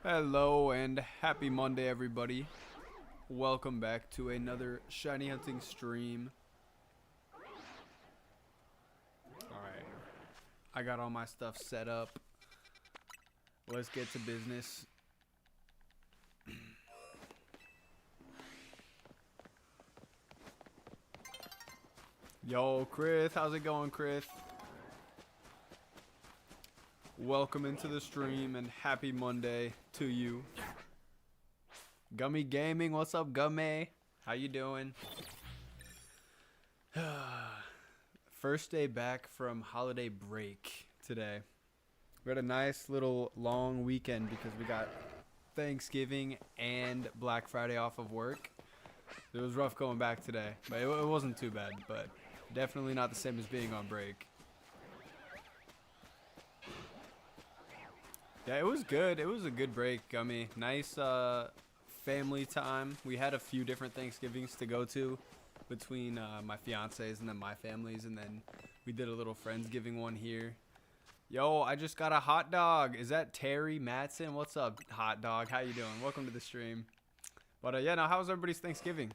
Hello and happy Monday, everybody. Welcome back to another shiny hunting stream. Alright, I got all my stuff set up. Let's get to business. Yo, Chris, how's it going, Chris? Welcome into the stream and happy Monday to you. Gummy Gaming, what's up, Gummy? How you doing? First day back from holiday break today. We had a nice little long weekend because we got Thanksgiving and Black Friday off of work. It was rough going back today, but it wasn't too bad, but definitely not the same as being on break. Yeah, it was good. It was a good break, Gummy. Nice family time. We had a few different Thanksgivings to go to between my fiance's and then my family's, and then we did a little Friendsgiving one here. Yo, I just got a hot dog. Is that Terry Matson? What's up, hot dog? How you doing? Welcome to the stream. But yeah, now how's everybody's Thanksgiving?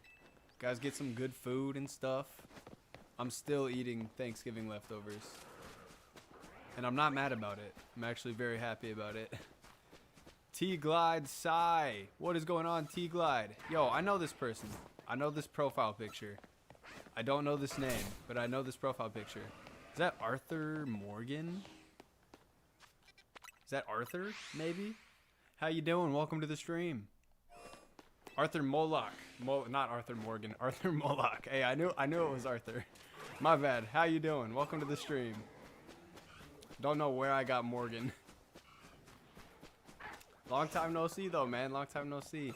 Guys, get some good food and stuff. I'm still eating Thanksgiving leftovers. And I'm not mad about it. I'm actually very happy about it. T-Glide Psy. What is going on, T-Glide? Yo, I know this person. I know this profile picture. I don't know this name, but I know this profile picture. Is that Arthur Morgan? Is that Arthur, maybe? How you doing? Welcome to the stream. Arthur Moloch. Not Arthur Morgan. Arthur Moloch. Hey, I knew it was Arthur. My bad. How you doing? Welcome to the stream. Don't know where I got Morgan. Long time no see though, man. Long time no see.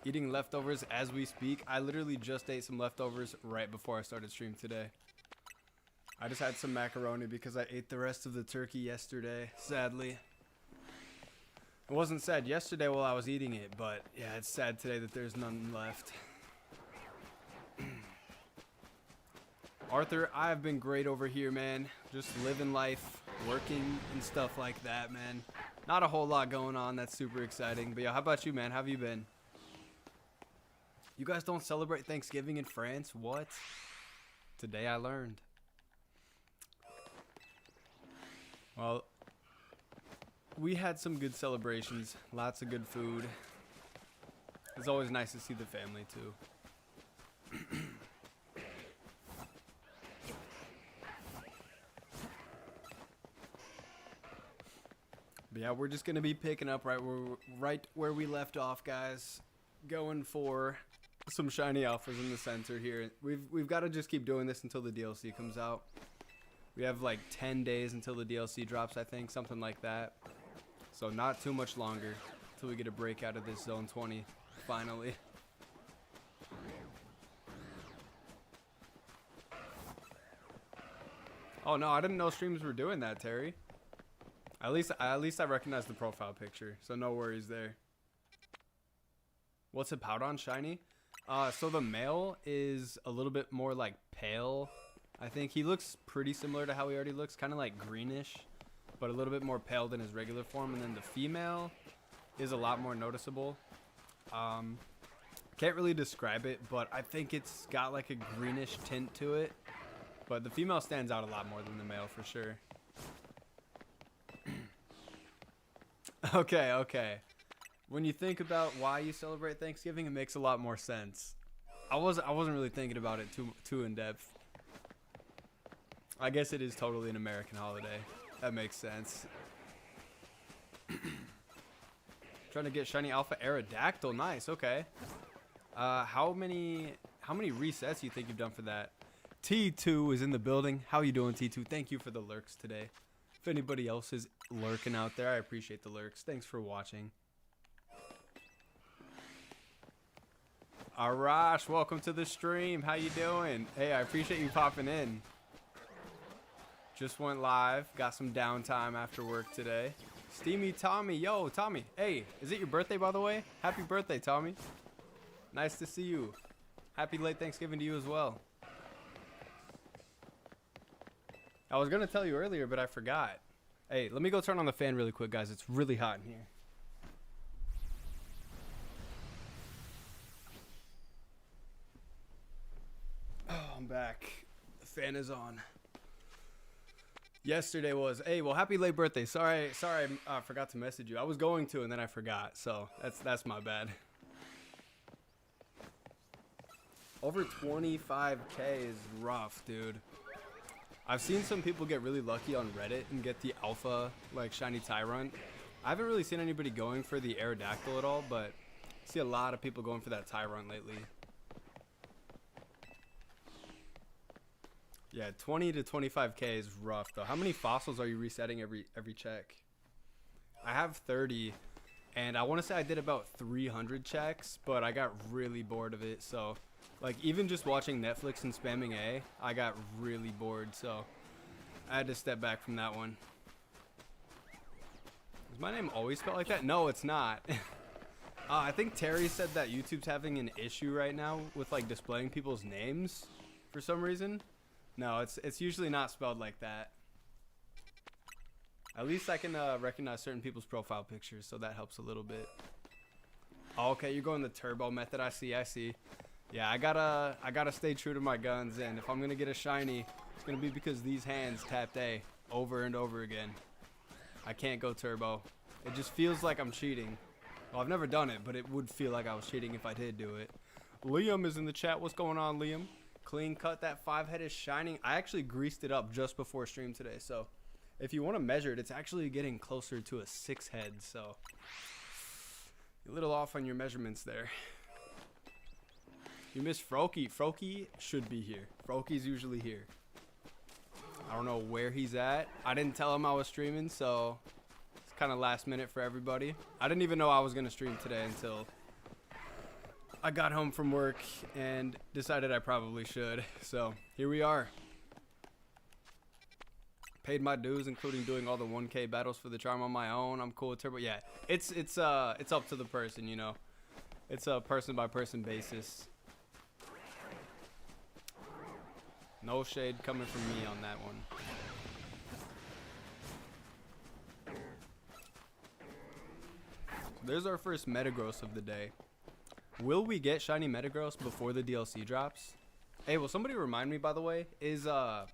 Eating leftovers as we speak. I literally just ate some leftovers right before I started stream today. I just had some macaroni because I ate the rest of the turkey yesterday, sadly. It wasn't sad yesterday while I was eating it, but yeah, it's sad today that there's none left. Arthur, I have been great over here, man. Just living life, working and stuff like that, man. Not a whole lot going on that's super exciting. But yeah, how about you, man? How have you been? You guys don't celebrate Thanksgiving in France? What? Today I learned. Well, we had some good celebrations. Lots of good food. It's always nice to see the family, too. But yeah, we're just gonna be picking up right where we left off, guys. Going for some shiny alphas in the center here. We've got to just keep doing this until the DLC comes out. We have like 10 days until the DLC drops, I think, something like that. So not too much longer until we get a break out of this Zone 20, finally. Oh no, I didn't know streams were doing that, Terry. At least I recognize the profile picture, so no worries there. What's Hippowdon shiny? So the male is a little bit more like pale. I think he looks pretty similar to how he already looks, kind of like greenish, but a little bit more pale than his regular form. And then the female is a lot more noticeable. Can't really describe it, but I think it's got like a greenish tint to it. But the female stands out a lot more than the male for sure. Okay. When you think about why you celebrate Thanksgiving, it makes a lot more sense. I wasn't really thinking about it too in depth. I guess it is totally an American holiday. That makes sense. Trying to get shiny alpha Aerodactyl. Nice. Okay. How many resets do you think you've done for that? T2 is in the building. How you doing, T2? Thank you for the lurks today. If anybody else is lurking out there, I appreciate the lurks. Thanks for watching. Arash, welcome to the stream. How you doing? Hey, I appreciate you popping in. Just went live. Got some downtime after work today. Steamy Tommy. Yo, Tommy. Hey, is it your birthday, by the way? Happy birthday, Tommy. Nice to see you. Happy late Thanksgiving to you as well. I was going to tell you earlier, but I forgot. Hey, let me go turn on the fan really quick, guys. It's really hot in here. Oh, I'm back. The fan is on. Yesterday was, hey, well, happy late birthday. Sorry, I forgot to message you. I was going to, and then I forgot. So that's my bad. Over 25K is rough, dude. I've seen some people get really lucky on Reddit and get the alpha, like, shiny Tyrant. I haven't really seen anybody going for the Aerodactyl at all, but I see a lot of people going for that Tyrant lately. Yeah, 20 to 25K is rough, though. How many fossils are you resetting every check? I have 30, and I want to say I did about 300 checks, but I got really bored of it, so... Like, even just watching Netflix and spamming A, I got really bored, so I had to step back from that one. Is my name always spelled like that? No, it's not. I think Terry said that YouTube's having an issue right now with, like, displaying people's names for some reason. No, it's usually not spelled like that. At least I can recognize certain people's profile pictures, so that helps a little bit. Oh, okay, you're going the turbo method. I see. Yeah, I gotta stay true to my guns, and if I'm gonna get a shiny, it's gonna be because these hands tapped A over and over again. I can't go turbo. It just feels like I'm cheating. Well, I've never done it, but it would feel like I was cheating if I did do it. Liam is in the chat. What's going on, Liam? Clean cut. That 5-head is shining. I actually greased it up just before stream today, so if you want to measure it, it's actually getting closer to a 6-head, so you're a little off on your measurements there. You missed Froakie. Froakie should be here. Froakie's usually here. I don't know where he's at. I didn't tell him I was streaming, so it's kind of last minute for everybody. I didn't even know I was going to stream today until I got home from work and decided I probably should. So here we are. Paid my dues, including doing all the 1K battles for the charm on my own. I'm cool with turbo. Yeah, it's up to the person, you know. It's a person by person basis. No shade coming from me on that one. So there's our first Metagross of the day. Will we get shiny Metagross before the DLC drops? Hey, will somebody remind me, by the way? Is the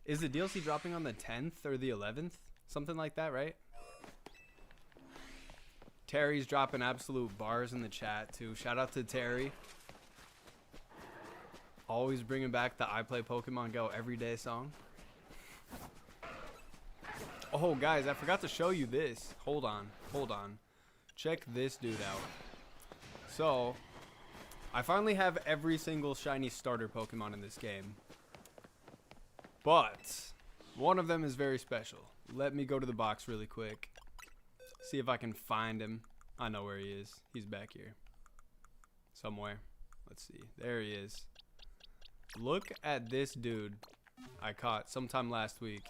DLC dropping on the 10th or the 11th? Something like that, right? Terry's dropping absolute bars in the chat, too. Shout out to Terry. Always bringing back the I Play Pokemon Go everyday song. Oh, guys, I forgot to show you this. Hold on. Check this dude out. So, I finally have every single shiny starter Pokemon in this game. But, one of them is very special. Let me go to the box really quick. See if I can find him. I know where he is. He's back here. Somewhere. Let's see. There he is. Look at this dude I caught sometime last week.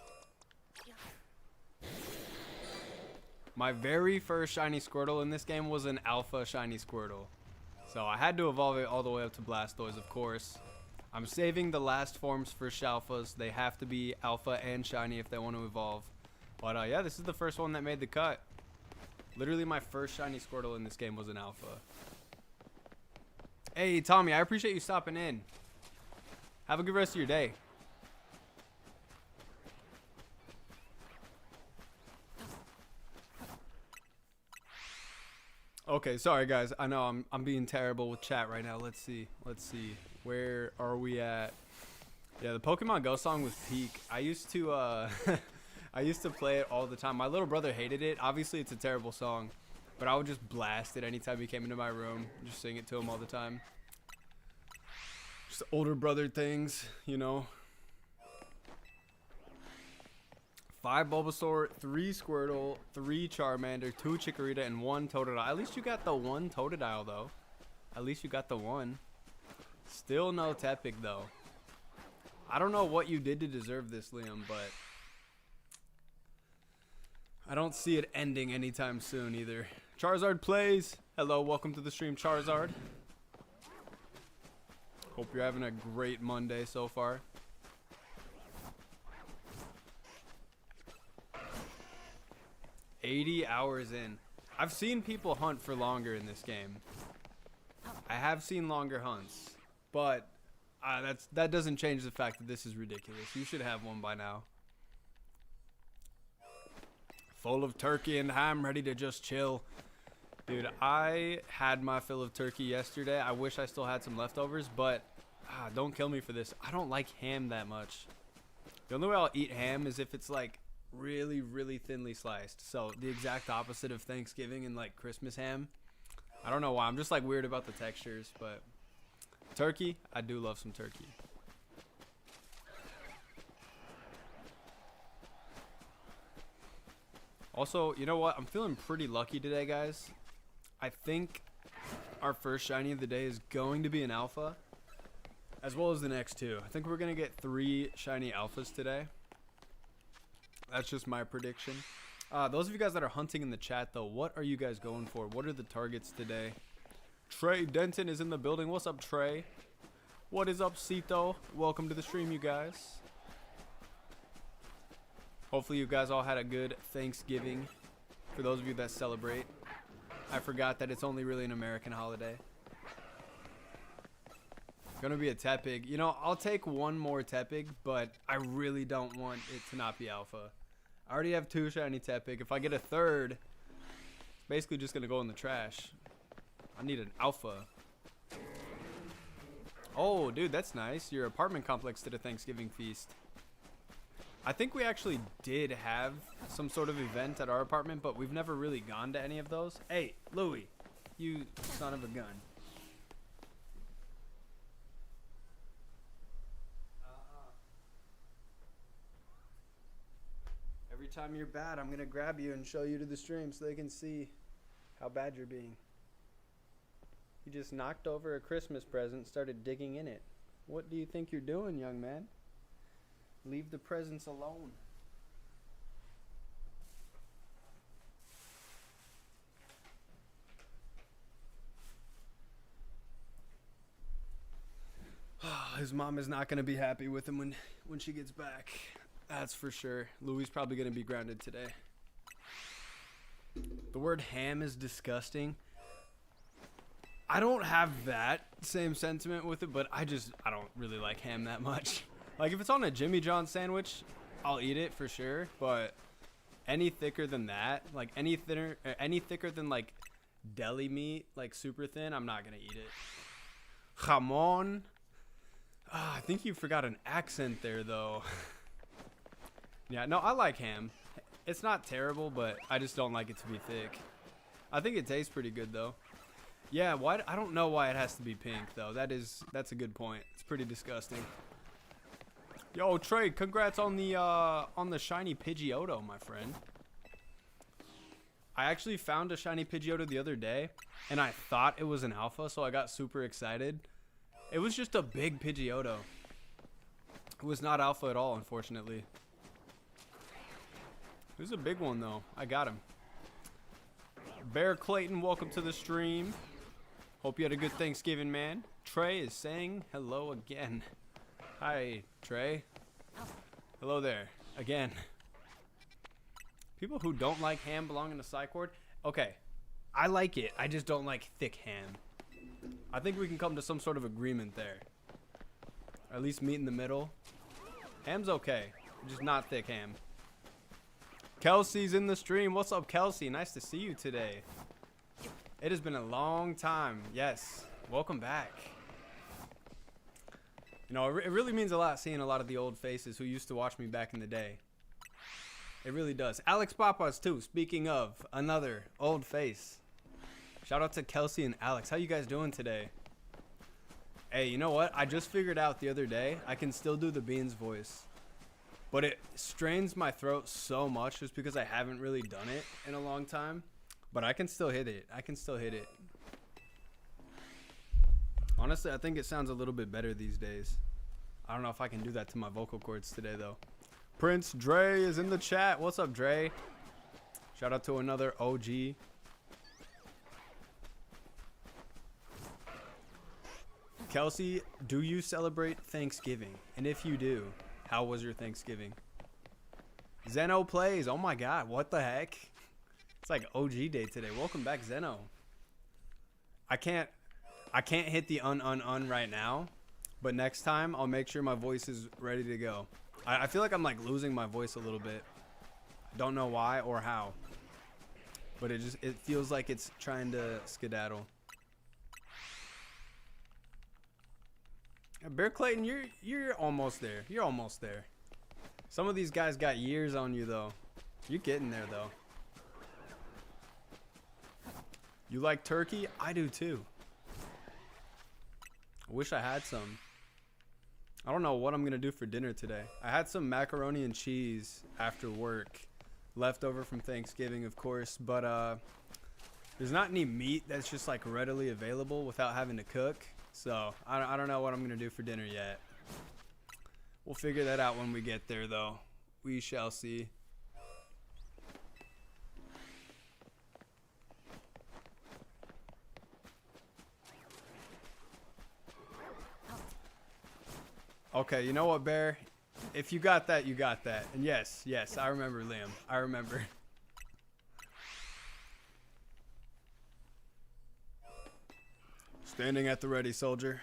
My very first shiny Squirtle in this game was an alpha shiny Squirtle. So I had to evolve it all the way up to Blastoise, of course. I'm saving the last forms for Shalfas. They have to be alpha and shiny if they want to evolve. But yeah, this is the first one that made the cut. Literally my first shiny Squirtle in this game was an alpha. Hey, Tommy, I appreciate you stopping in. Have a good rest of your day. Okay, sorry guys. I know I'm being terrible with chat right now. Let's see. Where are we at? Yeah, the Pokemon Go song was peak. I used to I used to play it all the time. My little brother hated it. Obviously, it's a terrible song, but I would just blast it anytime he came into my room. Just sing it to him all the time. Just older brother things, you know. 5 Bulbasaur, 3 Squirtle, 3 Charmander, 2 Chikorita, and 1 Totodile. At least you got the 1 Totodile, though. At least you got the 1. Still no Tepic, though. I don't know what you did to deserve this, Liam, but I don't see it ending anytime soon, either. Charizard plays. Hello, welcome to the stream, Charizard. Hope you're having a great Monday so far. $80 hours in. I've seen people hunt for longer in this game. I have seen longer hunts, but that doesn't change the fact that this is ridiculous. You should have one by now. Full of turkey and ham, ready to just chill. Dude, I had my fill of turkey yesterday. I wish I still had some leftovers, but don't kill me for this. I don't like ham that much. The only way I'll eat ham is if it's like really, really thinly sliced. So the exact opposite of Thanksgiving and like Christmas ham. I don't know why. I'm just like weird about the textures, but turkey, I do love some turkey. Also, you know what? I'm feeling pretty lucky today, guys. I think our first shiny of the day is going to be an alpha, as well as the next two. I think we're going to get 3 shiny alphas today. That's just my prediction. Those of you guys that are hunting in the chat, though, what are you guys going for? What are the targets today? Trey Denton is in the building. What's up, Trey? What is up, Cito? Welcome to the stream, you guys. Hopefully you guys all had a good Thanksgiving. For those of you that celebrate. I forgot that it's only really an American holiday. Gonna be a Tepig. You know, I'll take one more Tepig, but I really don't want it to not be alpha. I already have 2 shiny Tepig. If I get a third, it's basically just gonna go in the trash. I need an alpha. Oh, dude, that's nice. Your apartment complex did a Thanksgiving feast. I think we actually did have some sort of event at our apartment, but we've never really gone to any of those. Hey, Louie, you son of a gun. Every time you're bad, I'm going to grab you and show you to the stream so they can see how bad you're being. You just knocked over a Christmas present, started digging in it. What do you think you're doing, young man? Leave the presents alone. His mom is not going to be happy with him when she gets back. That's for sure. Louis probably going to be grounded today. The word ham is disgusting. I don't have that same sentiment with it, but I don't really like ham that much. Like, if it's on a Jimmy John sandwich, I'll eat it for sure. But any thicker than that, like any thicker than like deli meat, like super thin, I'm not gonna eat it. Jamon. I think you forgot an accent there, though. Yeah, no, I like ham. It's not terrible, but I just don't like it to be thick. I think it tastes pretty good, though. Yeah, why? I don't know why it has to be pink, though. That's a good point. It's pretty disgusting. Yo, Trey, congrats on the shiny Pidgeotto, my friend. I actually found a shiny Pidgeotto the other day, and I thought it was an alpha, so I got super excited. It was just a big Pidgeotto. It was not alpha at all, unfortunately. It was a big one, though. I got him. Bear Clayton, welcome to the stream. Hope you had a good Thanksgiving, man. Trey is saying hello again. Hi, Trey. Hello there. Again. People who don't like ham belong in the psych ward. Okay. I like it. I just don't like thick ham. I think we can come to some sort of agreement there. Or at least meet in the middle. Ham's okay. Just not thick ham. Kelsey's in the stream. What's up, Kelsey? Nice to see you today. It has been a long time. Yes. Welcome back. You know, it really means a lot seeing a lot of the old faces who used to watch me back in the day. It really does. Alex Papas, too. Speaking of, another old face. Shout out to Kelsey and Alex. How you guys doing today? Hey, you know what? I just figured out the other day I can still do the Beans voice. But it strains my throat so much just because I haven't really done it in a long time. But I can still hit it. I can still hit it. Honestly, I think it sounds a little bit better these days. I don't know if I can do that to my vocal cords today, though. Prince Dre is in the chat. What's up, Dre? Shout out to another OG. Kelsey, do you celebrate Thanksgiving? And if you do, how was your Thanksgiving? Zeno plays. Oh my god, what the heck? It's like OG day today. Welcome back, Zeno. I can't hit the un right now, But next time, I'll make sure my voice is ready to go. I feel like I'm like losing my voice a little bit. Don't know why or how. But it feels like it's trying to skedaddle. Bear Clayton, you're almost there. You're almost there. Some of these guys got years on you though. You're getting there though. You like turkey? I do too. I wish I had some. I don't know what I'm gonna do for dinner today. I had some macaroni and cheese after work, left over from Thanksgiving, of course, but there's not any meat that's just like readily available without having to cook. So I don't know what I'm gonna do for dinner yet. We'll figure that out when we get there, though. We shall see. Okay, you know what, Bear? If you got that, you got that. And yes, I remember, Liam. I remember. Standing at the ready, soldier.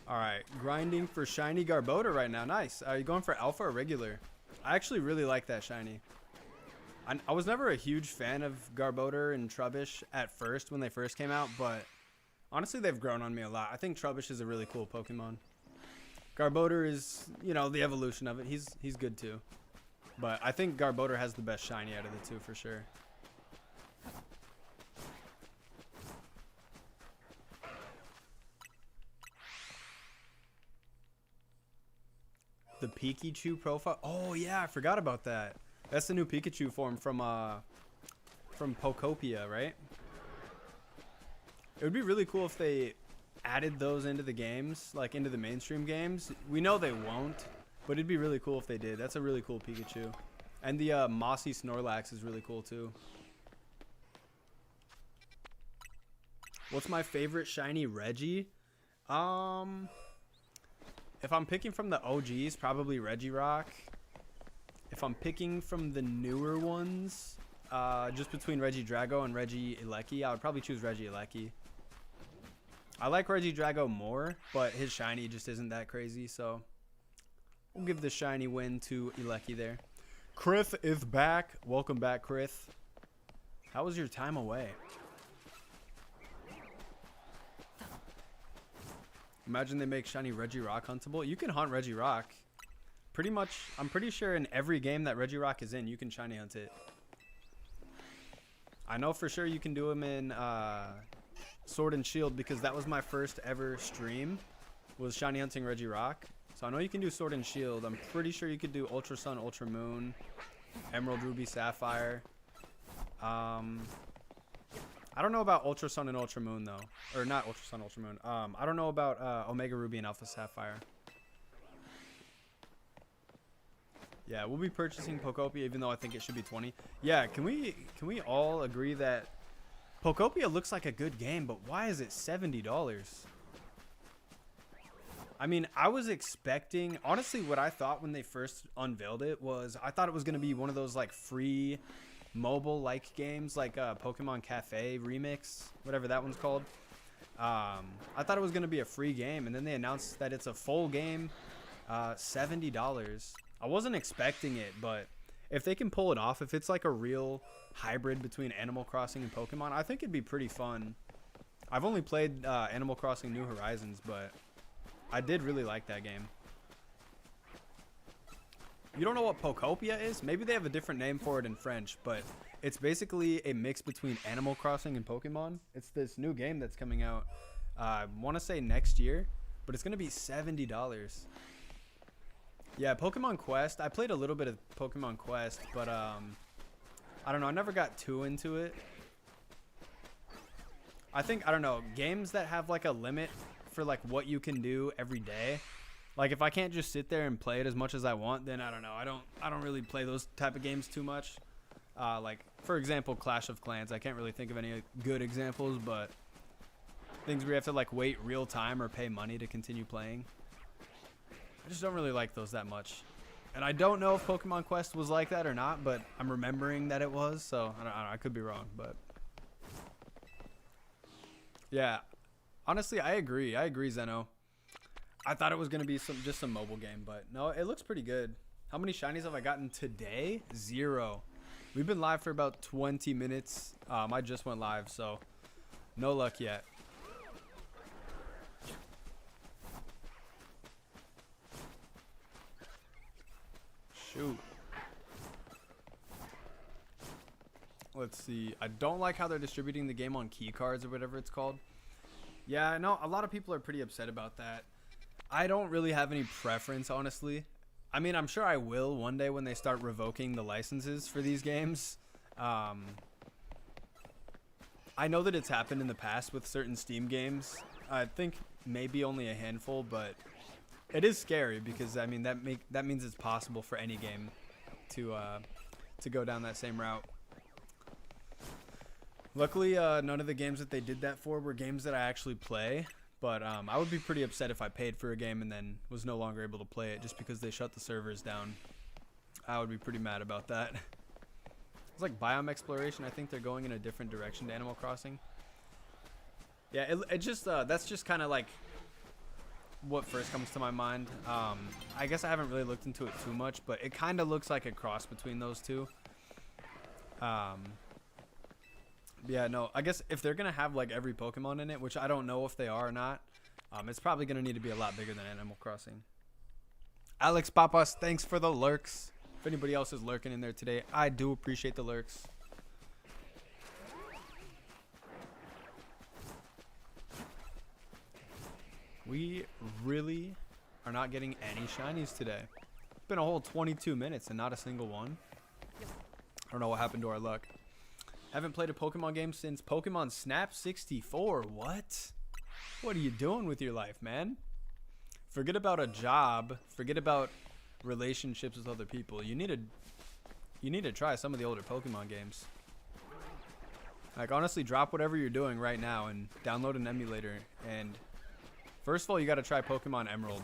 Alright, grinding for shiny Garbodor right now. Nice. Are you going for alpha or regular? I actually really like that shiny. I was never a huge fan of Garbodor and Trubbish at first when they first came out, but honestly, they've grown on me a lot. I think Trubbish is a really cool Pokemon. Garbodor is, you know, the evolution of it. He's good too. But I think Garbodor has the best shiny out of the two for sure. The Pikachu profile. Oh yeah, I forgot about that. That's the new Pikachu form from Poptopia, right? It would be really cool if they added those into the games, like into the mainstream games. We know they won't, but it'd be really cool if they did. That's a really cool Pikachu. And the Mossy Snorlax is really cool too. What's my favorite shiny Reggie? If I'm picking from the OGs, probably Regirock. If I'm picking from the newer ones, just between Regidrago and Regieleki, I would probably choose Regieleki. I like Regidrago more, but his shiny just isn't that crazy, so we'll give the shiny win to Eleki there. Krith is back. Welcome back, Krith. How was your time away? Imagine they make shiny Regirock huntable. You can hunt Regirock. Pretty much, I'm pretty sure in every game that Regirock is in, you can shiny hunt it. I know for sure you can do them in Sword and Shield because that was my first ever stream, was shiny hunting Regirock. So I know you can do Sword and Shield. I'm pretty sure you could do Ultra Sun, Ultra Moon, Emerald, Ruby, Sapphire. I don't know about Ultra Sun and Ultra Moon though, or not Ultra Sun, Ultra Moon. I don't know about Omega Ruby and Alpha Sapphire. Yeah, we'll be purchasing Poptopia even though I think it should be 20. Yeah, can we all agree that Poptopia looks like a good game, but why is it $70? I mean, I was expecting, honestly, what I thought when they first unveiled it was I thought it was going to be one of those like free mobile-like games like Pokemon Cafe Remix, whatever that one's called. I thought it was going to be a free game, and then they announced that it's a full game, $70. I wasn't expecting it, but if they can pull it off, if it's like a real hybrid between Animal Crossing and Pokemon, I think it'd be pretty fun. I've only played Animal Crossing New Horizons, but I did really like that game. You don't know what Poptopia is? Maybe they have a different name for it in French, but it's basically a mix between Animal Crossing and Pokemon. It's this new game that's coming out, I want to say next year, but it's going to be $70. Yeah, Pokemon Quest. I played a little bit of Pokemon Quest, but I don't know. I never got too into it. I think, I don't know, games that have like a limit for like what you can do every day. Like if I can't just sit there and play it as much as I want, then I don't know. I don't really play those type of games too much. Like for example, Clash of Clans. I can't really think of any good examples, but things where you have to like wait real time or pay money to continue playing. I just don't really like those that much. And I don't know if Pokemon Quest was like that or not, but I'm remembering that it was, so I could be wrong, but yeah. Honestly, I agree. I agree, Zeno. I thought it was gonna be just some mobile game, but no, it looks pretty good. How many shinies have I gotten today? 0. We've been live for about 20 minutes. I just went live, so no luck yet. Shoot. Let's see. I don't like how they're distributing the game on key cards or whatever it's called. Yeah, I know a lot of people are pretty upset about that. I don't really have any preference, honestly. I mean, I'm sure I will one day when they start revoking the licenses for these games. I know that it's happened in the past with certain Steam games. I think maybe only a handful, but it is scary because I mean that means it's possible for any game to go down that same route. Luckily, none of the games that they did that for were games that I actually play. But I would be pretty upset if I paid for a game and then was no longer able to play it just because they shut the servers down. I would be pretty mad about that. It's like biome exploration. I think they're going in a different direction to Animal Crossing. Yeah, it just that's just kind of like what first comes to my mind. I guess I haven't really looked into it too much, but it kind of looks like a cross between those two. Yeah, no, I guess if they're going to have like every Pokemon in it, which I don't know if they are or not, it's probably going to need to be a lot bigger than Animal Crossing. Alex Papas, thanks for the lurks. If anybody else is lurking in there today, I do appreciate the lurks. We really are not getting any shinies today. It's been a whole 22 minutes and not a single one. I don't know what happened to our luck. Haven't played a Pokemon game since Pokemon Snap 64. What? What are you doing with your life, man? Forget about a job. Forget about relationships with other people. You need to try some of the older Pokemon games. Like, honestly, drop whatever you're doing right now and download an emulator. And first of all, you got to try Pokemon Emerald.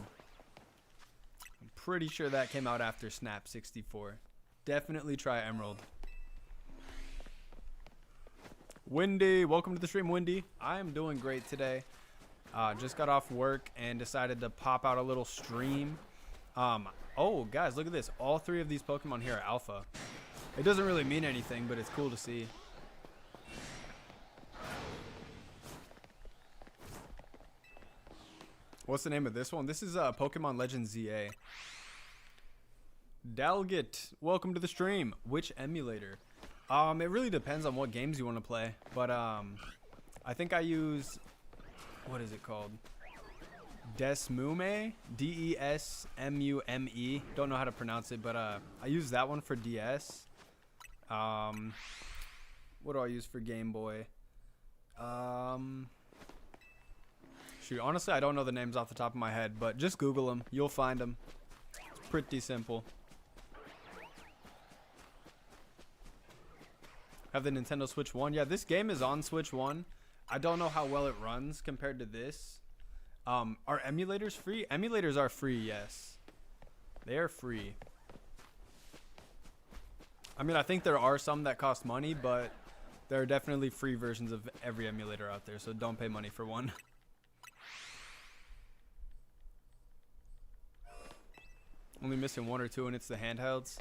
I'm pretty sure that came out after Snap 64. Definitely try Emerald. Windy, welcome to the stream, Windy. I am doing great today. Just got off work and decided to pop out a little stream. Oh, guys, look at this. All 3 of these Pokemon here are alpha. It doesn't really mean anything, but it's cool to see. What's the name of this one? This is Pokémon Legends ZA. Dalgit, welcome to the stream. Which emulator? It really depends on what games you want to play, but I think I use, what is it called? Desmume, Desmume. Don't know how to pronounce it, but I use that one for DS. What do I use for Game Boy? Shoot, honestly, I don't know the names off the top of my head, but just Google them. You'll find them. It's pretty simple. Have the Nintendo Switch 1. Yeah, this game is on Switch 1. I don't know how well it runs compared to this. Are emulators free? Emulators are free, yes. They are free. I mean, I think there are some that cost money, but there are definitely free versions of every emulator out there, so don't pay money for one. Only missing 1 or 2, and it's the handhelds.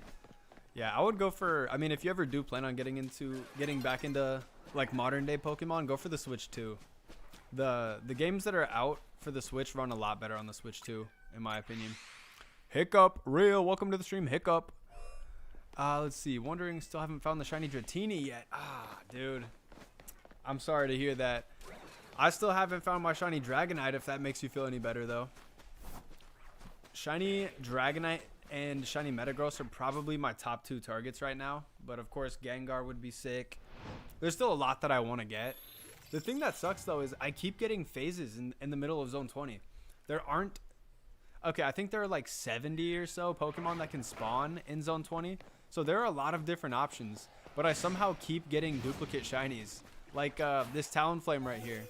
Yeah, I would go for, I mean, if you ever do plan on getting back into like modern day Pokemon, go for the Switch 2. The games that are out for the Switch run a lot better on the Switch 2, in my opinion. Hiccup, real, welcome to the stream, Hiccup. Let's see, wondering, still haven't found the shiny Dratini yet. Dude, I'm sorry to hear that. I still haven't found my shiny Dragonite, if that makes you feel any better though. Shiny Dragonite and shiny Metagross are probably my top 2 targets right now, but of course Gengar would be sick. There's still a lot that I want to get. The thing that sucks though is I keep getting phases in the middle of Zone 20. There aren't, okay, I think there are like 70 or so Pokemon that can spawn in Zone 20, so there are a lot of different options, but I somehow keep getting duplicate shinies, like this Talonflame right here.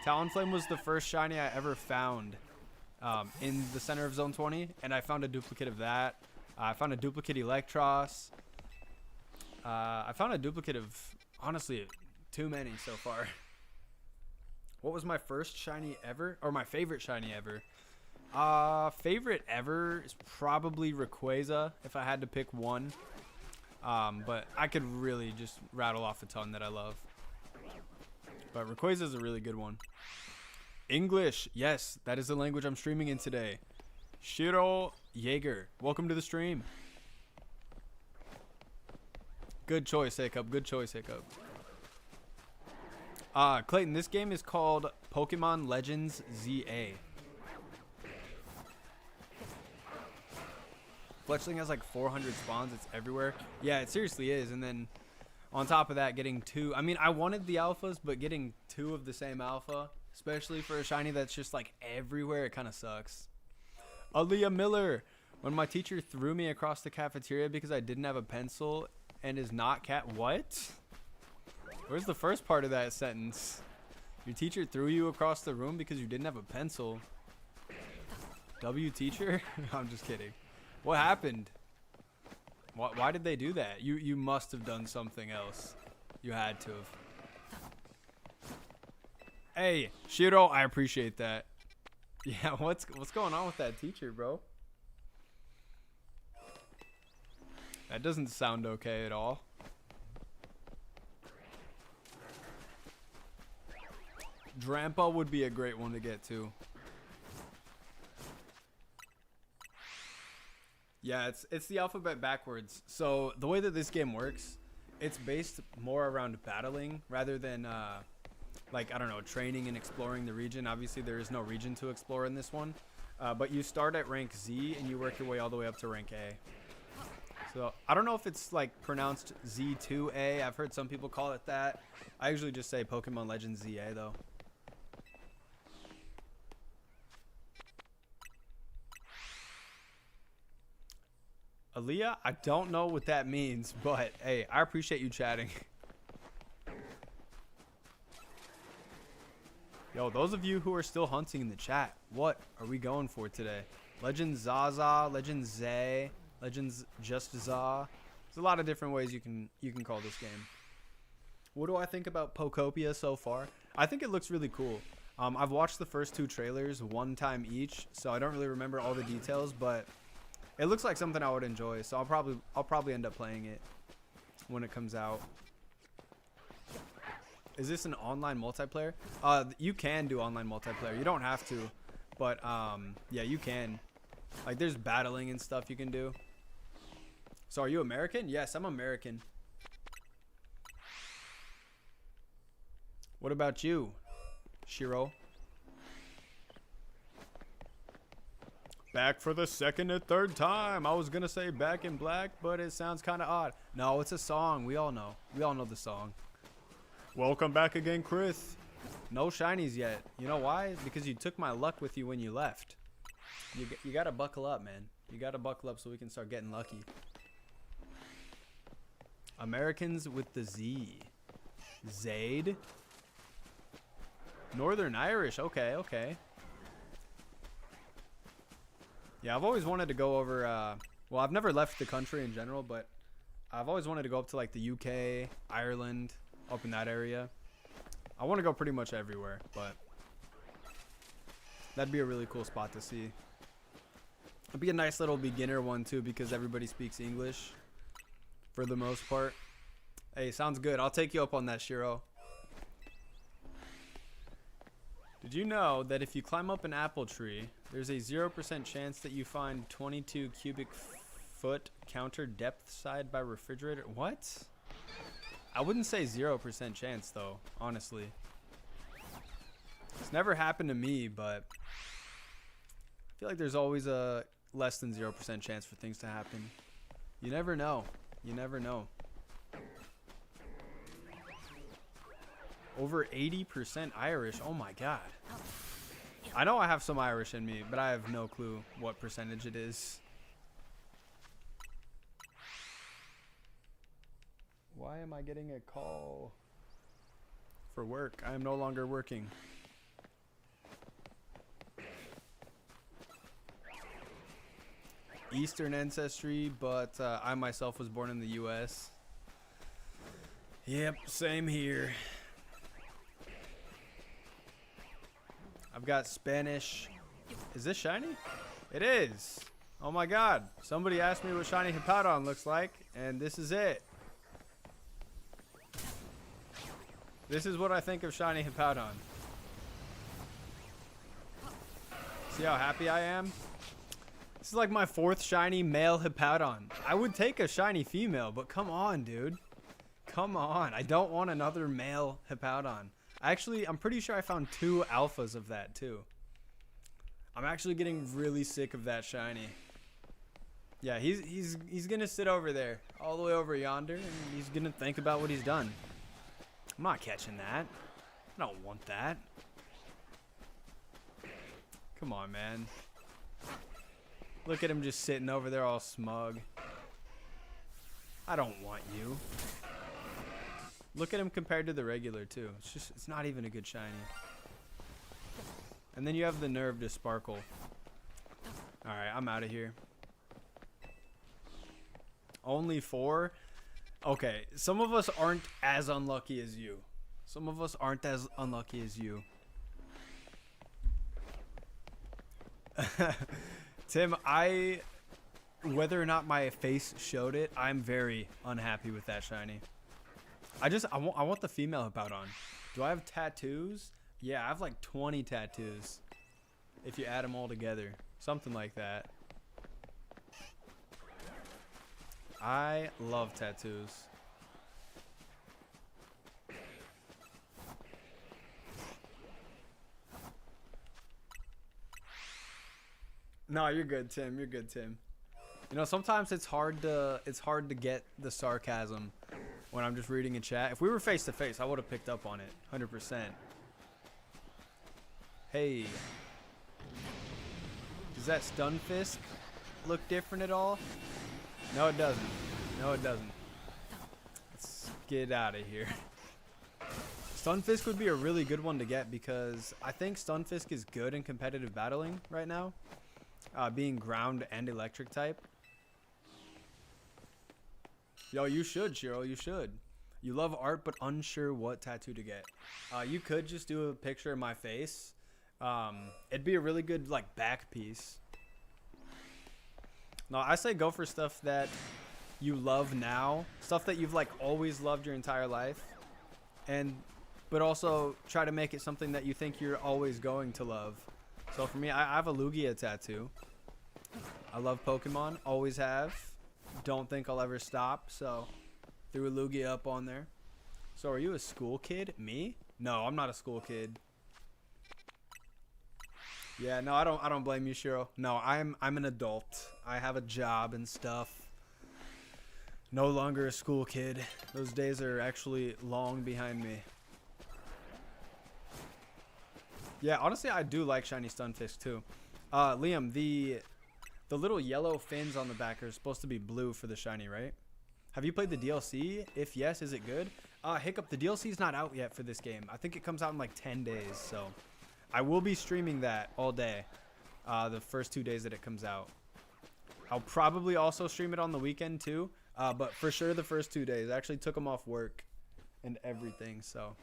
Talonflame was the first shiny I ever found in the center of Zone 20, and I found a duplicate of that. I found a duplicate Electros. I found a duplicate of, honestly, too many so far. What was my first shiny ever? Or my favorite shiny ever? Favorite ever is probably Rayquaza if I had to pick one. But I could really just rattle off a ton that I love. But Rayquaza is a really good one. English. Yes, that is the language I'm streaming in today. Shiro Jaeger. Welcome to the stream. Good choice, Hiccup. Good choice, Hiccup. Clayton, this game is called Pokémon Legends ZA. Fletchling has like 400 spawns. It's everywhere. Yeah, it seriously is. And then on top of that, getting two. I mean, I wanted the alphas, but getting two of the same alpha, especially for a shiny that's just like everywhere, it kind of sucks. Aaliyah Miller. When my teacher threw me across the cafeteria because I didn't have a pencil and is not cat. What? Where's the first part of that sentence? Your teacher threw you across the room because you didn't have a pencil. W teacher? I'm just kidding. What happened? Why did they do that? You must have done something else. You had to have. Hey, Shiro, I appreciate that. Yeah, what's going on with that teacher, bro? That doesn't sound okay at all. Drampa would be a great one to get to. Yeah, it's the alphabet backwards. So the way that this game works, it's based more around battling rather than like, I don't know, training and exploring the region. Obviously there is no region to explore in this one, but you start at rank Z and you work your way all the way up to rank A. So I don't know if it's like pronounced Z2A. I've heard some people call it that. I usually just say Pokemon Legends ZA though. Aaliyah, I don't know what that means, but hey, I appreciate you chatting. Yo, those of you who are still hunting in the chat, what are we going for today? Legends ZA, Legends ZA, Legends Just ZA. There's a lot of different ways you can call this game. What do I think about Poptopia so far? I think it looks really cool. I've watched the first two trailers one time each, so I don't really remember all the details, but it looks like something I would enjoy, so I'll probably end up playing it when it comes out. Is this an online multiplayer? You can do online multiplayer. You don't have to, but yeah, you can. Like, there's battling and stuff you can do. So are you American? Yes, I'm American. What about you, Shiro? Back for the second and third time. I was gonna say Back in Black, but it sounds kind of odd. No, it's a song. We all know. We all know the song. Welcome back again, Chris. No shinies yet. You know why? Because you took my luck with you when you left. You gotta buckle up, man. You gotta buckle up so we can start getting lucky. Americans with the Z. Zaid. Northern Irish. Okay, okay. Yeah, I've always wanted to go over, well, I've never left the country in general, but I've always wanted to go up to like the UK, Ireland, up in that area. I want to go pretty much everywhere, but that'd be a really cool spot to see. It'd be a nice little beginner one too, because everybody speaks English for the most part. Hey, sounds good. I'll take you up on that, Shiro. Did you know that if you climb up an apple tree, there's a 0% chance that you find 22 cubic foot counter depth side by refrigerator? What? I wouldn't say 0% chance though, honestly. It's never happened to me, but I feel like there's always a less than 0% chance for things to happen. You never know. You never know. Over 80% Irish. Oh my god. I know I have some Irish in me, but I have no clue what percentage it is. Why am I getting a call for work? I am no longer working. Eastern ancestry, but I myself was born in the US. Yep, same here. I've got Spanish. Is this shiny? It is. Oh my god. Somebody asked me what shiny Hippowdon looks like, and this is it. This is what I think of shiny Hippowdon. See how happy I am? This is like my 4th shiny male Hippowdon. I would take a shiny female, but come on, dude. Come on. I don't want another male Hippowdon. Actually, I'm pretty sure I found 2 alphas of that too. I'm actually getting really sick of that shiny. Yeah, he's gonna sit over there, all the way over yonder, and he's gonna think about what he's done. I'm not catching that. I don't want that. Come on, man. Look at him just sitting over there all smug. I don't want you. Look at him compared to the regular too. It's not even a good shiny. And then you have the nerve to sparkle. Alright, I'm out of here. Only 4? Okay, some of us aren't as unlucky as you. Some of us aren't as unlucky as you. Tim, whether or not my face showed it, I'm very unhappy with that shiny. I want the female Hippowdon. Do I have tattoos? Yeah, I have like 20 tattoos. If you add them all together. Something like that. I love tattoos. No, you're good, Tim. You're good, Tim. You know, sometimes it's hard to get the sarcasm when I'm just reading a chat. If we were face to face, I would have picked up on it 100%. Hey. Does that Stunfisk look different at all? No, it doesn't. No, it doesn't. Let's get out of here. Stunfisk would be a really good one to get because I think Stunfisk is good in competitive battling right now. Being ground and electric type. Yo, you should, Shiro. You should. You love art but unsure what tattoo to get. You could just do a picture of my face. It'd be a really good like back piece. No, I say go for stuff that you love now, stuff that you've like always loved your entire life, but also try to make it something that you think you're always going to love. So for me, I have a Lugia tattoo. I love Pokemon, always have. Don't think I'll ever stop, so threw a Lugia up on there. So are you a school kid? Me? No, I'm not a school kid. Yeah, no, I don't blame you, Shiro. No, I'm an adult. I have a job and stuff. No longer a school kid. Those days are actually long behind me. Yeah, honestly, I do like shiny Stunfisk too. Liam, the little yellow fins on the back are supposed to be blue for the shiny, right? Have you played the DLC? If yes, is it good? Hiccup, the DLC is not out yet for this game. I think it comes out in like 10 days, so I will be streaming that all day, the first 2 days that it comes out. I'll probably also stream it on the weekend too, but for sure the first 2 days. I actually took them off work and everything, so.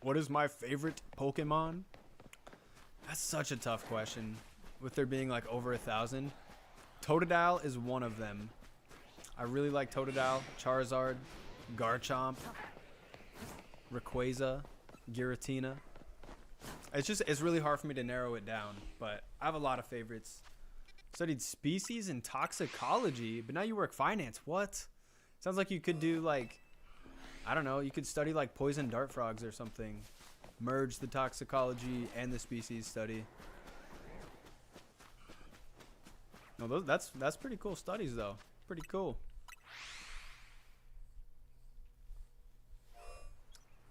What is my favorite Pokemon? That's such a tough question, with there being like over 1,000. Totodile is one of them. I really like Totodile, Charizard, Garchomp, Rayquaza, Giratina. It's really hard for me to narrow it down, but I have a lot of favorites. Studied species and toxicology, but now you work finance. What? Sounds like you could do like, I don't know, you could study like poison dart frogs or something. Merge the toxicology and the species study. No, that's pretty cool studies though. Pretty cool.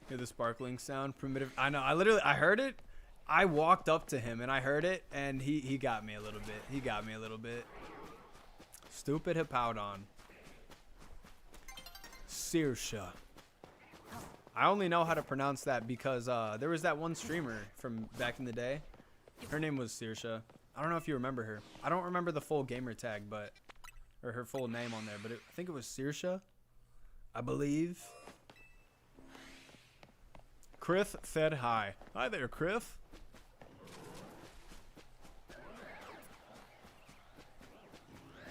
Hear the sparkling sound, primitive. I know. I heard it. I walked up to him and I heard it, and he got me a little bit. He got me a little bit. Stupid Hippowdon. Saoirse. I only know how to pronounce that because there was that one streamer from back in the day. Her name was Saoirse. I don't know if you remember her. I don't remember the full gamer tag, or her full name on there, but I think it was Saoirse, I believe. Krith said hi. Hi there, Krith.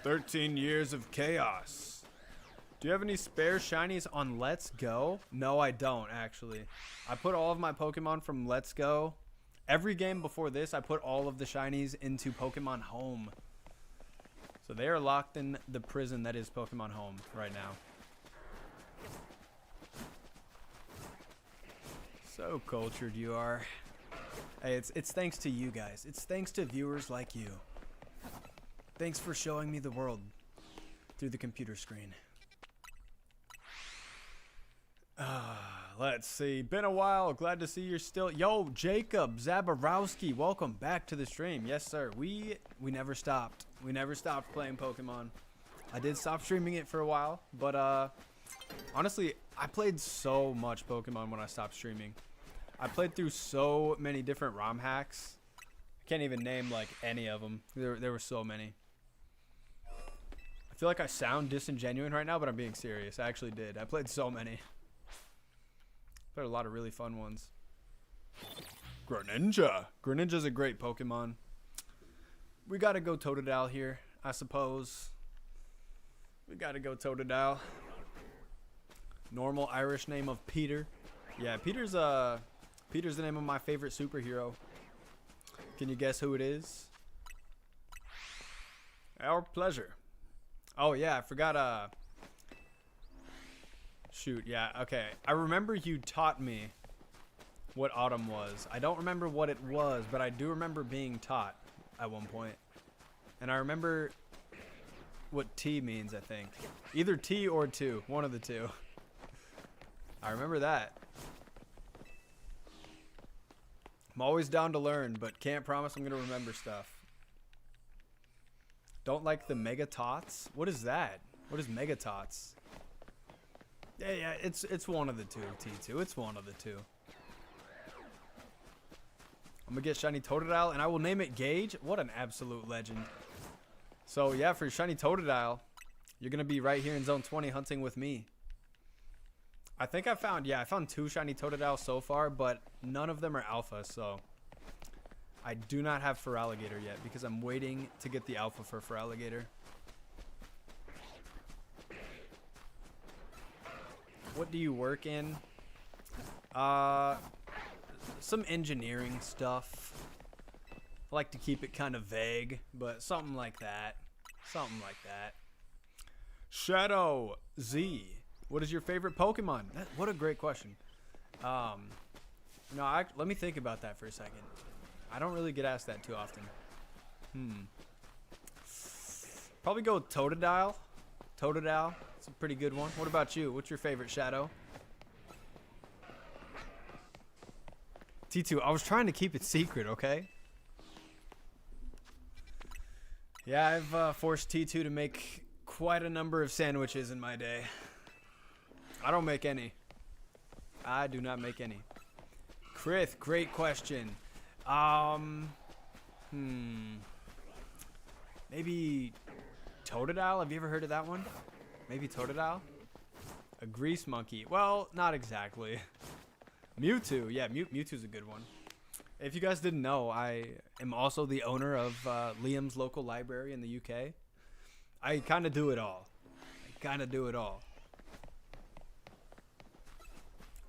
"13 years of chaos. Do you have any spare shinies on Let's Go?" No, I don't, actually. I put all of my Pokemon from Let's Go. Every game before this, I put all of the shinies into Pokemon Home. So they are locked in the prison that is Pokemon Home right now. So cultured you are. Hey, it's thanks to you guys. It's thanks to viewers like you. Thanks for showing me the world through the computer screen. Let's see. Been a while. Glad to see you're still. Yo, Jacob Zaborowski, welcome back to the stream. Yes, sir. We never stopped. We never stopped playing Pokemon. I did stop streaming it for a while, but honestly, I played so much Pokemon when I stopped streaming. I played through so many different ROM hacks. I can't even name like any of them. There were so many. I feel like I sound disingenuous right now, but I'm being serious. I actually did. I played so many. Played a lot of really fun ones. Greninja. Greninja's a great Pokemon. We gotta go Totodile here, I suppose. We gotta go Totodile. Normal Irish name of Peter. Yeah, Peter's the name of my favorite superhero. Can you guess who it is? Our pleasure. Oh yeah, I forgot shoot, yeah, okay. I remember you taught me what autumn was. I don't remember what it was, but I do remember being taught at one point. And I remember what T means, I think. Either T or two, one of the two. I remember that. I'm always down to learn, but can't promise I'm going to remember stuff. Don't like the Mega Tots? What is that? What is Mega Tots? Yeah, it's one of the two, T2. It's one of the two. I'm going to get Shiny Totodile, and I will name it Gage. What an absolute legend. So, yeah, for Shiny Totodile, you're going to be right here in Zone 20 hunting with me. I think I found 2 Shiny Totodile so far, but none of them are Alpha, so I do not have Feraligatr yet because I'm waiting to get the Alpha for Feraligatr. What do you work in? Some engineering stuff. I like to keep it kind of vague, but something like that. Something like that. Shadow Z. What is your favorite Pokemon? What a great question. Let me think about that for a second. I don't really get asked that too often. Probably go with Totodile. Totodile. It's a pretty good one. What about you? What's your favorite Shadow? T2. I was trying to keep it secret, okay? Yeah, I've forced T2 to make quite a number of sandwiches in my day. I don't make any. I do not make any. Krith, great question. Maybe Totodile? Have you ever heard of that one? Maybe Totodile? A grease monkey. Well, not exactly. Mewtwo. Yeah, Mewtwo's a good one. If you guys didn't know, I am also the owner of Liam's local library in the UK. I kind of do it all.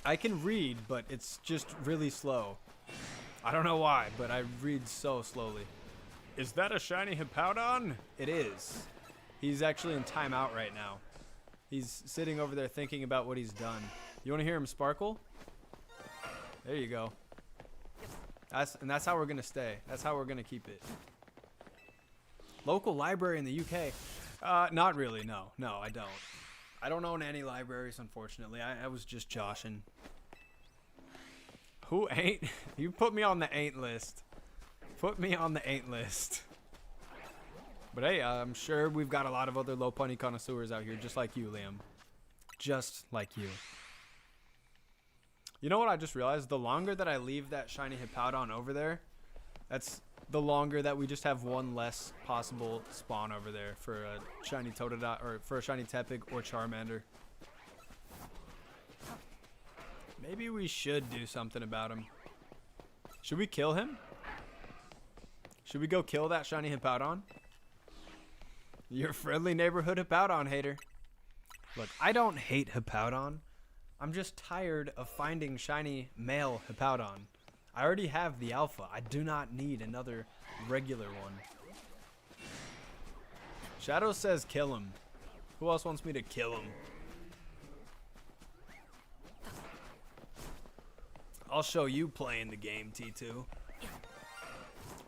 I can read, but it's just really slow. I don't know why, but I read so slowly. Is that a shiny Hippowdon? It is. He's actually in timeout right now. He's sitting over there thinking about what he's done. You want to hear him sparkle? There you go. That's how we're going to stay. That's how we're going to keep it. Local library in the UK? Not really, no. No, I don't. I don't own any libraries, unfortunately. I was just joshing. Who ain't? You put me on the ain't list. Put me on the ain't list. But hey, I'm sure we've got a lot of other low pony connoisseurs out here, just like you, Liam. Just like you. You know what I just realized? The longer that I leave that shiny Hippowdon over there, that's the longer that we just have one less possible spawn over there for a shiny Totodile, or for a shiny Tepig or Charmander. Maybe we should do something about him. Should we kill him? Should we go kill that shiny Hippowdon? Your friendly neighborhood Hippowdon hater. Look, I don't hate Hippowdon. I'm just tired of finding shiny male Hippowdon. I already have the alpha. I do not need another regular one. Shadow says kill him. Who else wants me to kill him? I'll show you playing the game, T2.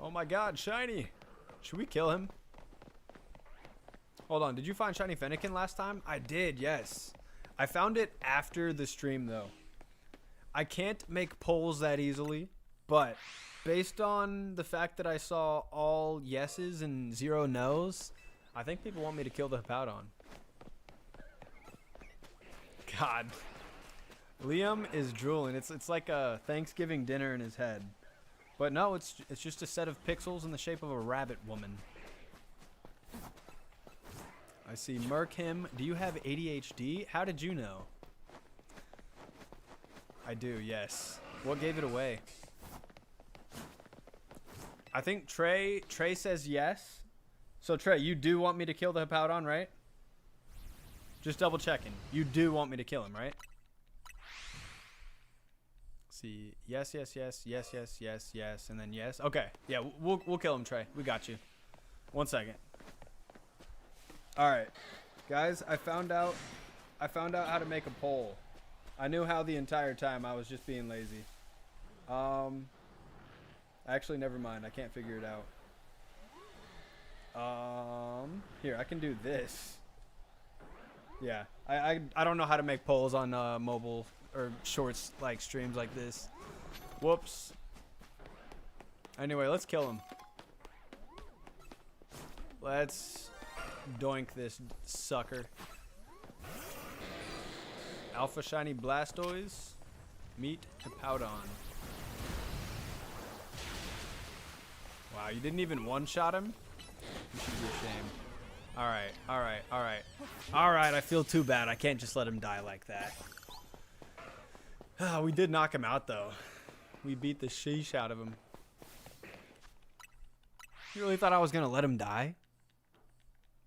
Oh my god, shiny. Should we kill him? Hold on, did you find shiny Fennekin last time? I did, yes. I found it after the stream, though. I can't make polls that easily, but based on the fact that I saw all yeses and 0 nos, I think people want me to kill the Hippowdon. God. Liam is drooling. It's like a Thanksgiving dinner in his head. But no, it's just a set of pixels in the shape of a rabbit woman. I see Merkhim. Do you have ADHD? How did you know? I do, yes. What gave it away? I think Trey says yes. So Trey, you do want me to kill the Hippowdon, right? Just double checking. You do want me to kill him, right? See, yes, yes, yes, yes, yes, yes, yes, and then yes. Okay, yeah, we'll kill him, Trey. We got you. 1 second. All right, guys, I found out how to make a poll. I knew how the entire time. I was just being lazy. Actually, never mind. I can't figure it out. Here, I can do this. Yeah, I don't know how to make polls on mobile or shorts like streams like this. Whoops. Anyway, let's kill him. Let's doink this sucker. Alpha Shiny Blastoise. Meet Hippowdon. Wow, you didn't even one-shot him? You should be ashamed. Alright, alright, alright. Alright, I feel too bad. I can't just let him die like that. We did knock him out, though. We beat the sheesh out of him. You really thought I was going to let him die?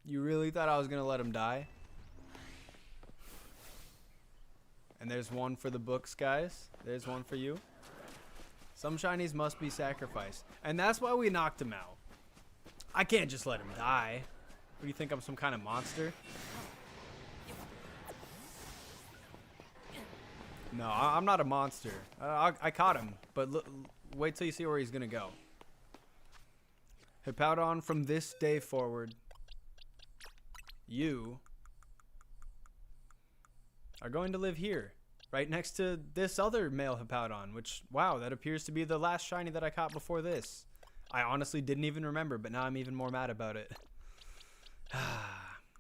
You really thought I was going to let him die? And there's one for the books, guys. There's one for you. Some shinies must be sacrificed. And that's why we knocked him out. I can't just let him die. What do you think? I'm some kind of monster? No, I'm not a monster. I caught him. But wait till you see where he's going to go. Hippowdon, from this day forward, you are going to live here. Right next to this other male Hippowdon. Which, wow, that appears to be the last shiny that I caught before this. I honestly didn't even remember, but now I'm even more mad about it.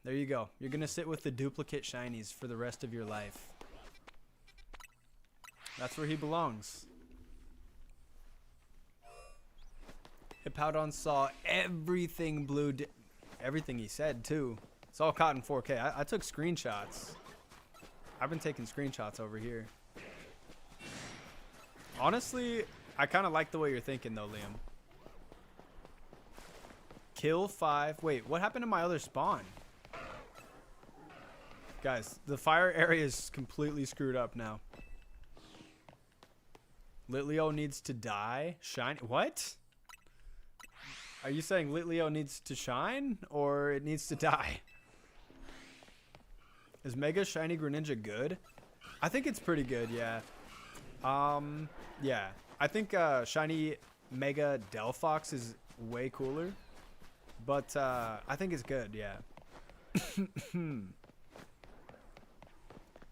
There you go. You're going to sit with the duplicate shinies for the rest of your life. That's where he belongs. Hippowdon saw everything blue. Everything he said, too. It's all caught in 4K. I took screenshots. I've been taking screenshots over here. Honestly, I kind of like the way you're thinking, though, Liam. Kill 5. Wait, what happened to my other spawn? Guys, the fire area is completely screwed up now. Litleo needs to die. Shine. What? Are you saying Litleo needs to shine or it needs to die? Is Mega Shiny Greninja good? I think it's pretty good, yeah. Yeah. I think Shiny Mega Delphox is way cooler. But I think it's good, yeah.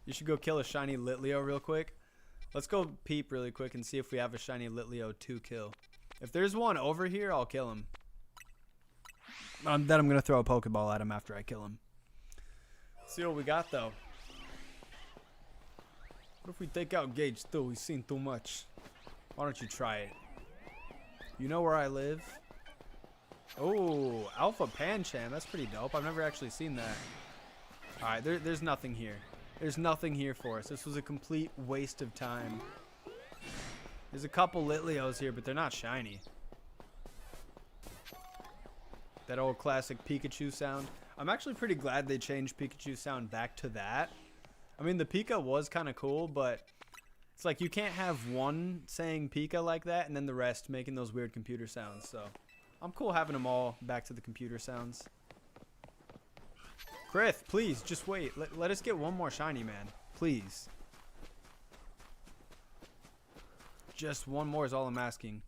You should go kill a shiny Litleo real quick. Let's go peep really quick and see if we have a shiny Litleo to kill. If there's one over here, I'll kill him. Then I'm going to throw a Pokeball at him after I kill him. Let's see what we got, though. What if we take out Gage, too? We've seen too much. Why don't you try it? You know where I live? Oh, Alpha Pancham. That's pretty dope. I've never actually seen that. Alright, there's nothing here. There's nothing here for us. This was a complete waste of time. There's a couple Litleos here, but they're not shiny. That old classic Pikachu sound. I'm actually pretty glad they changed Pikachu sound back to that. I mean, the Pika was kind of cool, but it's like you can't have one saying Pika like that and then the rest making those weird computer sounds. So I'm cool having them all back to the computer sounds. Krith, please, just wait. Let us get one more shiny, man. Please. Just one more is all I'm asking.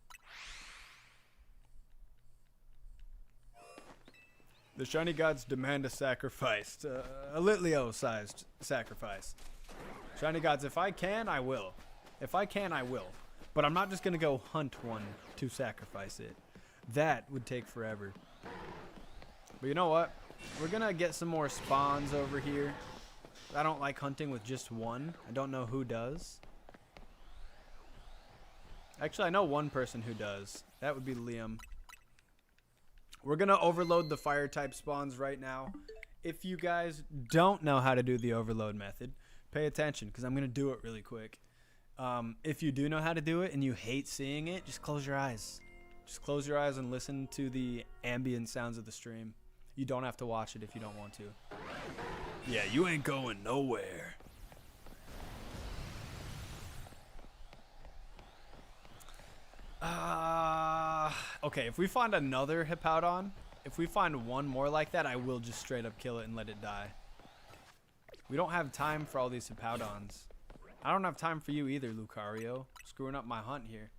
The shiny gods demand a sacrifice. A Litleo-sized sacrifice. Shiny gods, if I can, I will. If I can, I will. But I'm not just going to go hunt one to sacrifice it. That would take forever. But you know what? We're going to get some more spawns over here. I don't like hunting with just one. I don't know who does. Actually, I know one person who does. That would be Liam. We're going to overload the fire type spawns right now. If you guys don't know how to do the overload method, pay attention because I'm going to do it really quick. If you do know how to do it and you hate seeing it, just close your eyes. Just close your eyes and listen to the ambient sounds of the stream. You don't have to watch it if you don't want to. Yeah, you ain't going nowhere. Okay, if we find another Hippowdon, if we find one more like that, I will just straight up kill it and let it die. We don't have time for all these Hippowdons. I don't have time for you either, Lucario. Screwing up my hunt here.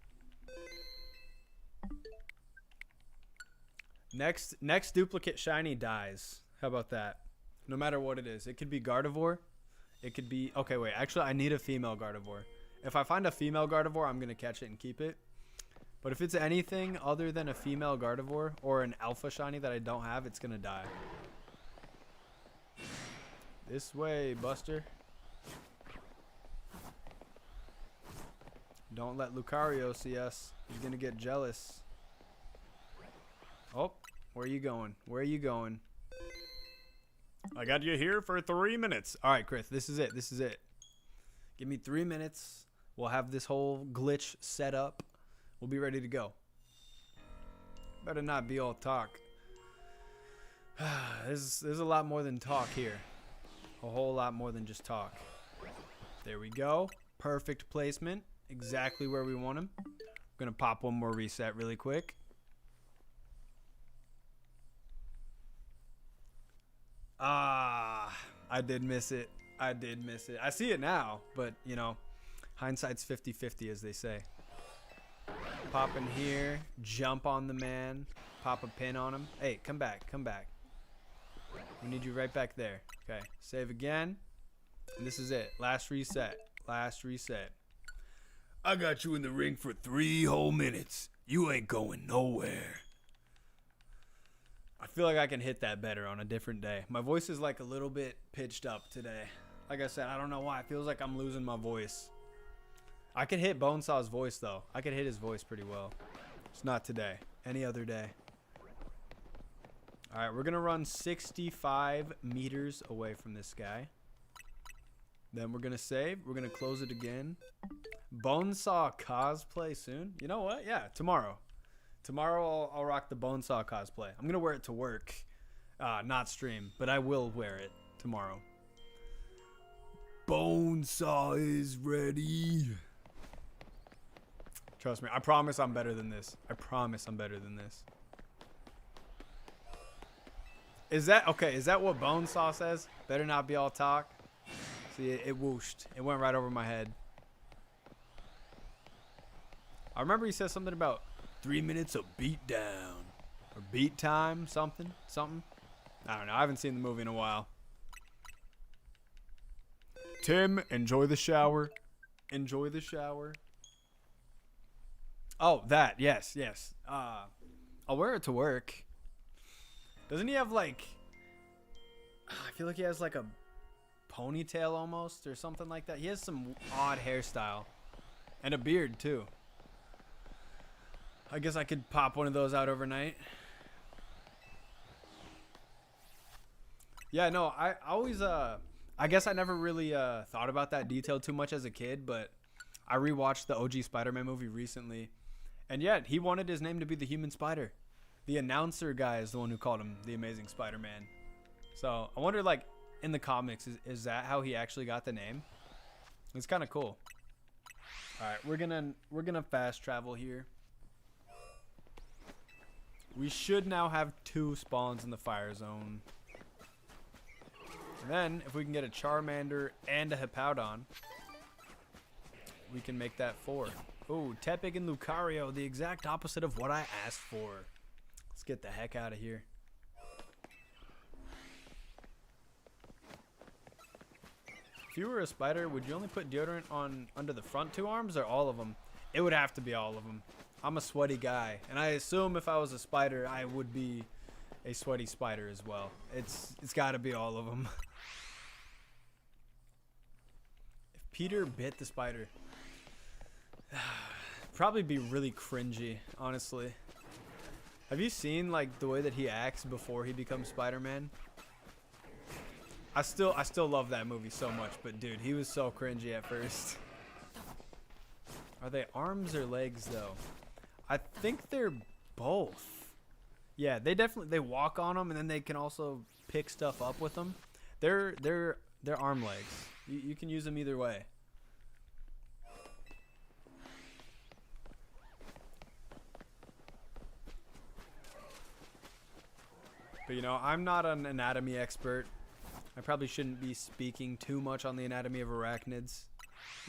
Next duplicate shiny dies. How about that? No matter what it is. It could be Gardevoir. It could be... Okay, wait. Actually, I need a female Gardevoir. If I find a female Gardevoir, I'm going to catch it and keep it. But if it's anything other than a female Gardevoir or an alpha shiny that I don't have, it's going to die. This way, Buster. Don't let Lucario see us. He's going to get jealous. Oh, where are you going? Where are you going? I got you here for 3 minutes. All right, Chris, this is it. This is it. Give me 3 minutes. We'll have this whole glitch set up. We'll be ready to go. Better not be all talk. There's a lot more than talk here. A whole lot more than just talk. There we go. Perfect placement. Exactly where we want him. I'm going to pop one more reset really quick. I did miss it. I did miss it. I see it now, but, you know, hindsight's 50-50, as they say. Pop in here. Jump on the man. Pop a pin on him. Hey, come back. Come back. We need you right back there. Okay. Save again. And this is it. Last reset. Last reset. I got you in the ring for 3 whole minutes. You ain't going nowhere. I feel like I can hit that better on a different day. My voice is like a little bit pitched up today. Like I said, I don't know why. It feels like I'm losing my voice. I could hit Bonesaw's voice, though. I could hit his voice pretty well. It's not today. Any other day. All right, we're going to run 65 meters away from this guy. Then we're going to save. We're going to close it again. Bonesaw cosplay soon? You know what? Yeah, tomorrow. Tomorrow I'll rock the Bonesaw cosplay. I'm going to wear it to work. Not stream, but I will wear it tomorrow. Bonesaw is ready. Trust me. I promise I'm better than this. I promise I'm better than this. Is that okay? Is that what Bonesaw says? Better not be all talk. See, it whooshed. It went right over my head. I remember he said something about 3 minutes of beat down or beat time, something. I don't know. I haven't seen the movie in a while. Tim, enjoy the shower. Enjoy the shower. Oh, that. Yes. I'll wear it to work. Doesn't he have like... I feel like he has like a ponytail almost or something like that. He has some odd hairstyle. And a beard too. I guess I could pop one of those out overnight. Yeah, no, I always I guess I never really thought about that detail too much as a kid, but I rewatched the OG Spider-Man movie recently, and yet he wanted his name to be the Human Spider. The announcer guy is the one who called him the Amazing Spider-Man. So I wonder, like, in the comics, is that how he actually got the name? It's kind of cool. All right, we're gonna fast travel here. We should now have 2 spawns in the fire zone. And then, if we can get a Charmander and a Hippowdon, we can make that 4. Ooh, Tepig and Lucario, the exact opposite of what I asked for. Let's get the heck out of here. If you were a spider, would you only put deodorant on under the front 2 arms or all of them? It would have to be all of them. I'm a sweaty guy, and I assume if I was a spider, I would be a sweaty spider as well. It's got to be all of them. If Peter bit the spider, probably be really cringy, honestly. Have you seen like the way that he acts before he becomes Spider-Man? I still love that movie so much, but dude, he was so cringy at first. Are they arms or legs though? I think they're both. Yeah, they walk on them, and then they can also pick stuff up with them. They're arm legs. You can use them either way. But you know, I'm not an anatomy expert. I probably shouldn't be speaking too much on the anatomy of arachnids.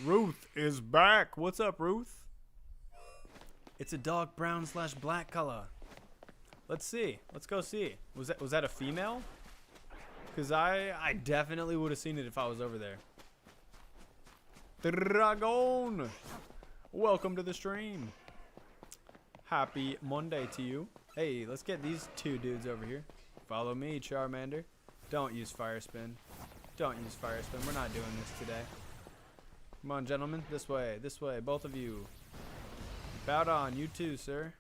Ruth is back. What's up, Ruth? It's a dark brown / black color. Let's see. Let's go see. Was that a female? Because I definitely would have seen it if I was over there. Dragon! Welcome to the stream. Happy Monday to you. Hey, let's get these 2 dudes over here. Follow me, Charmander. Don't use Fire Spin. Don't use Fire Spin. We're not doing this today. Come on, gentlemen. This way. This way. Both of you. Hippowdon, you too, sir.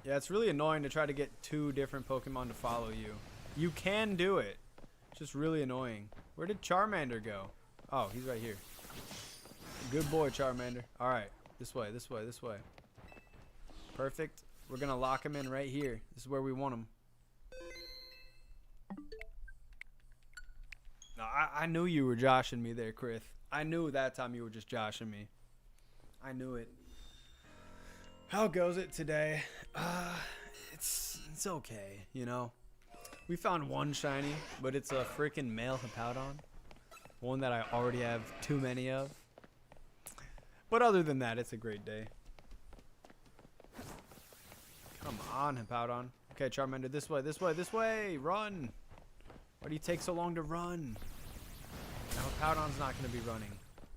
Yeah, it's really annoying to try to get 2 different Pokemon to follow you. You can do it. It's just really annoying. Where did Charmander go? Oh, he's right here. Good boy, Charmander. All right. This way, this way, this way. Perfect. We're going to lock him in right here. This is where we want him. No, I knew you were joshing me there, Chris. I knew that time you were just joshing me. I knew it. How goes it today? It's okay, you know. We found 1 shiny, but it's a freaking male Hippowdon. One that I already have too many of. But other than that, it's a great day. Come on, Hippowdon. Okay, Charmander, this way, this way, this way. Run. Why do you take so long to run? Now, Hippowdon's not going to be running.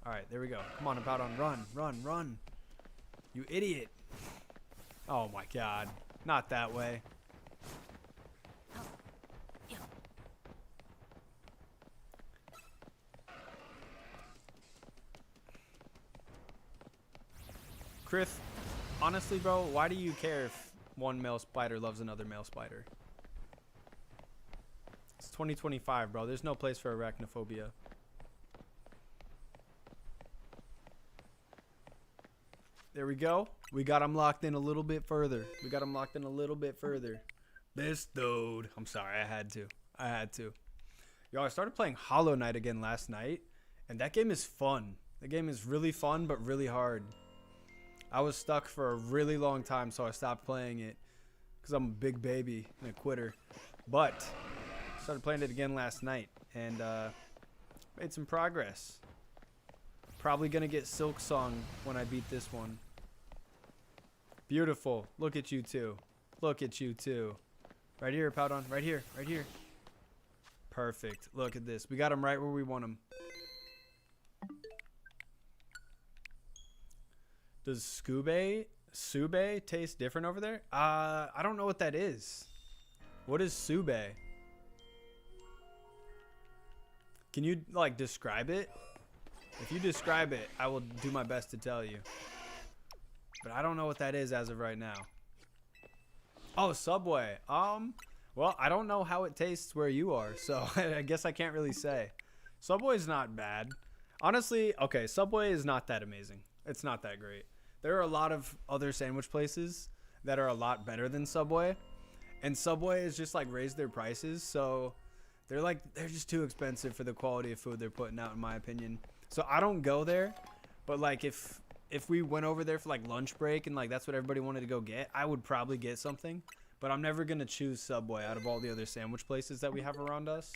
All right, there we go. Come on, Hippowdon. Run, run, run. You idiot. Oh, my God. Not that way. Chris, honestly, bro, why do you care if one male spider loves another male spider? It's 2025, bro. There's no place for arachnophobia. There we go. We got him locked in a little bit further. We got him locked in a little bit further. This dude. I'm sorry. I had to. Yo, I started playing Hollow Knight again last night, and that game is fun. The game is really fun, but really hard. I was stuck for a really long time, so I stopped playing it because I'm a big baby and a quitter. But I started playing it again last night and made some progress. Probably going to get Silk Song when I beat this one. Beautiful. Look at you two. Look at you two. Right here, Hippowdon. Right here. Right here. Perfect. Look at this. We got him right where we want him. Does Sube taste different over there? I don't know what that is. What is Sube? Can you like describe it? If you describe it, I will do my best to tell you. But I don't know what that is as of right now. Oh, Subway. Well, Well, I don't know how it tastes where you are, so I guess I can't really say. Subway's not bad. Honestly, okay, Subway is not that amazing. It's not that great. There are a lot of other sandwich places that are a lot better than Subway. And Subway has just like raised their prices, so they're just too expensive for the quality of food they're putting out, in my opinion. So I don't go there, but like if we went over there for like lunch break and like that's what everybody wanted to go get, I would probably get something. But I'm never gonna choose Subway out of all the other sandwich places that we have around us.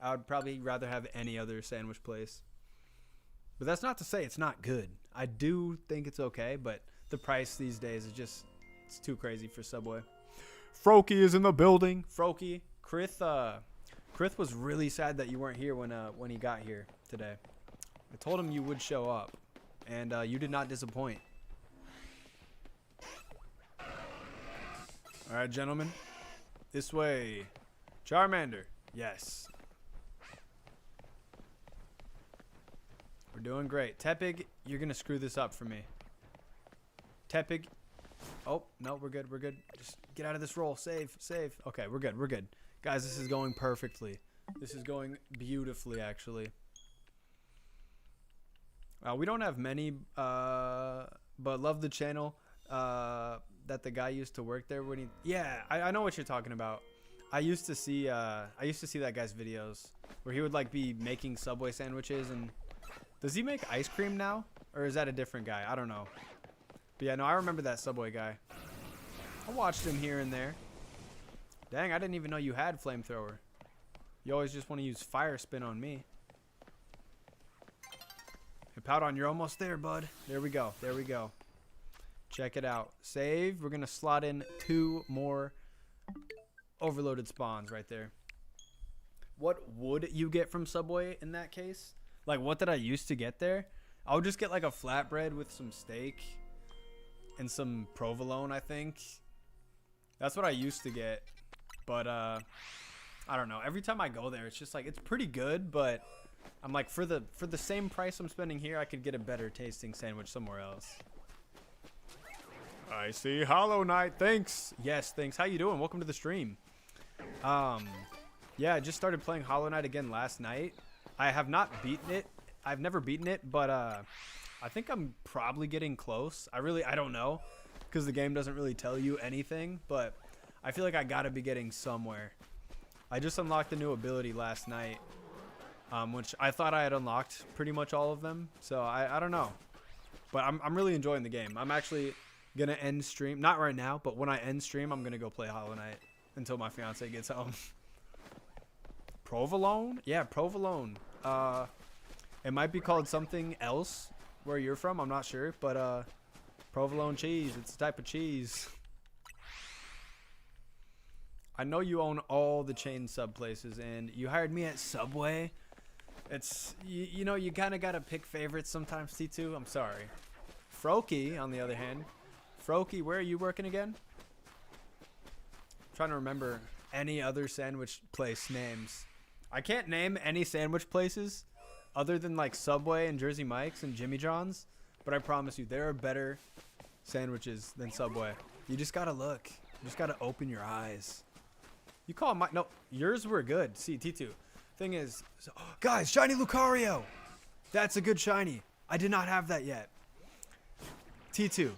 I would probably rather have any other sandwich place. But that's not to say it's not good. I do think it's okay, but the price these days is just, it's too crazy for Subway. Froky is in the building. Froky, Krith was really sad that you weren't here when he got here today. I told him you would show up, and you did not disappoint. All right, gentlemen, this way. Charmander, yes. We're doing great. Tepig, you're gonna screw this up for me. Tepig. Oh, no, we're good. We're good. Just get out of this roll. Save. Okay, we're good. We're good. Guys, this is going perfectly. This is going beautifully, actually. We don't have many, but love the channel that the guy used to work there when he... Yeah, I know what you're talking about. I used to see that guy's videos where he would like be making Subway sandwiches. And does he make ice cream now, or is that a different guy? I don't know. But yeah, no, I remember that Subway guy. I watched him here and there. Dang, I didn't even know you had flamethrower. You always just want to use fire spin on me. Hippowdon, you're almost there, bud. There we go. There we go. Check it out. Save. We're going to slot in 2 more overloaded spawns right there. What would you get from Subway in that case? Like, what did I used to get there? I would just get like a flatbread with some steak and some provolone, I think. That's what I used to get. But I don't know. Every time I go there, it's just like, it's pretty good, but I'm like, for the same price I'm spending here, I could get a better tasting sandwich somewhere else. I see Hollow Knight. Thanks. Yes, thanks. How you doing? Welcome to the stream. Yeah, I just started playing Hollow Knight again last night. I have not beaten it. I've never beaten it, but I think I'm probably getting close. I don't know, because the game doesn't really tell you anything, but I feel like I gotta be getting somewhere. I just unlocked a new ability last night, which I thought I had unlocked pretty much all of them, so I don't know. But I'm really enjoying the game. I'm actually gonna end stream, not right now, but when I end stream, I'm gonna go play Hollow Knight until my fiance gets home. Provolone? Yeah, provolone. It might be called something else where you're from, I'm not sure, but provolone cheese, it's a type of cheese. I know you own all the chain sub places, and you hired me at Subway. It's, you know, you kind of got to pick favorites sometimes, T2. I'm sorry. Froky, on the other hand. Froky, where are you working again? I'm trying to remember any other sandwich place names. I can't name any sandwich places other than like Subway and Jersey Mike's and Jimmy John's, but I promise you, there are better sandwiches than Subway. You just got to look. You just got to open your eyes. You call my... No, yours were good. See, T2. Thing is... So, guys, shiny Lucario! That's a good shiny. I did not have that yet. T2.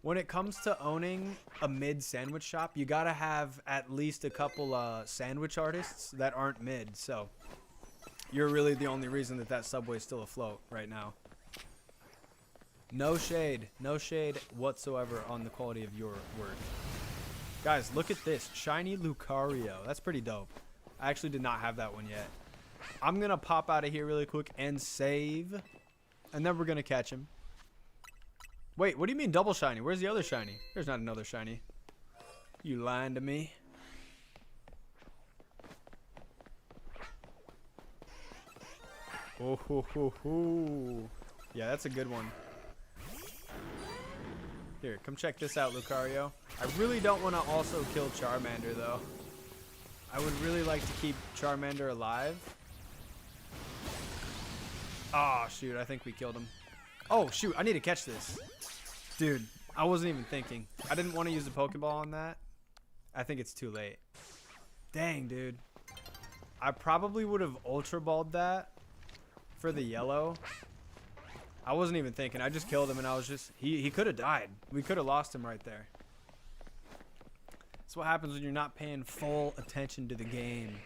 When it comes to owning a mid sandwich shop, you gotta have at least a couple sandwich artists that aren't mid. So, you're really the only reason that Subway's still afloat right now. No shade. No shade whatsoever on the quality of your work. Guys, look at this. Shiny Lucario. That's pretty dope. I actually did not have that one yet. I'm going to pop out of here really quick and save. And then we're going to catch him. Wait, what do you mean double shiny? Where's the other shiny? There's not another shiny. You lying to me? Oh, ho, ho, ho. Yeah, that's a good one. Here, come check this out, Lucario. I really don't want to also kill Charmander, though. I would really like to keep Charmander alive. Oh, shoot. I think we killed him. Oh, shoot. I need to catch this. Dude, I wasn't even thinking. I didn't want to use a Pokeball on that I think it's too late. Dang, dude. I probably would have Ultra Balled that for the yellow. I wasn't even thinking. I just killed him, and I was just... He could have died. We could have lost him right there. That's what happens when you're not paying full attention to the game.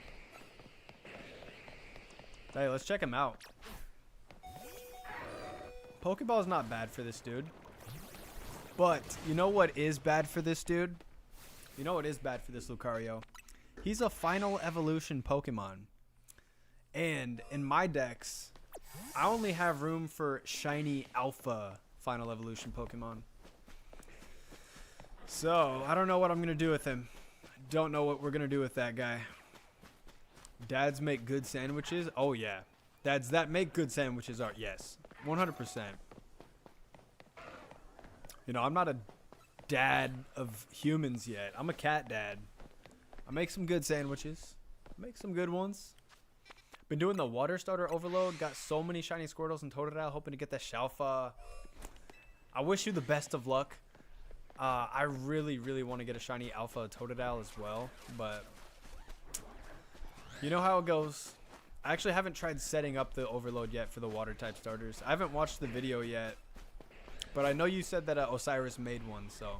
Hey, let's check him out. Pokeball's not bad for this dude. But you know what is bad for this dude? You know what is bad for this Lucario? He's a final evolution Pokemon. And in my decks, I only have room for shiny alpha final evolution Pokemon. So, I don't know what I'm going to do with him. Don't know what we're going to do with that guy. Dads make good sandwiches? Oh, yeah. Dads that make good sandwiches are, yes. 100%. You know, I'm not a dad of humans yet. I'm a cat dad. I make some good sandwiches. Make some good ones. Been doing the water starter overload. Got so many shiny Squirtles and Totodile. Hoping to get that Shalfa. I wish you the best of luck. I really, really want to get a shiny Alpha Totodile as well. But you know how it goes. I actually haven't tried setting up the overload yet for the water type starters. I haven't watched the video yet. But I know you said that Osiris made one, so.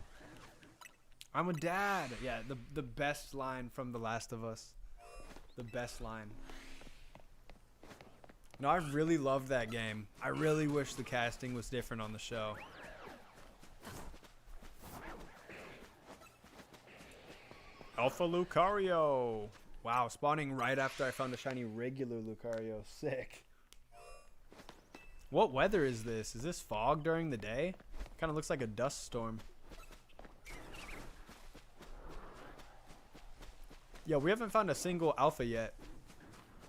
I'm a dad. Yeah, the best line from The Last of Us. The best line. No, I really love that game. I really wish the casting was different on the show. Alpha Lucario. Wow, spawning right after I found a shiny regular Lucario. Sick. What weather is this? Is this fog during the day? Kind of looks like a dust storm. Yeah, we haven't found a single alpha yet.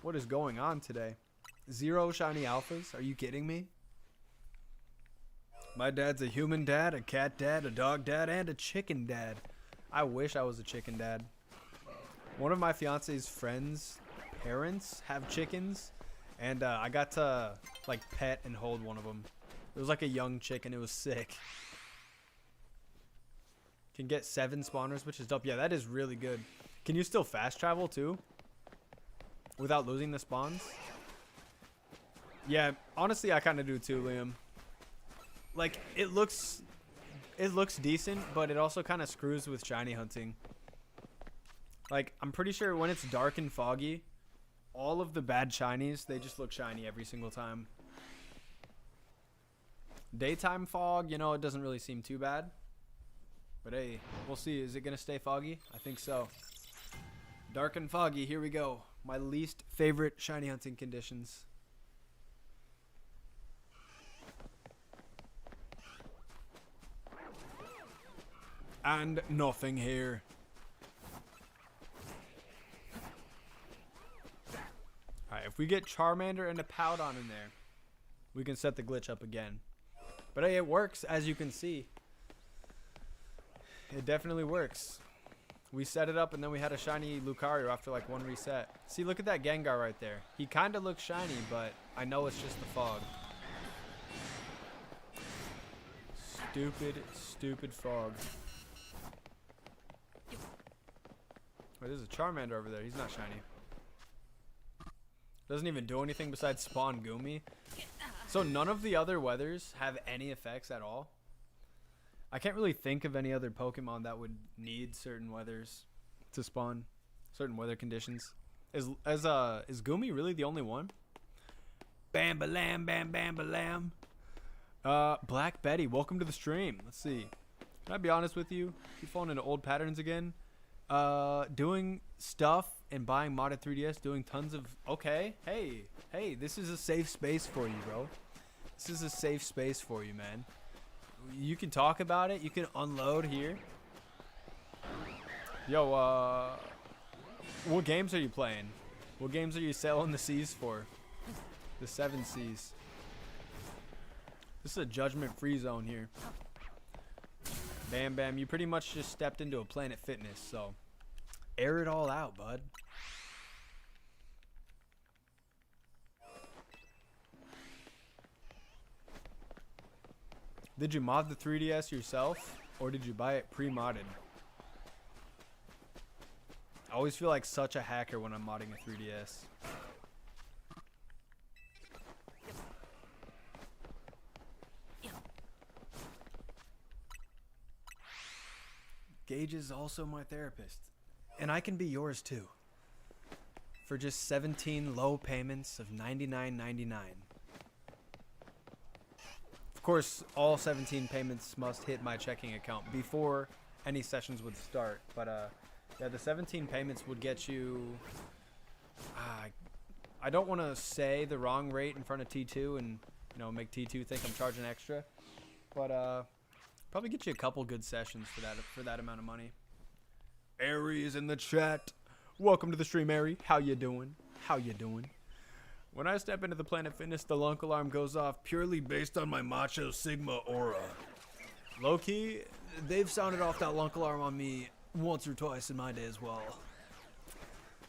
What is going on today? 0 shiny alphas? Are you kidding me? My dad's a human dad, a cat dad, a dog dad, and a chicken dad. I wish I was a chicken dad. One of my fiance's friends' parents have chickens. And I got to like pet and hold one of them. It was like a young chicken. It was sick. Can get 7 spawners, which is dope. Yeah, that is really good. Can you still fast travel too? Without losing the spawns? Yeah, honestly, I kind of do too, Liam. Like, it looks decent, but it also kind of screws with shiny hunting. Like, I'm pretty sure when it's dark and foggy, all of the bad shinies, they just look shiny every single time. Daytime fog, you know, it doesn't really seem too bad. But hey, we'll see. Is it going to stay foggy? I think so. Dark and foggy, here we go. My least favorite shiny hunting conditions. And nothing here. Alright, if we get Charmander and a Powdon in there, we can set the glitch up again. But hey, it works, as you can see. It definitely works. We set it up and then we had a shiny Lucario after like 1 reset. See, look at that Gengar right there. He kind of looks shiny, but I know it's just the fog. Stupid, stupid fog. Wait, there's a Charmander over there. He's not shiny. Doesn't even do anything besides spawn Goomy. So none of the other weathers have any effects at all. I can't really think of any other Pokemon that would need certain weathers to spawn, certain weather conditions. Is Goomy really the only one? Bam ba lam, bam bam ba lam. Black Betty, welcome to the stream. Let's see. Can I be honest with you? Keep falling into old patterns again. Doing stuff and buying modded 3DS, doing tons of... Okay, hey, this is a safe space for you, bro. This is a safe space for you, man. You can talk about it. You can unload here. Yo, what games are you playing? What games are you selling the C's for? The 7 C's. This is a judgment-free zone here. Bam, bam. You pretty much just stepped into a Planet Fitness, so air it all out, bud. Did you mod the 3DS yourself, or did you buy it pre-modded? I always feel like such a hacker when I'm modding a 3DS. Gage is also my therapist. And I can be yours too. For just 17 low payments of $99.99. Of course, all 17 payments must hit my checking account before any sessions would start. But yeah, the 17 payments would get you... I don't want to say the wrong rate in front of T2 and, you know, make T2 think I'm charging extra. But probably get you a couple good sessions for that amount of money. Ari is in the chat. Welcome to the stream, Ari. How you doing? How you doing? When I step into the Planet Fitness, the lunk alarm goes off purely based on my Macho Sigma aura. Low-key, they've sounded off that lunk alarm on me once or twice in my day as well.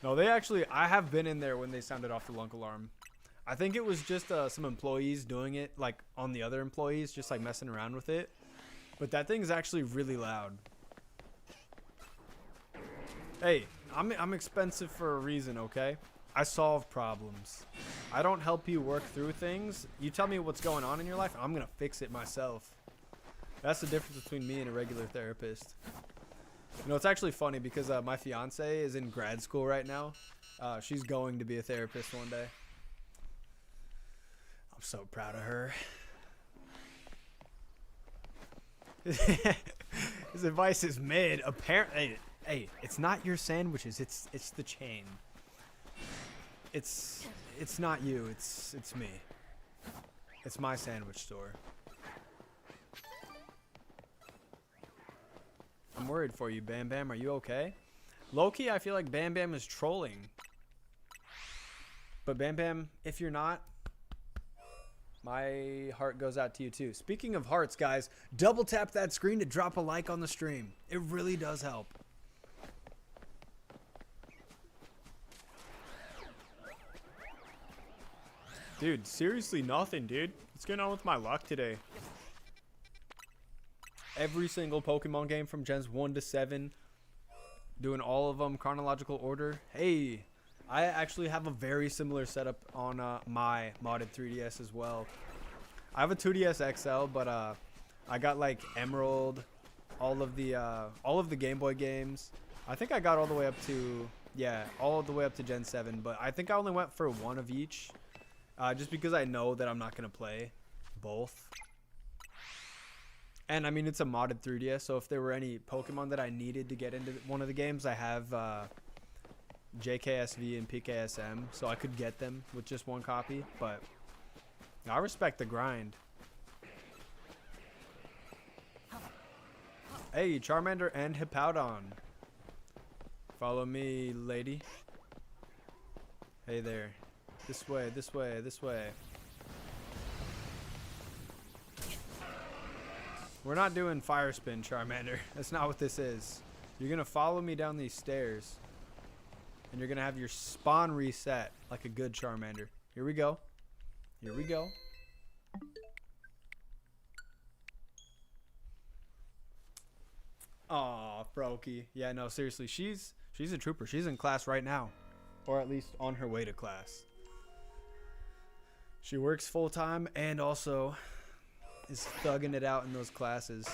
No, they actually, I have been in there when they sounded off the lunk alarm. I think it was just some employees doing it, like on the other employees, just like messing around with it. But that thing is actually really loud. Hey, I'm expensive for a reason, okay? I solve problems. I don't help you work through things. You tell me what's going on in your life, and I'm gonna fix it myself. That's the difference between me and a regular therapist. You know, it's actually funny because my fiance is in grad school right now. She's going to be a therapist one day. I'm so proud of her. His advice is mid. Apparently, hey, it's not your sandwiches. It's the chain. It's not you. It's me. It's my sandwich store. I'm worried for you, Bam Bam. Are you okay? Low-key, I feel like Bam Bam is trolling. But Bam Bam, if you're not, my heart goes out to you too. Speaking of hearts, guys, double tap that screen to drop a like on the stream. It really does help. Dude, seriously nothing, dude. What's going on with my luck today? Every single Pokemon game from Gens 1 to 7. Doing all of them chronological order. Hey, I actually have a very similar setup on my modded 3DS as well. I have a 2DS XL, but I got like Emerald, all of the Game Boy games. I think I got all the way up to, yeah, all the way up to Gen 7, but I think I only went for one of each. Just because I know that I'm not going to play both. And I mean, it's a modded 3DS, so if there were any Pokemon that I needed to get into one of the games, I have JKSV and PKSM, so I could get them with just one copy. But I respect the grind. Hey, Charmander and Hippowdon. Follow me, lady. Hey there. This way, this way, this way. We're not doing fire spin, Charmander. That's not what this is. You're going to follow me down these stairs. And you're going to have your spawn reset like a good Charmander. Here we go. Here we go. Aw, Brokey. Yeah, no, seriously. She's a trooper. She's in class right now. Or at least on her way to class. She works full-time and also is thugging it out in those classes.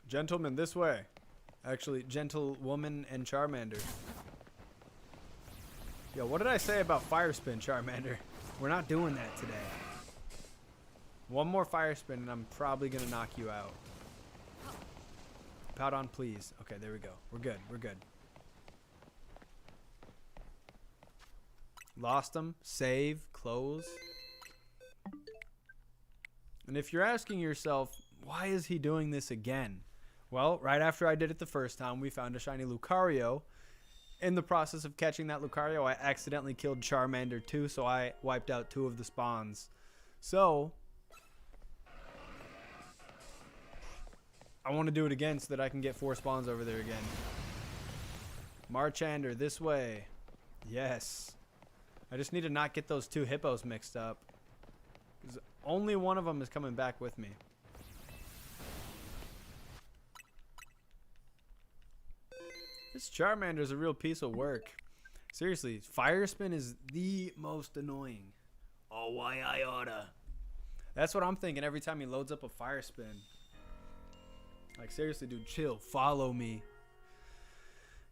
Gentlemen, this way. Actually, gentlewoman and Charmander. Yo, what did I say about fire spin, Charmander? We're not doing that today. One more fire spin and I'm probably going to knock you out. Powdon, please. Okay, there we go. We're good. We're good. Lost them. Save. Close. And if you're asking yourself, why is he doing this again? Well, right after I did it the first time, we found a shiny Lucario. In the process of catching that Lucario, I accidentally killed Charmander too, so I wiped out 2 of the spawns. So, I want to do it again so that I can get 4 spawns over there again. Marchander, this way. Yes. I just need to not get those 2 hippos mixed up. Because only one of them is coming back with me. This Charmander's a real piece of work. Seriously, Fire Spin is the most annoying. Oh, why I oughta. That's what I'm thinking every time he loads up a Fire Spin. Like, seriously, dude, chill. Follow me.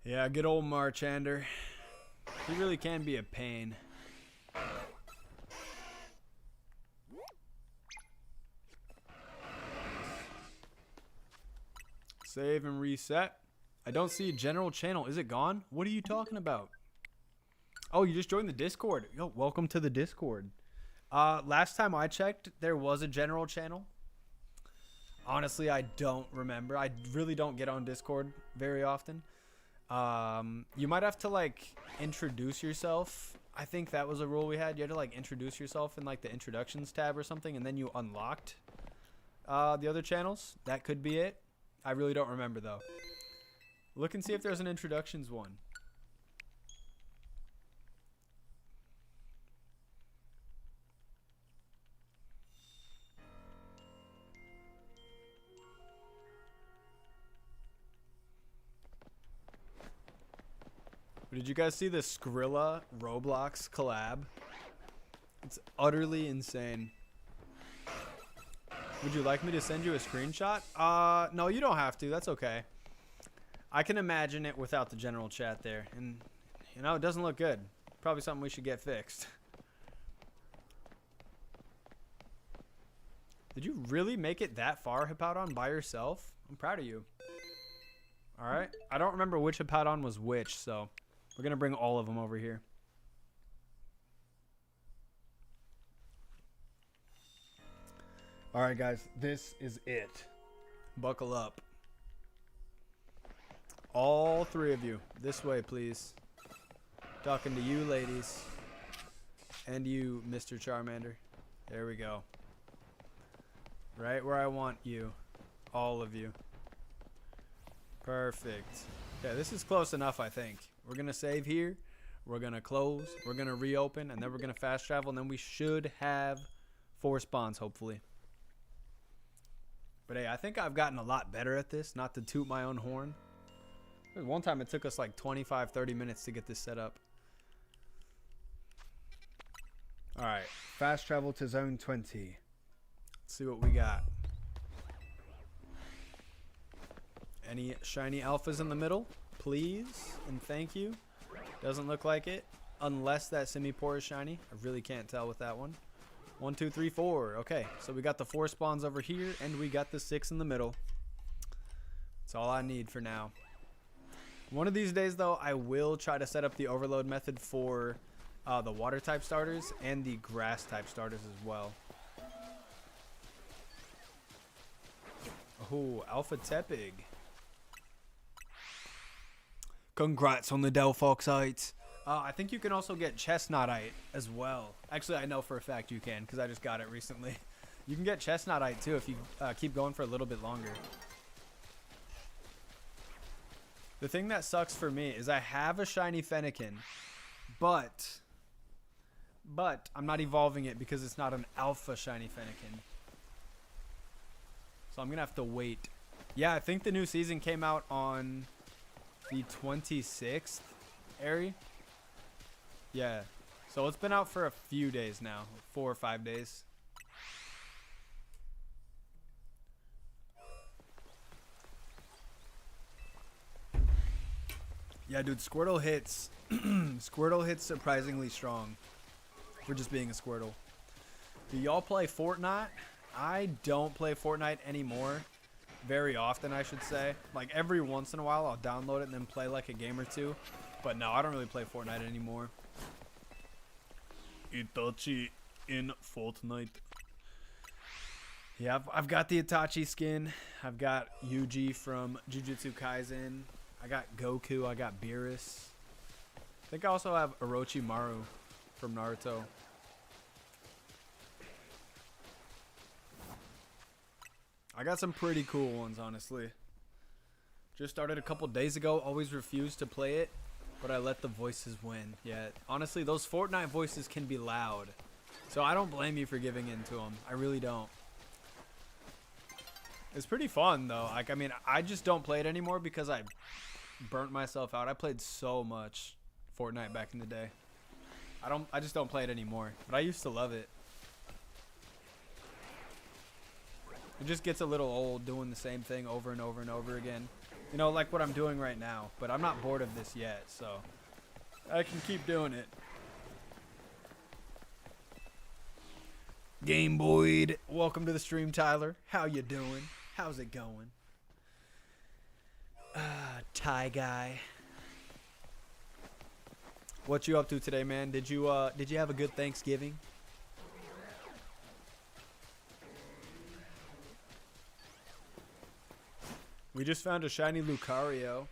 Yeah, good old Marchander. He really can be a pain. Save and reset. I don't see general channel. Is it gone? What are you talking about? Oh, you just joined the Discord. Yo, welcome to the Discord. Last time I checked, there was a general channel. Honestly, I don't remember. I really don't get on Discord very often. You might have to like introduce yourself. I think that was a rule we had. You had to like introduce yourself in like the introductions tab or something, and then you unlocked the other channels. That could be it. I really don't remember though. Look and see if there's an introductions one. Did you guys see the Skrilla Roblox collab? It's utterly insane. Would you like me to send you a screenshot? No, you don't have to. That's okay. I can imagine it without the general chat there. And, you know, it doesn't look good. Probably something we should get fixed. Did you really make it that far, Hippowdon, by yourself? I'm proud of you. Alright. I don't remember which Hippowdon was which, so we're going to bring all of them over here. Alright, guys. This is it. Buckle up. All three of you. This way, please. Talking to you, ladies. And you, Mr. Charmander. There we go. Right where I want you. All of you. Perfect. Okay, this is close enough, I think. We're going to save here. We're going to close. We're going to reopen. And then we're going to fast travel. And then we should have 4 spawns, hopefully. But hey, I think I've gotten a lot better at this. Not to toot my own horn. There was one time it took us like 25-30 minutes to get this set up. Alright. Fast travel to zone 20. Let's see what we got. Any shiny alphas in the middle? Please and thank you. Doesn't look like it. Unless that Simipour is shiny. I really can't tell with that one. 1, 2, 3, 4. Okay, so we got the 4 spawns over here, and we got the 6 in the middle. That's all I need for now. One of these days, though, I will try to set up the overload method for the water type starters and the grass type starters as well. Oh, Alpha Tepig. Congrats on the Delphoxite. I think you can also get Chestnutite as well. Actually, I know for a fact you can because I just got it recently. You can get Chestnutite too if you keep going for a little bit longer. The thing that sucks for me is I have a shiny Fennekin, but I'm not evolving it because it's not an alpha shiny Fennekin. So I'm going to have to wait. Yeah, I think the new season came out on the 26th, Ari. Yeah, so it's been out for a few days now, 4 or 5 days. Yeah, dude, Squirtle hits. Squirtle hits surprisingly strong for just being a Squirtle. Do y'all play Fortnite? I don't play Fortnite anymore. Very often, I should say. Like, every once in a while, I'll download it and then play like a game or two. But no, I don't really play Fortnite anymore. Itachi in Fortnite. Yeah, I've got the Itachi skin. I've got Yuji from Jujutsu Kaisen. I got Goku. I got Beerus. I think I also have Orochimaru from Naruto. I got some pretty cool ones, honestly. Just started a couple days ago. Always refused to play it, but I let the voices win. Yeah, honestly, those Fortnite voices can be loud. So I don't blame you for giving in to them. I really don't. It's pretty fun, though. Like, I mean, I just don't play it anymore because I burnt myself out. I played so much Fortnite back in the day. I just don't play it anymore. But I used to love it. It just gets a little old doing the same thing over and over and over again. You know, like what I'm doing right now. But I'm not bored of this yet, so I can keep doing it. Game Boyd, welcome to the stream, Tyler. How you doing? How's it going? Ty guy. What you up to today, man? Did you have a good Thanksgiving? We just found a shiny Lucario,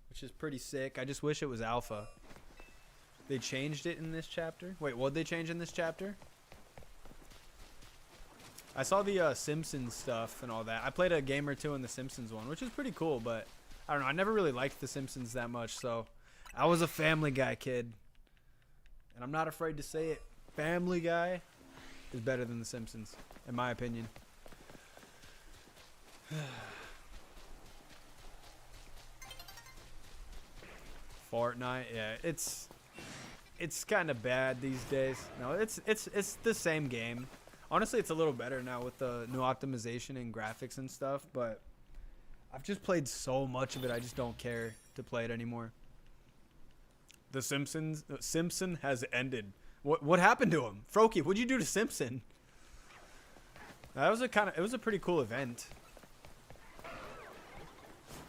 which is pretty sick. I just wish it was alpha. They changed it in this chapter? Wait, what'd they change in this chapter? I saw the Simpsons stuff and all that. I played a game or two in the Simpsons one, which is pretty cool, but I don't know. I never really liked the Simpsons that much, so I was a Family Guy kid. And I'm not afraid to say it. Family Guy is better than the Simpsons, in my opinion. Fortnite, yeah, it's kind of bad these days. No, it's the same game. Honestly, it's a little better now with the new optimization and graphics and stuff, but I've just played so much of it, I just don't care to play it anymore. The Simpson has ended. What happened to him? Froakie, what'd you do to Simpson? That was it was a pretty cool event.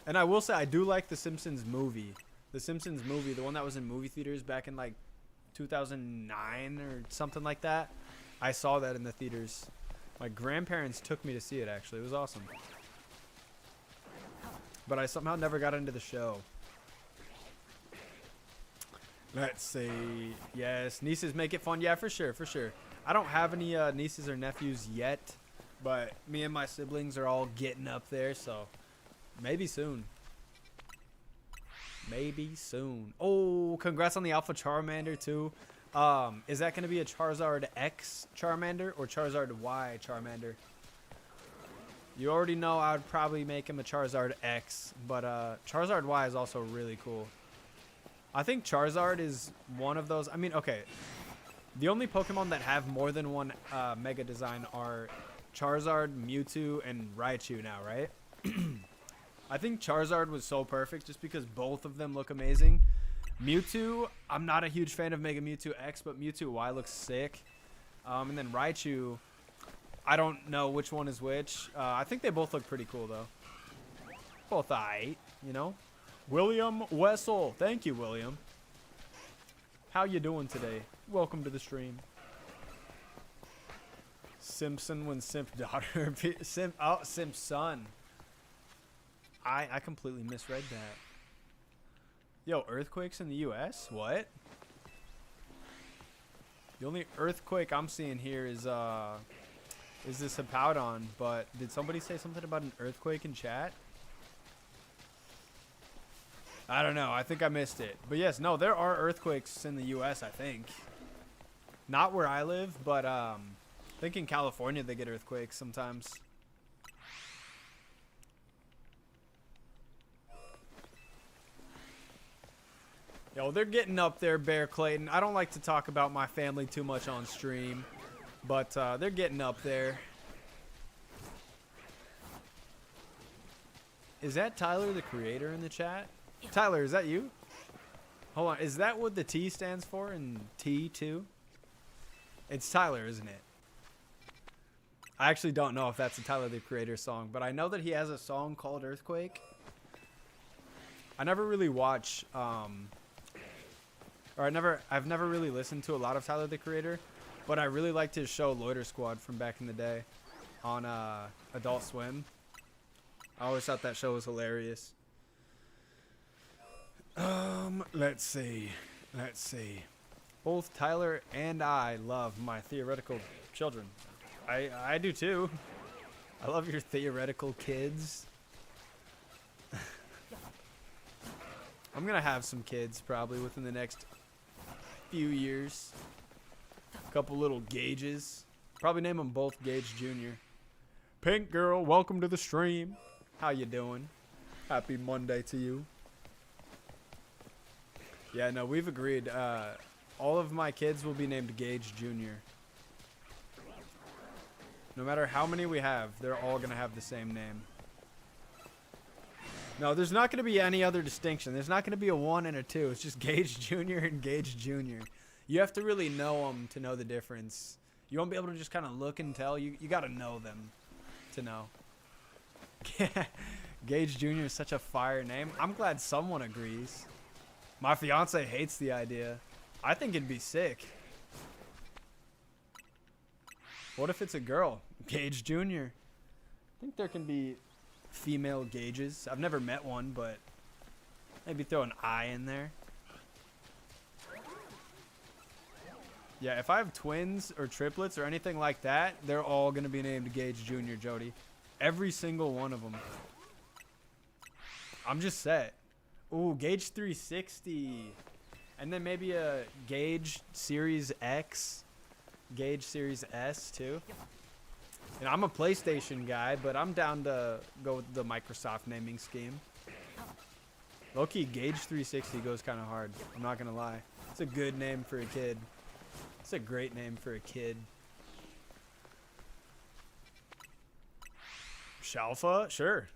And I will say I do like the Simpsons movie. The Simpsons movie, the one that was in movie theaters back in like 2009 or something like that. I saw that in the theaters. My grandparents took me to see it, actually. It was awesome. But I somehow never got into the show. Let's see. Yes, nieces make it fun. Yeah, for sure, for sure. I don't have any nieces or nephews yet, but me and my siblings are all getting up there, so maybe soon. Maybe soon. Oh, congrats on the Alpha Charmander, too. Is that going to be a Charizard X Charmander or Charizard Y Charmander? You already know I would probably make him a Charizard X, but Charizard Y is also really cool. I think Charizard is one of those. I mean, okay. The only Pokemon that have more than one Mega design are Charizard, Mewtwo, and Raichu now, right? I think Charizard was so perfect just because both of them look amazing. Mewtwo, I'm not a huge fan of Mega Mewtwo X, but Mewtwo Y looks sick. And then Raichu, I don't know which one is which. I think they both look pretty cool, though. Both aight, you know? William Wessel. Thank you, William. How you doing today? Welcome to the stream. Simpson when Simp daughter. Simp son. I completely misread that. Yo, earthquakes in the U.S.? What? The only earthquake I'm seeing here is this Hippowdon, but did somebody say something about an earthquake in chat? I don't know. I think I missed it. But yes, no, there are earthquakes in the U.S., I think. Not where I live, but I think in California they get earthquakes sometimes. Yo, they're getting up there, Bear Clayton. I don't like to talk about my family too much on stream, but they're getting up there. Is that Tyler, the creator, in the chat? Tyler, is that you? Hold on. Is that what the T stands for in T2? It's Tyler, isn't it? I actually don't know if that's a Tyler, the Creator song, but I know that he has a song called Earthquake. I never really watch... I've never really listened to a lot of Tyler, the Creator, but I really liked his show Loiter Squad from back in the day on Adult Swim. I always thought that show was hilarious. Let's see. Both Tyler and I love my theoretical children. I do too. I love your theoretical kids. I'm gonna have some kids probably within the next few years. A couple little Gages. Probably name them both Gage Jr. Pink Girl, welcome to the stream. How you doing? Happy Monday to you. Yeah, no, we've agreed. All of my kids will be named Gage Jr. No matter how many we have, they're all going to have the same name. No, there's not going to be any other distinction. There's not going to be a 1 and a 2. It's just Gage Jr. and Gage Jr. You have to really know them to know the difference. You won't be able to just kind of look and tell. You got to know them to know. Gage Jr. is such a fire name. I'm glad someone agrees. My fiance hates the idea. I think it'd be sick. What if it's a girl? Gage Jr. I think there can be female Gages. I've never met one, but maybe throw an I in there. Yeah, if I have twins or triplets or anything like that, they're all going to be named Gage Jr., Jody. Every single one of them. I'm just set. Ooh, Gage 360. And then maybe a Gage Series X. Gage Series S, too. And I'm a PlayStation guy, but I'm down to go with the Microsoft naming scheme. Low-key, Gage 360 goes kind of hard. I'm not going to lie. It's a good name for a kid. It's a great name for a kid. Shalfa? Sure.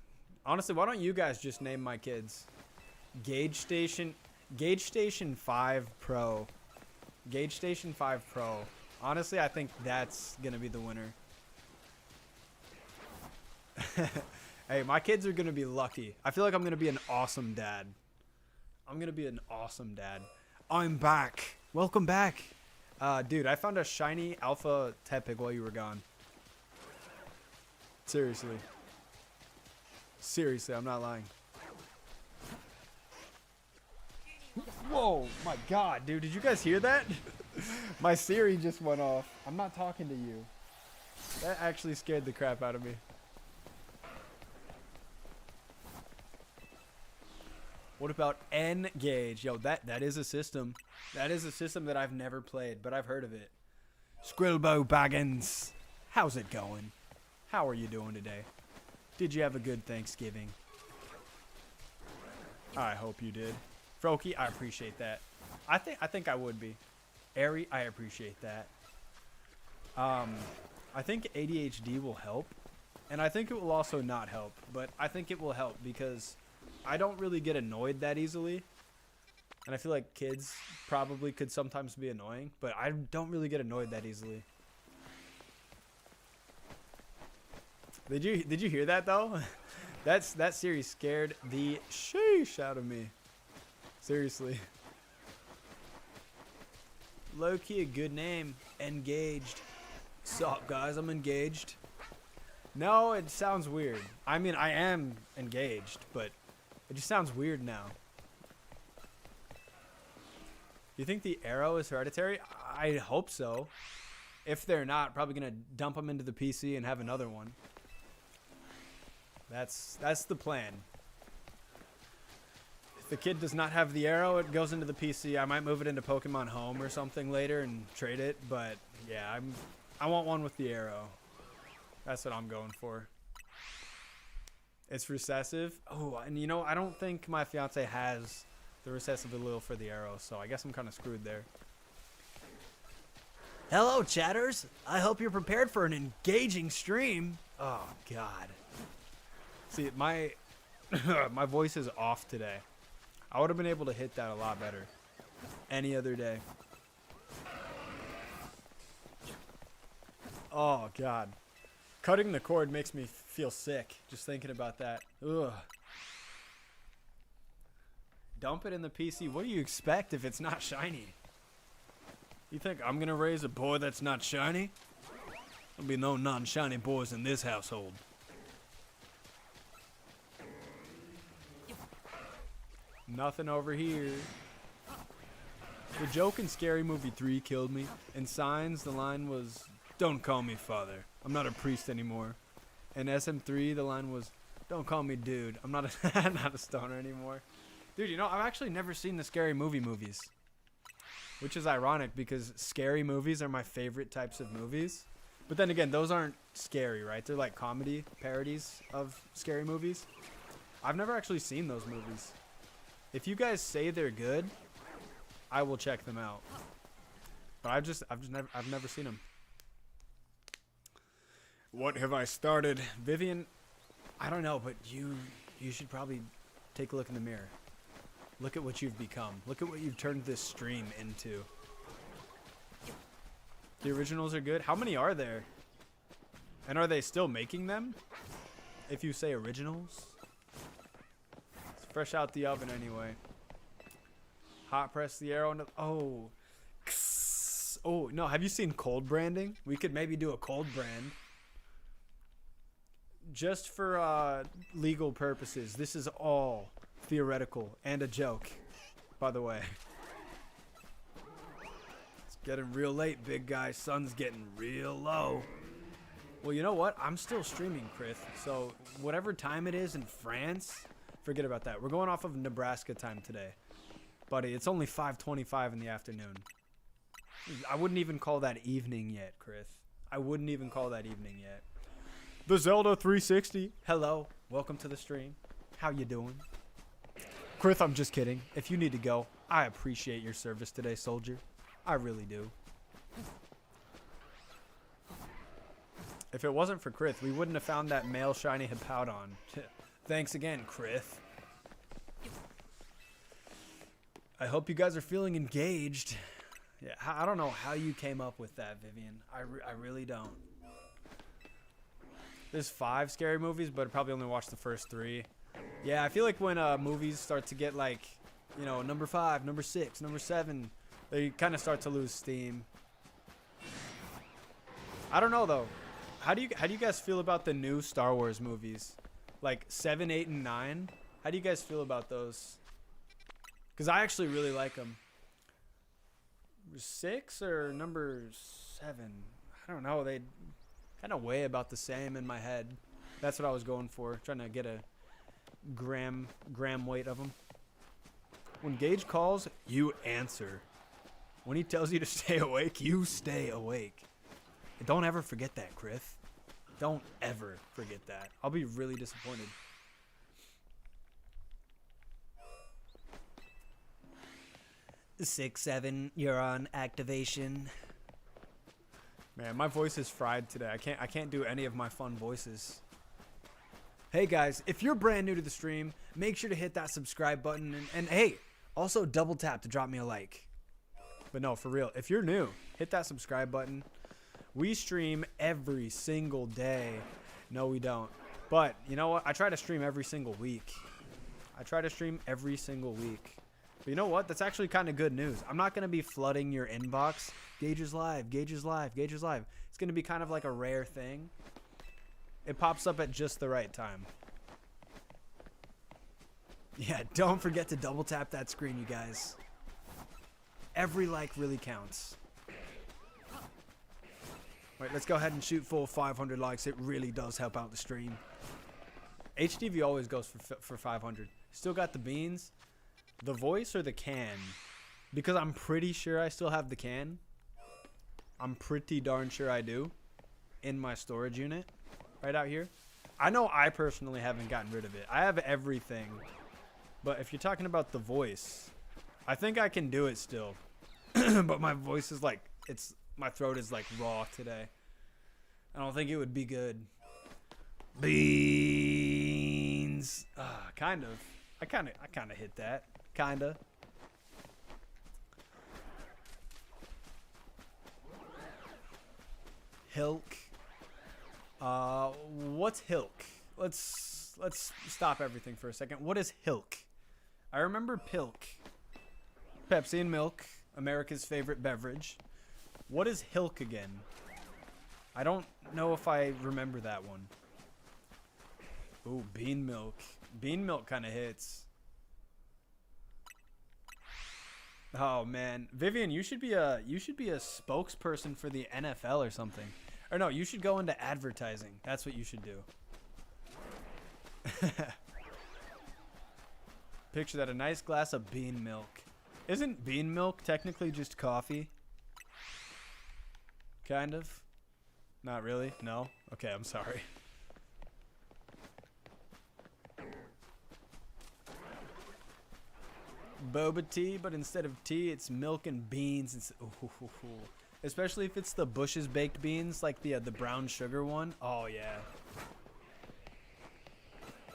Honestly, why don't you guys just name my kids? Gage Station 5 Pro. Gage Station 5 Pro. Honestly, I think that's going to be the winner. Hey, my kids are going to be lucky. I feel like I'm going to be an awesome dad. I'm going to be an awesome dad. I'm back. Welcome back. Dude, I found a shiny Alpha Tepig while you were gone. Seriously. Seriously, I'm not lying. Whoa, my God, dude. Did you guys hear that? My Siri just went off. I'm not talking to you. That actually scared the crap out of me. What about N-Gage? Yo, that is a system. That is a system that I've never played, but I've heard of it. Squilbo Baggins. How's it going? How are you doing today? Did you have a good Thanksgiving? I hope you did. Froky, I appreciate that. I think I would be. Airy, I appreciate that. I think ADHD will help, and I think it will also not help, but I think it will help because I don't really get annoyed that easily, and I feel like kids probably could sometimes be annoying, but I don't really get annoyed that easily. Did you hear that though? That series scared the sheesh out of me. Seriously. Low-key a good name. Engaged. Sup guys, I'm engaged. No, it sounds weird. I mean, I am engaged, but it just sounds weird now. You think the arrow is hereditary? I hope so. If they're not, probably gonna dump them into the PC and have another one. That's the plan. If the kid does not have the arrow, it goes into the PC. I might move it into Pokemon Home or something later and trade it, but yeah, I want one with the arrow. That's what I'm going for. It's recessive. Oh, and you know, I don't think my fiance has the recessive allele for the arrow, so I guess I'm kind of screwed there. Hello, chatters. I hope you're prepared for an engaging stream. Oh, God. See, my my voice is off today. I would have been able to hit that a lot better any other day. Oh, God. Cutting the cord makes me feel sick just thinking about that. Ugh. Dump it in the PC. What do you expect if it's not shiny? You think I'm going to raise a boy that's not shiny? There'll be no non-shiny boys in this household. Nothing over here. The joke in Scary Movie 3 killed me. In Signs, the line was, "Don't call me father. I'm not a priest anymore." In SM3, the line was, "Don't call me dude. I'm not a, not a stoner anymore." Dude, you know, I've actually never seen the Scary Movie movies. Which is ironic because scary movies are my favorite types of movies. But then again, those aren't scary, right? They're like comedy parodies of scary movies. I've never actually seen those movies. If you guys say they're good, I will check them out. But I've never seen them. What have I started? Vivian, I don't know, but you should probably take a look in the mirror. Look at what you've become. Look at what you've turned this stream into. The originals are good. How many are there? And are they still making them? If you say originals. It's fresh out the oven anyway. Hot press the arrow into... Oh. Oh, no. Have you seen cold branding? We could maybe do a cold brand. Just for legal purposes. This is all theoretical and a joke, by the way. It's getting real late, big guy. Sun's getting real low. Well, you know what? I'm still streaming, Chris. So whatever time it is in France, forget about that. We're going off of Nebraska time today. Buddy, it's only 5:25 in the afternoon. I wouldn't even call that evening yet, Chris. I wouldn't even call that evening yet. The Zelda 360. Hello. Welcome to the stream. How you doing? Chris, I'm just kidding. If you need to go, I appreciate your service today, soldier. I really do. If it wasn't for Chris, we wouldn't have found that male shiny Hippowdon. Thanks again, Chris. I hope you guys are feeling engaged. Yeah, I don't know how you came up with that, Vivian. I really don't. There's 5 scary movies, but I probably only watched the first 3. Yeah, I feel like when movies start to get like, you know, number 5, number 6, number 7, they kind of start to lose steam. I don't know though. How do you guys feel about the new Star Wars movies? Like 7, 8, and 9? How do you guys feel about those? Because I actually really like them. 6 or number 7? I don't know. They kind of weigh about the same in my head. That's what I was going for. Trying to get a gram weight of them. When Gage calls, you answer. When he tells you to stay awake, you stay awake. And don't ever forget that, Chris. Don't ever forget that. I'll be really disappointed. Six, 7, you're on activation. Man, my voice is fried today. I can't do any of my fun voices. Hey guys, if you're brand new to the stream, make sure to hit that subscribe button and hey, also double tap to drop me a like. But no, for real, if you're new, hit that subscribe button. We stream every single day. No, we don't. But you know what? I try to stream every single week. But you know what? That's actually kind of good news. I'm not going to be flooding your inbox. Gage is live, Gage is live, Gage is live. It's going to be kind of like a rare thing. It pops up at just the right time. Yeah, don't forget to double tap that screen, you guys. Every like really counts. Wait, let's go ahead and shoot full 500 likes. It really does help out the stream. HDV always goes for 500. Still got the beans. The voice or the can? Because I'm pretty sure I still have the can. I'm pretty darn sure I do. In my storage unit. Right out here. I know I personally haven't gotten rid of it. I have everything. But if you're talking about the voice, I think I can do it still. But my voice is like, my throat is like raw today. I don't think it would be good. Beans. Kind of. I kind of hit that. Kinda. Hilk. What's Hilk? Let's stop everything for a second. What is Hilk? I remember Pilk. Pepsi and milk, America's favorite beverage. What is Hilk again? I don't know if I remember that one. Ooh, bean milk. Bean milk kind of hits. Oh man, Vivian, you should be a spokesperson for the NFL or something. Or no, you should go into advertising. That's what you should do. Picture that, a nice glass of bean milk. Isn't bean milk technically just coffee? Kind of. Not really? No? Okay, I'm sorry. boba tea, but instead of tea, it's milk and beans. It's, ooh. Especially if it's the Bush's baked beans, like the brown sugar one. Oh yeah.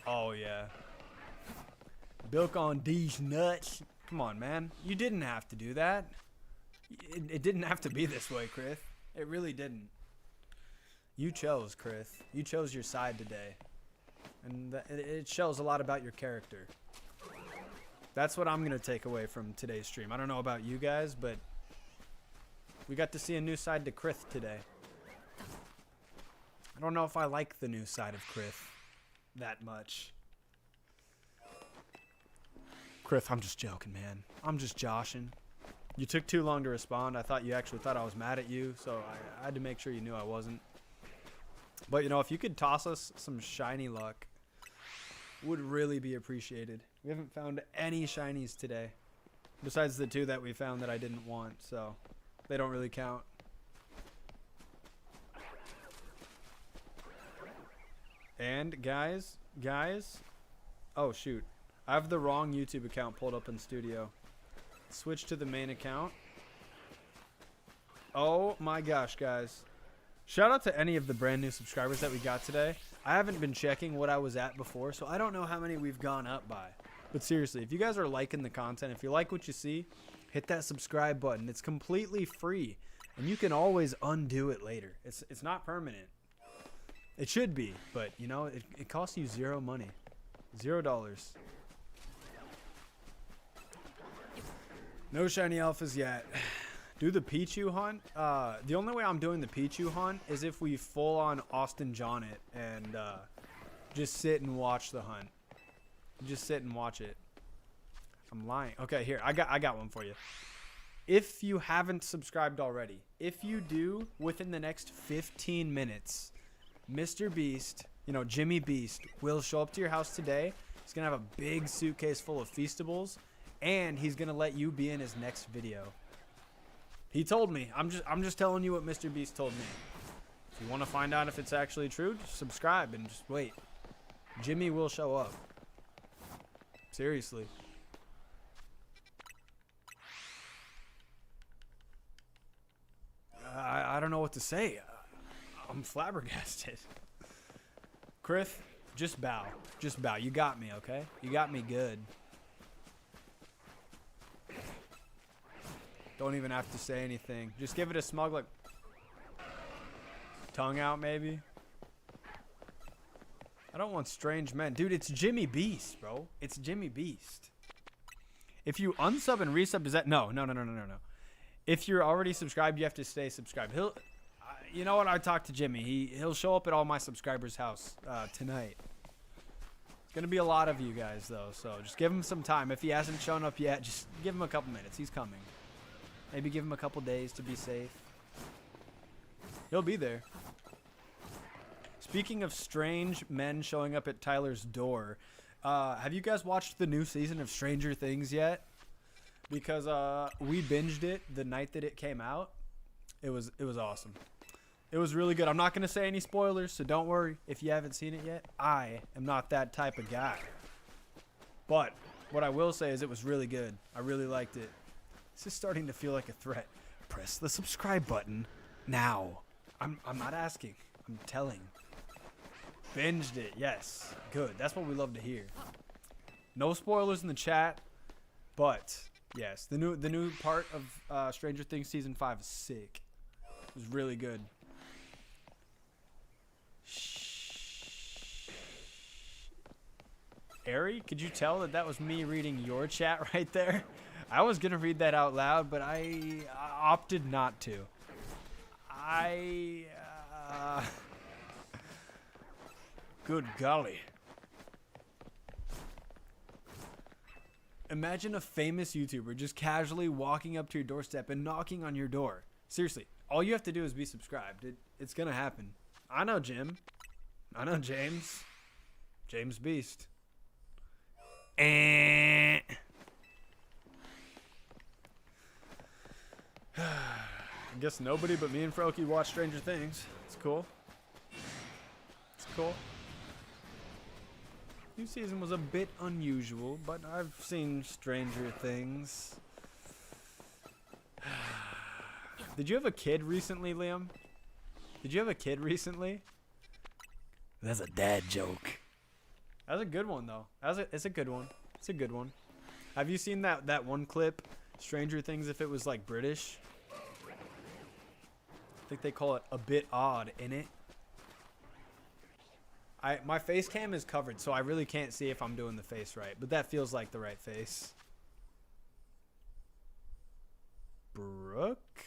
Oh yeah. Milk on these nuts. Come on, man. You didn't have to do that. It didn't have to be this way, Chris. It really didn't. You chose, Chris. You chose your side today. And it shows a lot about your character. That's what I'm going to take away from today's stream. I don't know about you guys, but we got to see a new side to Chris today. I don't know if I like the new side of Chris that much. Chris, I'm just joking, man. I'm just joshing. You took too long to respond. I thought you actually thought I was mad at you, so I had to make sure you knew I wasn't. But, you know, if you could toss us some shiny luck, would really be appreciated. We haven't found any shinies today, besides the 2 that we found that I didn't want, so they don't really count. And, guys, oh, shoot. I have the wrong YouTube account pulled up in studio. Switch to the main account. Oh my gosh, guys. Shout out to any of the brand new subscribers that we got today. I haven't been checking what I was at before, so I don't know how many we've gone up by. But seriously, if you guys are liking the content, if you like what you see, hit that subscribe button. It's completely free, and you can always undo it later. It's not permanent. It should be, but you know, it costs you zero money. $0. No shiny alphas yet. Do the Pichu hunt? The only way I'm doing the Pichu hunt is if we full on Austin John it and just sit and watch the hunt. Just sit and watch it. I'm lying. Okay, here. I got one for you. If you haven't subscribed already, if you do within the next 15 minutes, Mr. Beast, you know, Jimmy Beast, will show up to your house today. He's going to have a big suitcase full of Feastables, and he's going to let you be in his next video. He told me. I'm just telling you what Mr. Beast told me. If you want to find out if it's actually true, just subscribe and just wait. Jimmy will show up. Seriously. I don't know what to say. I'm flabbergasted. Chris, just bow. Just bow. You got me, okay? You got me good. Don't even have to say anything. Just give it a smug, like, tongue out, maybe. I don't want strange men. Dude, it's Jimmy Beast, bro. It's Jimmy Beast. If you unsub and resub, does that... No. If you're already subscribed, you have to stay subscribed. You know what? I talked to Jimmy. He'll show up at all my subscribers' house tonight. It's going to be a lot of you guys, though, so just give him some time. If he hasn't shown up yet, just give him a couple minutes. He's coming. Maybe give him a couple days to be safe. He'll be there. Speaking of strange men showing up at Tyler's door, have you guys watched the new season of Stranger Things yet? Because we binged it the night that it came out. It was awesome. It was really good. I'm not going to say any spoilers, so don't worry if you haven't seen it yet. I am not that type of guy. But what I will say is it was really good. I really liked it. This is starting to feel like a threat. Press the subscribe button now. I'm not asking. I'm telling. Binged it. Yes. Good. That's what we love to hear. No spoilers in the chat, but yes, the new part of Stranger Things season 5 is sick. It was really good. Ari, could you tell that was me reading your chat right there? I was going to read that out loud, but I opted not to. Good golly. Imagine a famous YouTuber just casually walking up to your doorstep and knocking on your door. Seriously, all you have to do is be subscribed. It's going to happen. I know Jim. I know James. James Beast. I guess nobody but me and Froakie watch Stranger Things. It's cool. It's cool. New season was a bit unusual, but I've seen stranger things. Did you have a kid recently, Liam? Did you have a kid recently? That's a dad joke. That's a good one, though. It's a good one. It's a good one. Have you seen that one clip, Stranger Things, if it was like British? I think they call it A Bit Odd, innit? My face cam is covered, so I really can't see if I'm doing the face right, but that feels like the right face. Brooke?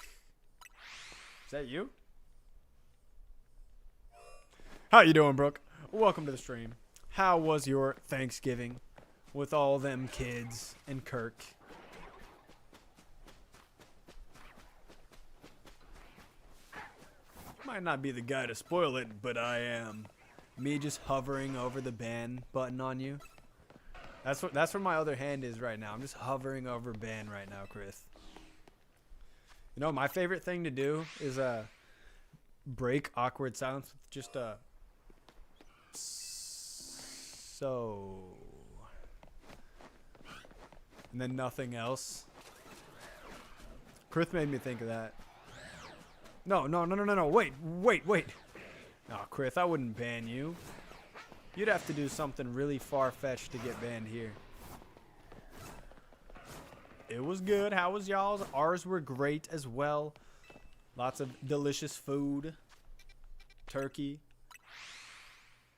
Is that you? How you doing, Brooke? Welcome to the stream. How was your Thanksgiving with all them kids and Kirk? Might not be the guy to spoil it, but I am. Me just hovering over the ban button on you. That's where my other hand is right now. I'm just hovering over ban right now, Chris. You know, my favorite thing to do is break awkward silence with just a so, and then nothing else. Chris made me think of that. No. Wait. No, Chris, I wouldn't ban you. You'd have to do something really far-fetched to get banned here. It was good. How was y'all's? Ours were great as well. Lots of delicious food. Turkey.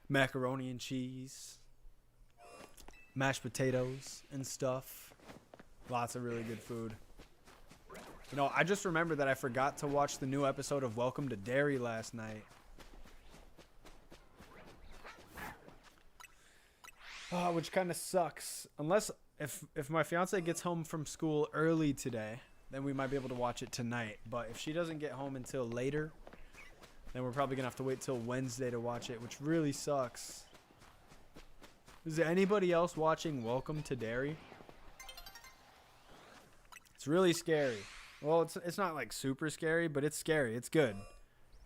Macaroni and cheese. Mashed potatoes and stuff. Lots of really good food. You know, I just remembered that I forgot to watch the new episode of Welcome to Derry last night. Oh, which kind of sucks. Unless if my fiance gets home from school early today, then we might be able to watch it tonight. But if she doesn't get home until later, then we're probably gonna have to wait till Wednesday to watch it, which really sucks. Is there anybody else watching Welcome to Derry? It's really scary. Well, it's not like super scary, but it's scary. It's good.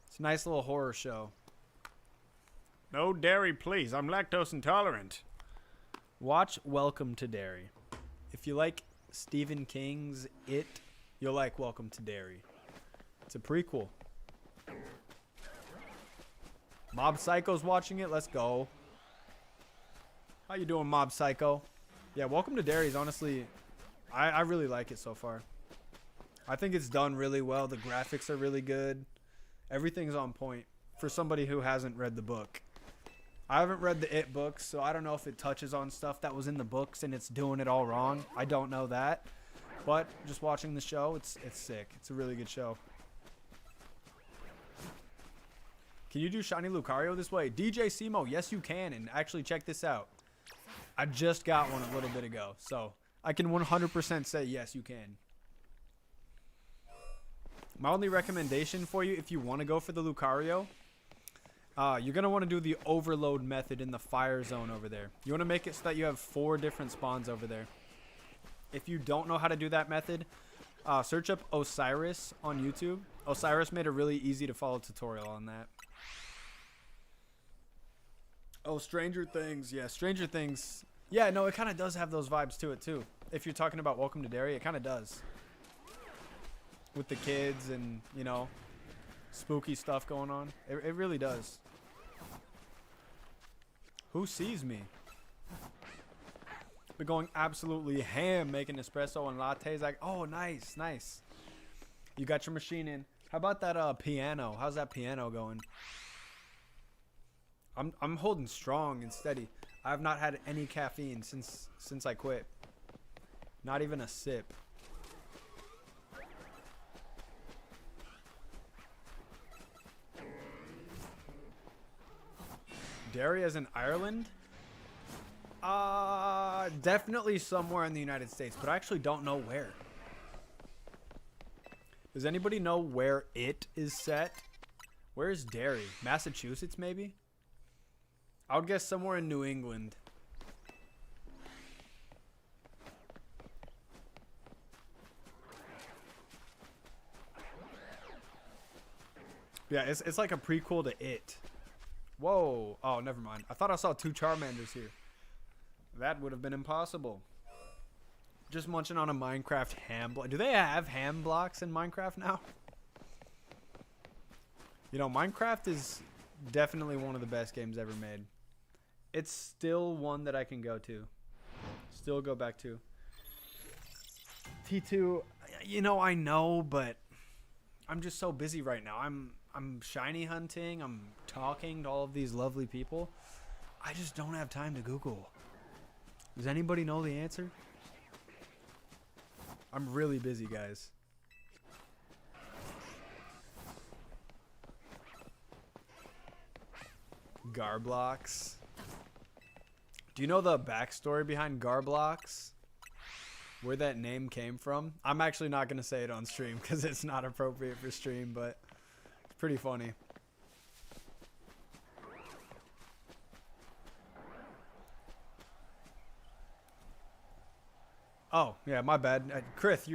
It's a nice little horror show. No dairy, please. I'm lactose intolerant. Watch Welcome to Derry. If you like Stephen King's It, you'll like Welcome to Derry. It's a prequel. Mob Psycho's watching it. Let's go. How you doing, Mob Psycho? Yeah, Welcome to Derry is honestly, I really like it so far. I think it's done really well. The graphics are really good. Everything's on point for somebody who hasn't read the book. I haven't read the It books, so I don't know if it touches on stuff that was in the books and it's doing it all wrong. I don't know that. But just watching the show, it's sick. It's a really good show. Can you do Shiny Lucario this way? DJ Simo, yes you can. And actually check this out. I just got one a little bit ago. So I can 100% say yes you can. My only recommendation for you if you want to go for the Lucario, you're going to want to do the overload method in the fire zone over there. You want to make it so that you have 4 different spawns over there. If you don't know how to do that method, search up Osiris on YouTube. Osiris made a really easy to follow tutorial on that. Oh, Stranger Things. Yeah, Stranger Things. Yeah, no, it kind of does have those vibes to it, too. If you're talking about Welcome to Derry, it kind of does. With the kids and, you know, spooky stuff going on. It really does. Who sees me? Been going absolutely ham making espresso and lattes. Like, oh, nice, nice. You got your machine in. How about that piano? How's that piano going? I'm holding strong and steady. I have not had any caffeine since I quit. Not even a sip. Derry as in Ireland? Definitely somewhere in the United States, but I actually don't know where. Does anybody know where it is set? Where is Derry? Massachusetts, maybe? I would guess somewhere in New England. Yeah, it's like a prequel to It. Whoa. Oh, never mind. I thought I saw 2 Charmanders here. That would have been impossible. Just munching on a Minecraft ham block. Do they have ham blocks in Minecraft now? You know, Minecraft is definitely one of the best games ever made. It's still one that I can go to. Still go back to. T2, you know, I know, but I'm just so busy right now. I'm shiny hunting. I'm talking to all of these lovely people. I just don't have time to Google. Does anybody know the answer? I'm really busy, guys. Garblox. Do you know the backstory behind Garblox? Where that name came from? I'm actually not going to say it on stream because it's not appropriate for stream, but it's pretty funny. Oh, yeah, my bad. Krith,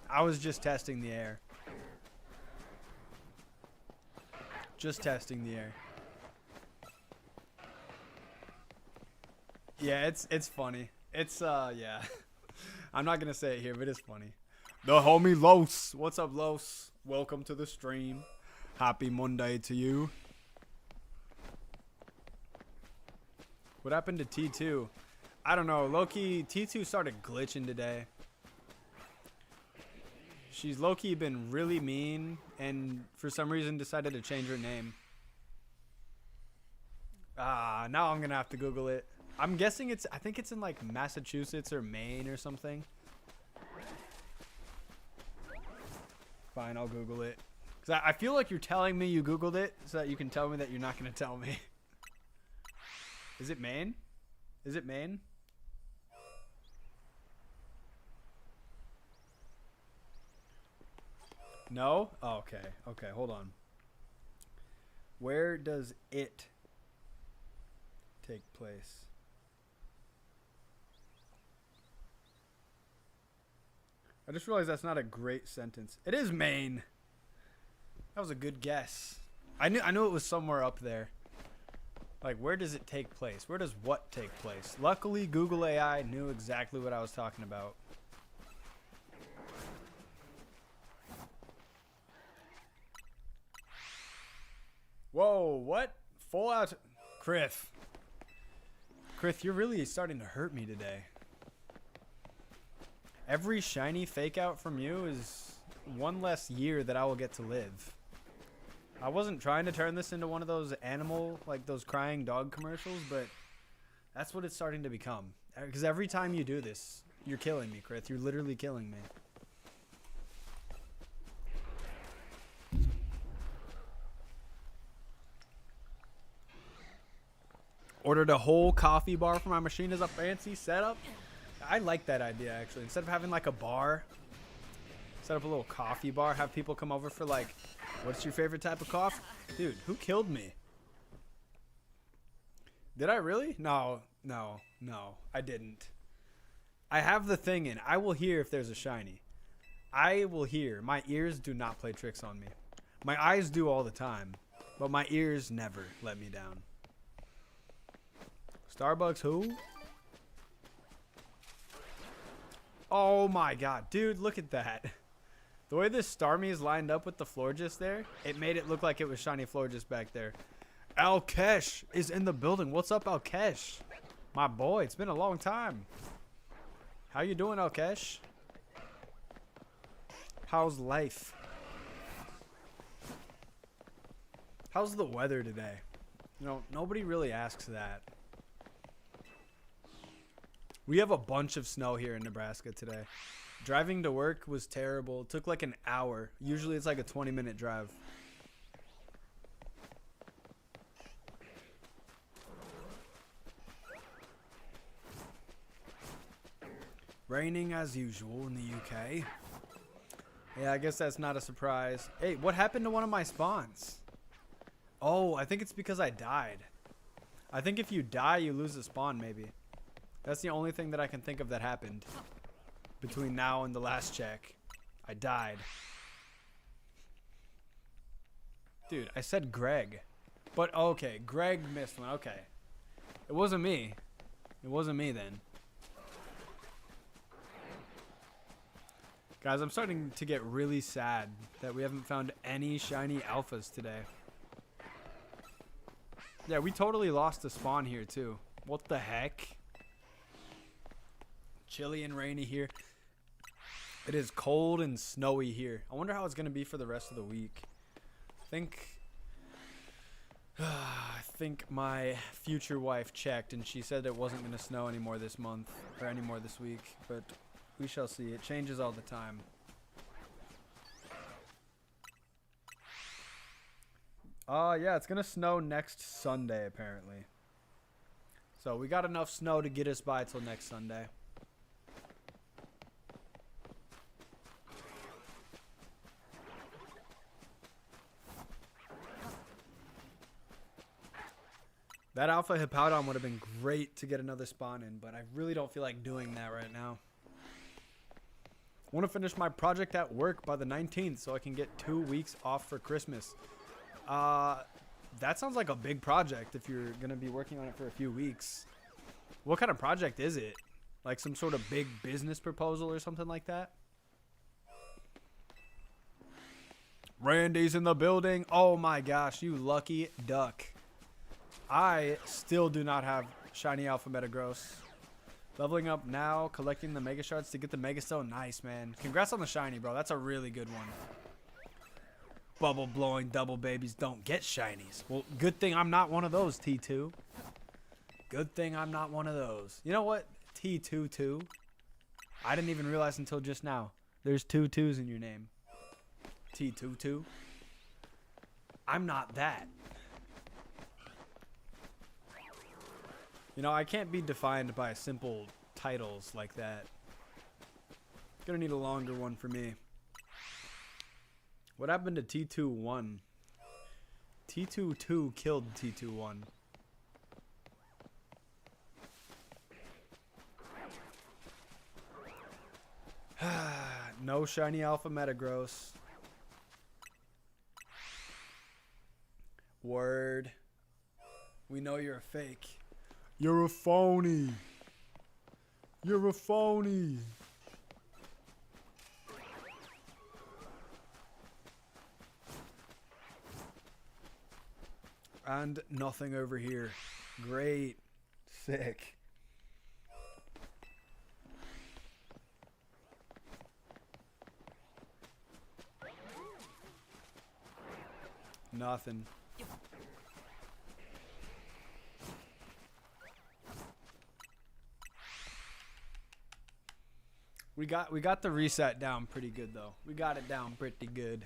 I was just testing the air. Just testing the air. Yeah, it's funny. It's, yeah. I'm not going to say it here, but it's funny. The homie Los. What's up, Los? Welcome to the stream. Happy Monday to you. What happened to T2? I don't know. Low-key, T2 started glitching today. She's low-key been really mean and for some reason decided to change her name. Now I'm going to have to Google it. I'm guessing I think it's in like Massachusetts or Maine or something. Fine, I'll Google it. Because I feel like you're telling me you Googled it so that you can tell me that you're not going to tell me. Is it Maine? Is it Maine? No? Oh, okay. Okay, hold on. Where does it take place? I just realized that's not a great sentence. It is Maine. That was a good guess. I knew it was somewhere up there. Like, where does it take place? Where does what take place? Luckily, Google AI knew exactly what I was talking about. Whoa, what? Full out. Krith, you're really starting to hurt me today. Every shiny fake out from you is one less year that I will get to live. I wasn't trying to turn this into one of those animal, like those crying dog commercials, but that's what it's starting to become. Because every time you do this, you're killing me, Krith. You're literally killing me. Ordered a whole coffee bar for my machine as a fancy setup. I like that idea, actually. Instead of having like a bar, set up a little coffee bar, have people come over for like, what's your favorite type of coffee? Dude, who killed me? Did I really? No, I didn't. I have the thing in. I will hear if there's a shiny. I will hear. My ears do not play tricks on me. My eyes do all the time, but my ears never let me down. Starbucks who? Oh my god. Dude, look at that. The way this Starmie is lined up with the Florges there, it made it look like it was shiny Florges back there. Alkesh is in the building. What's up, Alkesh? My boy, it's been a long time. How you doing, Alkesh? How's life? How's the weather today? You know, nobody really asks that. We have a bunch of snow here in Nebraska today. Driving to work was terrible. It took like an hour. Usually it's like a 20-minute drive. Raining as usual in the UK. Yeah, I guess that's not a surprise. Hey, what happened to one of my spawns? Oh, I think it's because I died. I think if you die, you lose a spawn, maybe. That's the only thing that I can think of that happened between now and the last check. I died. Dude, I said Greg. But, okay, Greg missed one. Okay. It wasn't me. It wasn't me then. Guys, I'm starting to get really sad that we haven't found any shiny alphas today. Yeah, we totally lost the spawn here too. What the heck? Chilly and rainy here. It is cold and snowy here. I wonder how it's going to be for the rest of the week. I think my future wife checked and she said it wasn't going to snow anymore this month or anymore this week, but we shall see. It changes all the time. Yeah, it's going to snow next Sunday apparently. So we got enough snow to get us by till next Sunday. That Alpha Hippowdon would have been great to get another spawn in, but I really don't feel like doing that right now. I want to finish my project at work by the 19th so I can get 2 weeks off for Christmas. That sounds like a big project if you're going to be working on it for a few weeks. What kind of project is it? Like some sort of big business proposal or something like that? Randy's in the building. Oh my gosh, you lucky duck. I still do not have shiny Alpha Metagross. Leveling up now, collecting the Mega Shards to get the Mega Stone. Nice, man. Congrats on the shiny, bro. That's a really good one. Bubble blowing double babies don't get shinies. Well, good thing I'm not one of those, T2. Good thing I'm not one of those. You know what? T22. I didn't even realize until just now. There's 2 2s in your name. T22. I'm not that. You know, I can't be defined by simple titles like that. Gonna need a longer one for me. What happened to T21? T22 killed T21. No shiny Alpha Metagross. Word. We know you're a fake. You're a phony. You're a phony. And nothing over here. Great. Sick. Nothing. We got the reset down pretty good though. We got it down pretty good.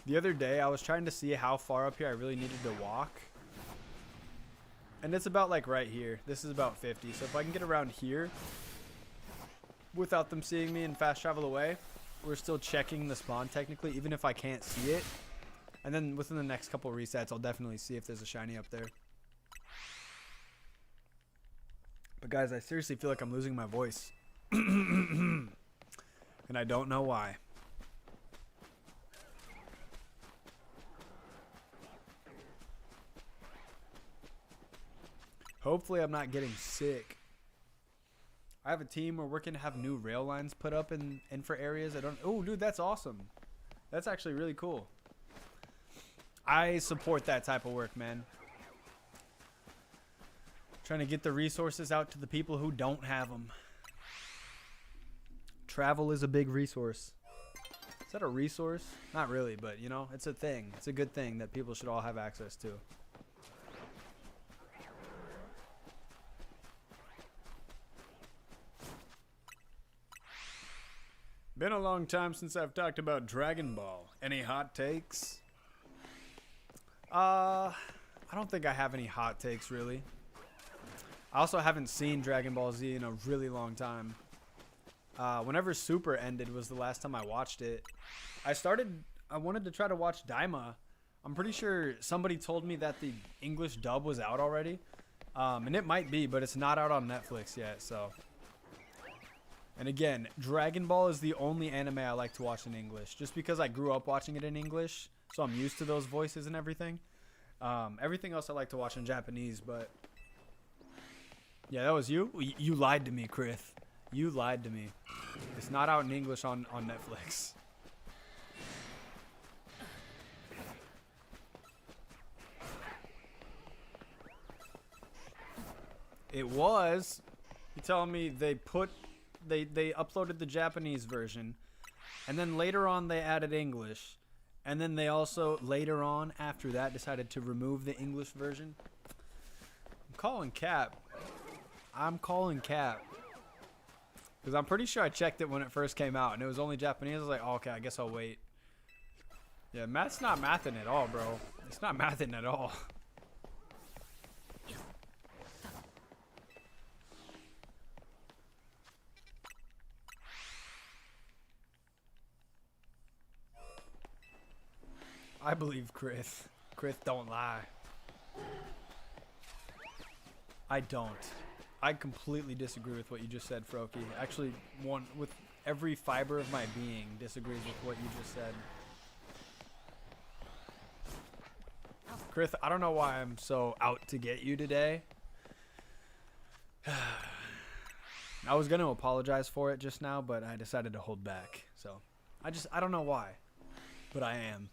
The other day I was trying to see how far up here I really needed to walk. And it's about like right here. This is about 50. So if I can get around here without them seeing me and fast travel away, we're still checking the spawn technically, even if I can't see it. And then within the next couple resets, I'll definitely see if there's a shiny up there. But guys, I seriously feel like I'm losing my voice. And I don't know why. Hopefully I'm not getting sick. I have a team. We're working to have new rail lines put up in for areas. Oh, dude, that's awesome. That's actually really cool. I support that type of work, man. Trying to get the resources out to the people who don't have them. Travel is a big resource. Is that a resource? Not really, but you know, it's a thing. It's a good thing that people should all have access to. Been a long time since I've talked about Dragon Ball. Any hot takes? I don't think I have any hot takes really. I also haven't seen Dragon Ball Z in a really long time. Whenever Super ended was the last time I watched it. I wanted to try to watch Daima. I'm pretty sure somebody told me that the English dub was out already. And it might be, but it's not out on Netflix yet, so. And again, Dragon Ball is the only anime I like to watch in English. Just because I grew up watching it in English, so I'm used to those voices and everything. Everything else I like to watch in Japanese, but yeah, that was you. You lied to me, Chris. You lied to me. It's not out in English on Netflix. It was. You telling me they uploaded the Japanese version, and then later on they added English, and then they also later on after that decided to remove the English version? I'm calling cap. I'm calling cap. Because I'm pretty sure I checked it when it first came out and it was only Japanese. I was like, oh, okay, I guess I'll wait. Yeah, math's not mathing at all, bro. It's not mathing at all. I believe Chris. Chris don't lie. I don't. I completely disagree with what you just said, Froki. Actually, with every fiber of my being disagrees with what you just said. Chris, I don't know why I'm so out to get you today. I was going to apologize for it just now, but I decided to hold back. So, I don't know why, but I am.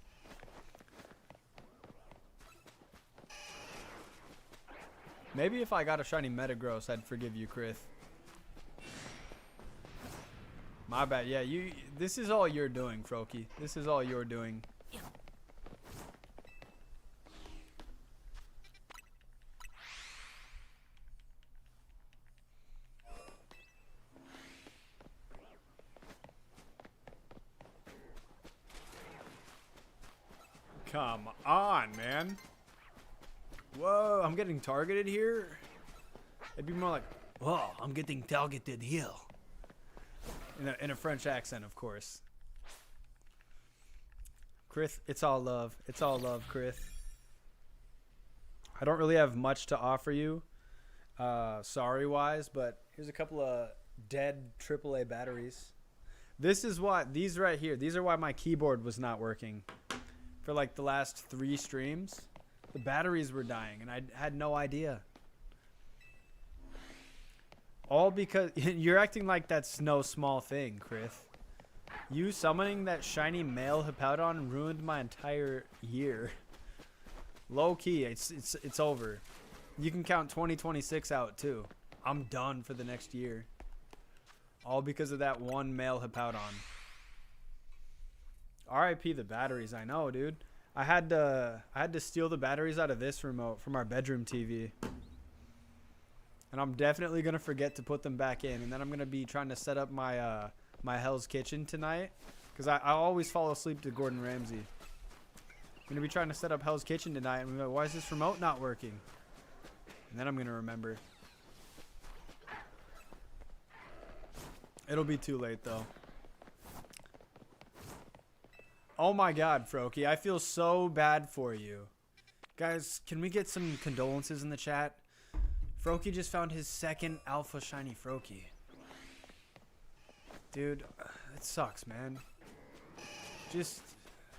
Maybe if I got a shiny Metagross, I'd forgive you, Chris. My bad. Yeah, this is all you're doing, Froki. This is all you're doing. Come on, man. Whoa, I'm getting targeted here? It'd be more like, whoa, I'm getting targeted here. In a French accent, of course. Chris, it's all love. It's all love, Chris. I don't really have much to offer you, sorry-wise, but here's a couple of dead AAA batteries. This is what, these right here, these are why my keyboard was not working for like the last 3 streams. The batteries were dying, and I had no idea. All because you're acting like that's no small thing, Chris. You summoning that shiny male Hippowdon ruined my entire year. Low key, it's over. You can count 2026 out too. I'm done for the next year. All because of that one male Hippowdon. RIP the batteries, I know, dude. I had to steal the batteries out of this remote from our bedroom TV. And I'm definitely going to forget to put them back in. And then I'm going to be trying to set up my my Hell's Kitchen tonight. Because I always fall asleep to Gordon Ramsay. I'm going to be trying to set up Hell's Kitchen tonight. And I'm like, why is this remote not working? And then I'm going to remember. It'll be too late, though. Oh my god, Froki. I feel so bad for you. Guys, can we get some condolences in the chat? Froki just found his 2nd Alpha Shiny Froki. Dude, it sucks, man. Just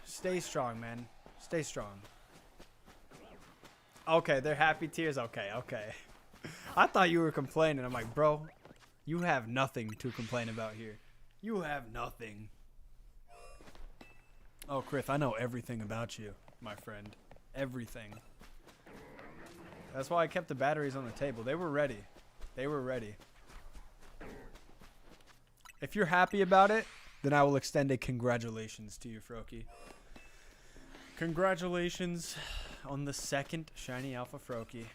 stay strong, man. Stay strong. Okay, they're happy tears. Okay, okay. I thought you were complaining. I'm like, bro, you have nothing to complain about here. You have nothing. Oh, Chris, I know everything about you, my friend. Everything. That's why I kept the batteries on the table. They were ready. They were ready. If you're happy about it, then I will extend a congratulations to you, Froki. Congratulations on the 2nd Shiny Alpha Froki.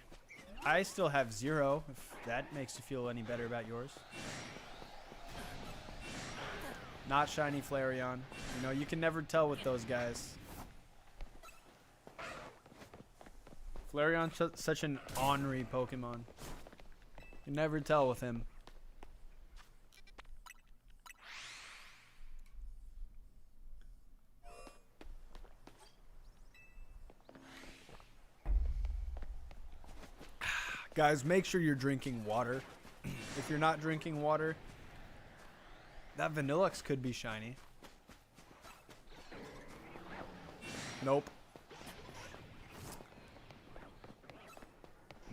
I still have 0, if that makes you feel any better about yours. Not Shiny Flareon. You know, you can never tell with those guys. Flareon's such an ornery Pokemon. You never tell with him. Guys, make sure you're drinking water. If you're not drinking water, that Vanillux could be shiny. Nope.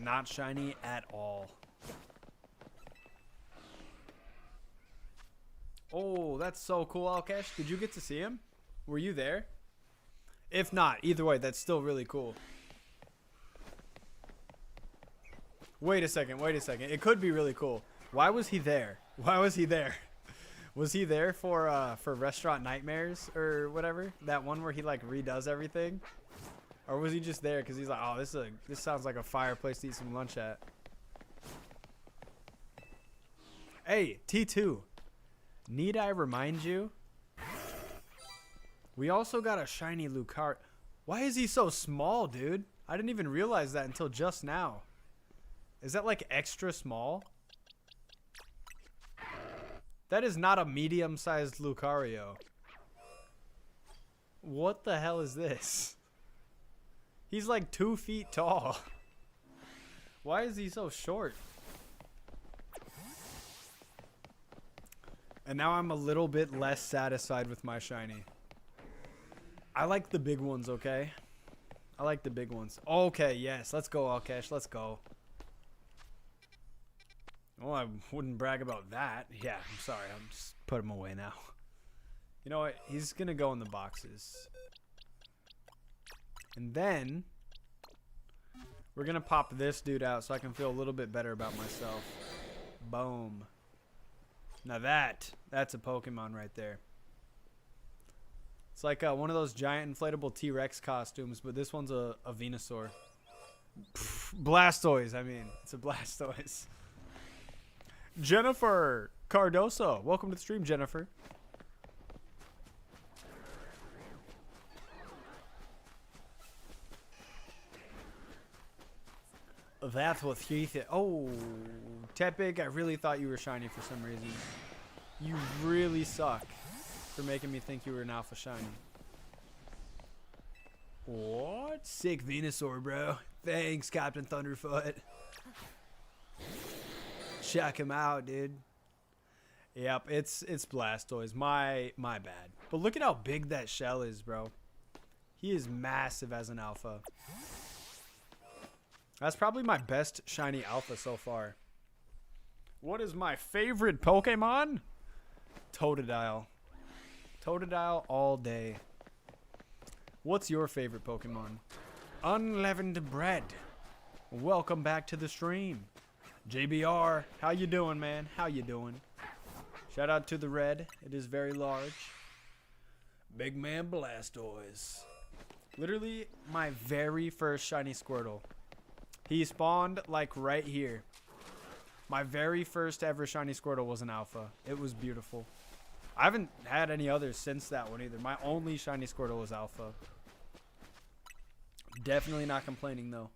Not shiny at all. Oh, that's so cool, Alkesh. Did you get to see him? Were you there? If not, either way, that's still really cool. Wait a second, wait a second. It could be really cool. Why was he there? Why was he there? Was he there for Restaurant Nightmares or whatever? That one where he like redoes everything? Or was he just there because he's like, oh, this sounds like a fireplace to eat some lunch at. Hey, T2. Need I remind you? We also got a shiny Lucario. Why is he so small, dude? I didn't even realize that until just now. Is that like extra small? That is not a medium-sized Lucario. What the hell is this? He's like 2 feet tall. Why is he so short? And now I'm a little bit less satisfied with my shiny. I like the big ones, okay? I like the big ones. Okay, yes. Let's go, Alkesh. Let's go. Well, I wouldn't brag about that. Yeah, I'm sorry. I'll just put him away now. You know what? He's going to go in the boxes. And then we're going to pop this dude out so I can feel a little bit better about myself. Boom. Now that's a Pokemon right there. It's like one of those giant inflatable T-Rex costumes, but this one's a Venusaur. Blastoise, I mean. It's a Blastoise. Jennifer Cardoso. Welcome to the stream, Jennifer. That's what he said. Oh, Tepig, I really thought you were shiny for some reason. You really suck for making me think you were an alpha shiny. What? Sick Venusaur, bro. Thanks, Captain Thunderfoot. Check him out, dude. Yep, it's Blastoise. My bad. But look at how big that shell is, bro. He is massive as an alpha. That's probably my best shiny alpha so far. What is my favorite Pokemon? Totodile. Totodile all day. What's your favorite Pokemon? Unleavened Bread. Welcome back to the stream. JBR, how you doing, man? How you doing? Shout out to the red. It is very large. Big man Blastoise. Literally my very first shiny Squirtle. He spawned like right here. My very first ever shiny Squirtle was an alpha. It was beautiful. I haven't had any others since that one either. My only shiny Squirtle was alpha. Definitely not complaining though.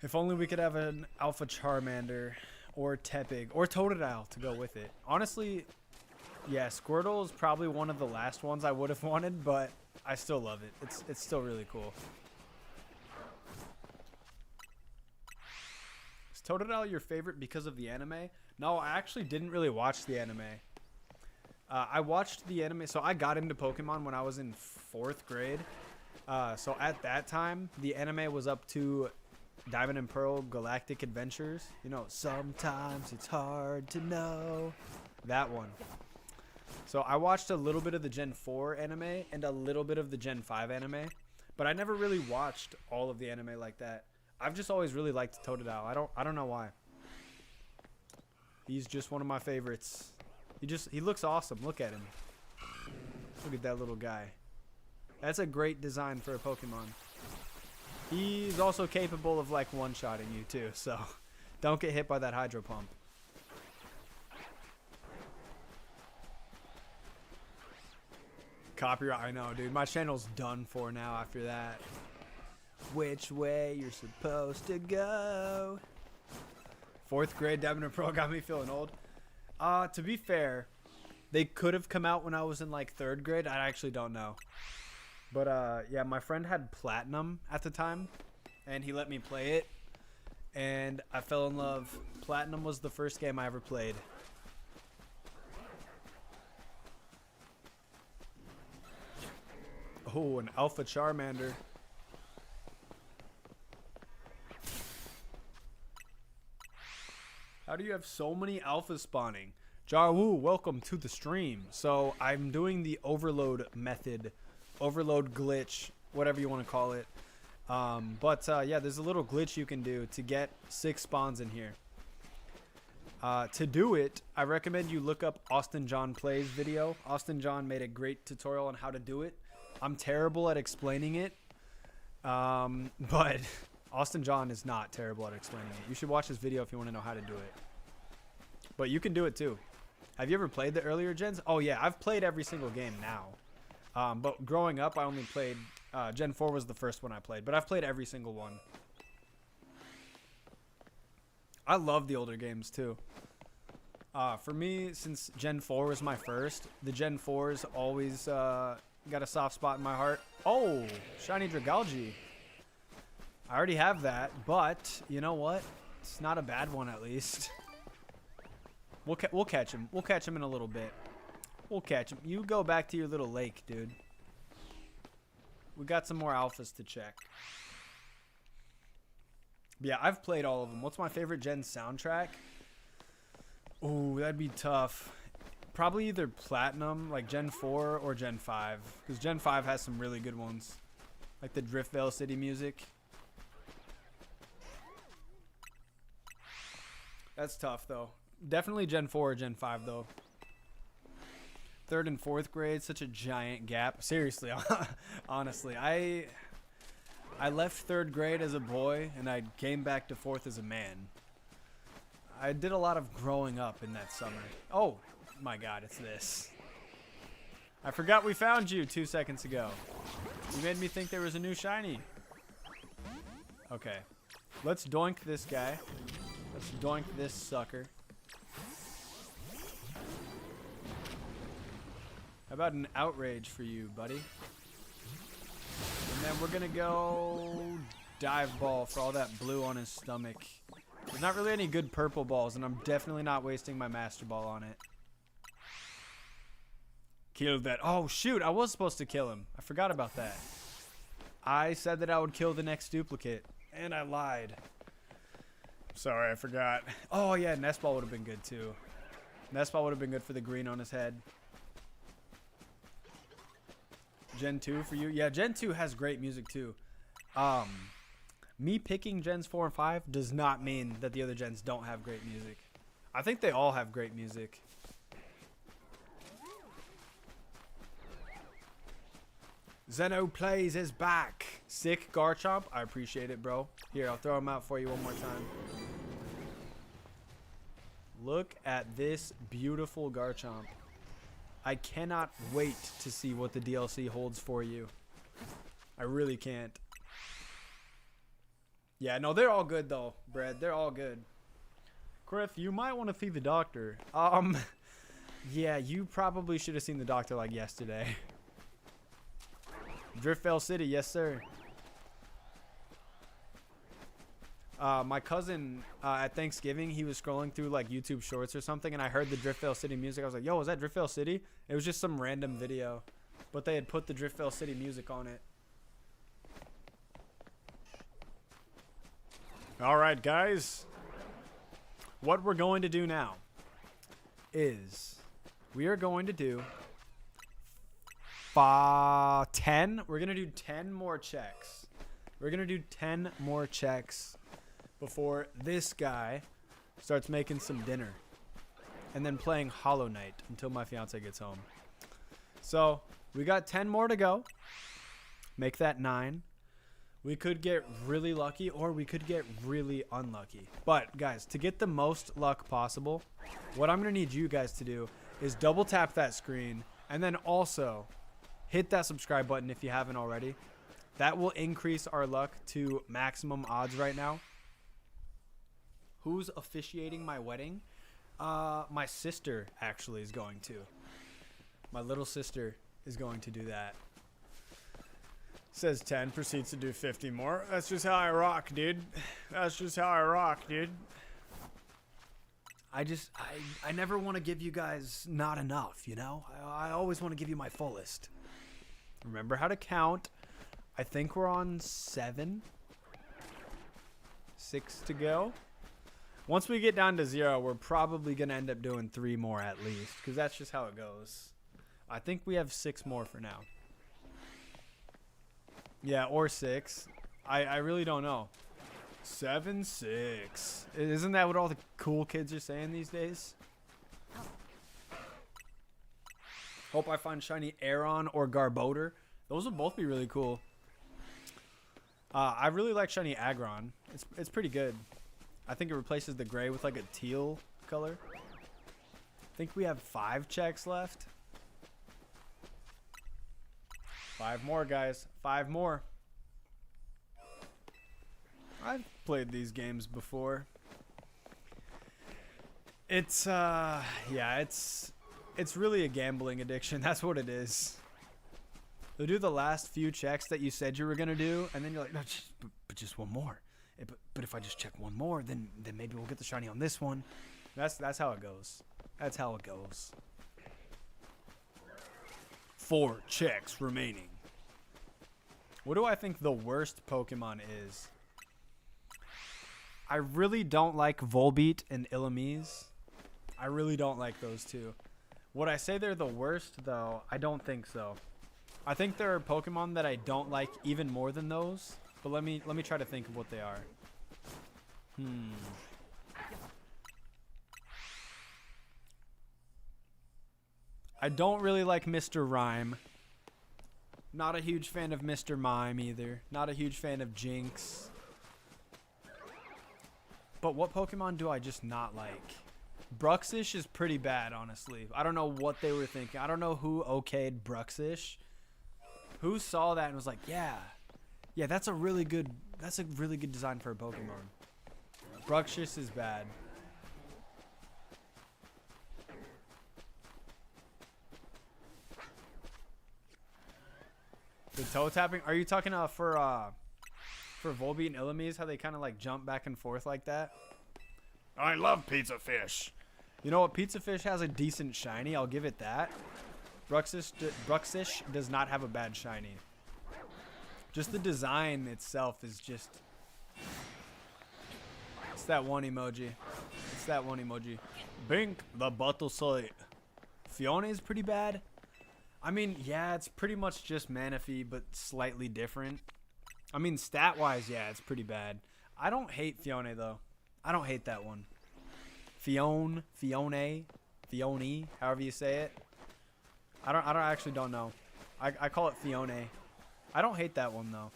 If only we could have an alpha Charmander or Tepig or Totodile to go with it. Honestly, yeah, Squirtle is probably one of the last ones I would have wanted, but I still love it. It's still really cool. Is Totodile your favorite because of the anime? No, I actually didn't really watch the anime. I watched the anime, so I got into Pokemon when I was in 4th grade. So at that time, the anime was up to Diamond and Pearl Galactic Adventures. You know, sometimes it's hard to know. That one. So I watched a little bit of the Gen 4 anime and a little bit of the Gen 5 anime. But I never really watched all of the anime like that. I've just always really liked Totodile. I don't know why. He's just one of my favorites. He looks awesome. Look at him. Look at that little guy. That's a great design for a Pokemon. He's also capable of like one-shotting you too, so don't get hit by that Hydro Pump. Copyright, I know, dude. My channel's done for now after that. Which way you're supposed to go? 4th grade Diamond and Pearl got me feeling old. To be fair, they could have come out when I was in like 3rd grade. I actually don't know. But yeah, my friend had Platinum at the time, and he let me play it, and I fell in love. Platinum was the first game I ever played. Oh, an Alpha Charmander. How do you have so many alphas spawning? Jarwoo, welcome to the stream. So I'm doing the overload method, overload glitch, whatever you want to call it. Yeah, there's a little glitch you can do to get 6 spawns in here. To do it, I recommend you look up Austin John Plays video. Austin John made a great tutorial on how to do it. I'm terrible at explaining it, but Austin John is not terrible at explaining it. You should watch this video if you want to know how to do it. But you can do it too. Have you ever played the earlier gens? Oh yeah, I've played every single game now. But growing up, I only played... Gen 4 was the first one I played, but I've played every single one. I love the older games too. For me, since Gen 4 was my first, the Gen 4s always got a soft spot in my heart. Oh, Shiny Dragalge. I already have that, but you know what? It's not a bad one at least. We'll catch him. We'll catch him in a little bit. We'll catch him. You go back to your little lake, dude. We got some more alphas to check. Yeah, I've played all of them. What's my favorite gen soundtrack? Ooh, that'd be tough. Probably either Platinum, like Gen 4, or Gen 5. Because Gen 5 has some really good ones. Like the Driftvale City music. That's tough, though. Definitely Gen 4 or Gen 5, though. 3rd and 4th grade, such a giant gap. Seriously, honestly. I left 3rd grade as a boy, and I came back to 4th as a man. I did a lot of growing up in that summer. Oh, my God, it's this. I forgot we found you 2 seconds ago. You made me think there was a new shiny. Okay. Let's doink this guy. Let's doink this sucker. How about an outrage for you, buddy? And then we're going to go dive ball for all that blue on his stomach. There's not really any good purple balls, and I'm definitely not wasting my master ball on it. Kill that. Oh, shoot. I was supposed to kill him. I forgot about that. I said that I would kill the next duplicate, and I lied. Sorry, I forgot. Oh, yeah, nest ball would have been good, too. Nest ball would have been good for the green on his head. Gen 2 for you? Yeah, Gen 2 has great music, too. Me picking Gens 4 and 5 does not mean that the other gens don't have great music. I think they all have great music. Zeno Plays is back. Sick Garchomp. I appreciate it, bro. Here, I'll throw him out for you one more time. Look at this beautiful Garchomp. I cannot wait to see what the DLC holds for you. I really can't. Yeah, no, they're all good, though, Brad. They're all good. Griff, you might want to see the doctor. Yeah, you probably should have seen the doctor, like, yesterday. Driftvale City, yes, sir. My cousin, at Thanksgiving, he was scrolling through, like, YouTube Shorts or something, and I heard the Driftvale City music. I was like, yo, is that Driftvale City? It was just some random video, but they had put the Driftvale City music on it. All right, guys. What we're going to do now is we are going to do 10. We're going to do 10 more checks. We're going to do 10 more checks before this guy starts making some dinner and then playing Hollow Knight until my fiance gets home. So we got 10 more to go. Make that 9. We could get really lucky or we could get really unlucky. But guys, to get the most luck possible, what I'm going to need you guys to do is double tap that screen and then also hit that subscribe button if you haven't already. That will increase our luck to maximum odds right now. Who's officiating my wedding? My sister actually is going to. My little sister is going to do that. Says 10, proceeds to do 50 more. That's just how I rock, dude. That's just how I rock, dude. I never want to give you guys not enough, you know? I always want to give you my fullest. Remember how to count. I think we're on 7. 6 to go. Once we get down to 0, we're probably going to end up doing 3 more at least, because that's just how it goes. I think we have 6 more for now. Yeah, or 6. I really don't know. 7-6. Isn't that what all the cool kids are saying these days? Hope I find shiny Aeron or Garbodor. Those would both be really cool. I really like shiny Aggron. It's pretty good. I think it replaces the gray with like a teal color. I think we have 5 checks left. 5 more, guys. 5 more. I've played these games before. It's yeah, it's really a gambling addiction. That's what it is. They'll do the last few checks that you said you were gonna do, and then you're like, no, but just one more. But if I just check one more, then maybe we'll get the shiny on this one. That's how it goes. That's how it goes. 4 checks remaining. What do I think the worst Pokemon is? I really don't like Volbeat and Illumise. I really don't like those two. Would I say they're the worst, though? I don't think so. I think there are Pokemon that I don't like even more than those. But let me try to think of what they are. I don't really like Mr. Rhyme. Not a huge fan of Mr. Mime either. Not a huge fan of Jinx. But what Pokemon do I just not like? Bruxish is pretty bad, honestly. I don't know what they were thinking. I don't know who okayed Bruxish. Who saw that and was like, yeah, that's a really good design for a Pokemon. Bruxish is bad. The toe tapping? Are you talking for Volbeat and Illumise, how they kind of like jump back and forth like that? I love Pizza Fish. You know what? Pizza Fish has a decent shiny. I'll give it that. Bruxish does not have a bad shiny. Just the design itself is just... It's that one emoji. It's that one emoji. Bink the bottle site. Fiona is pretty bad. I mean, yeah, it's pretty much just Manaphy, but slightly different. I mean, stat-wise, yeah, it's pretty bad. I don't hate Fiona, though. I don't hate that one. Fione, however you say it. I actually don't know. I call it Fione. I don't hate that one, though.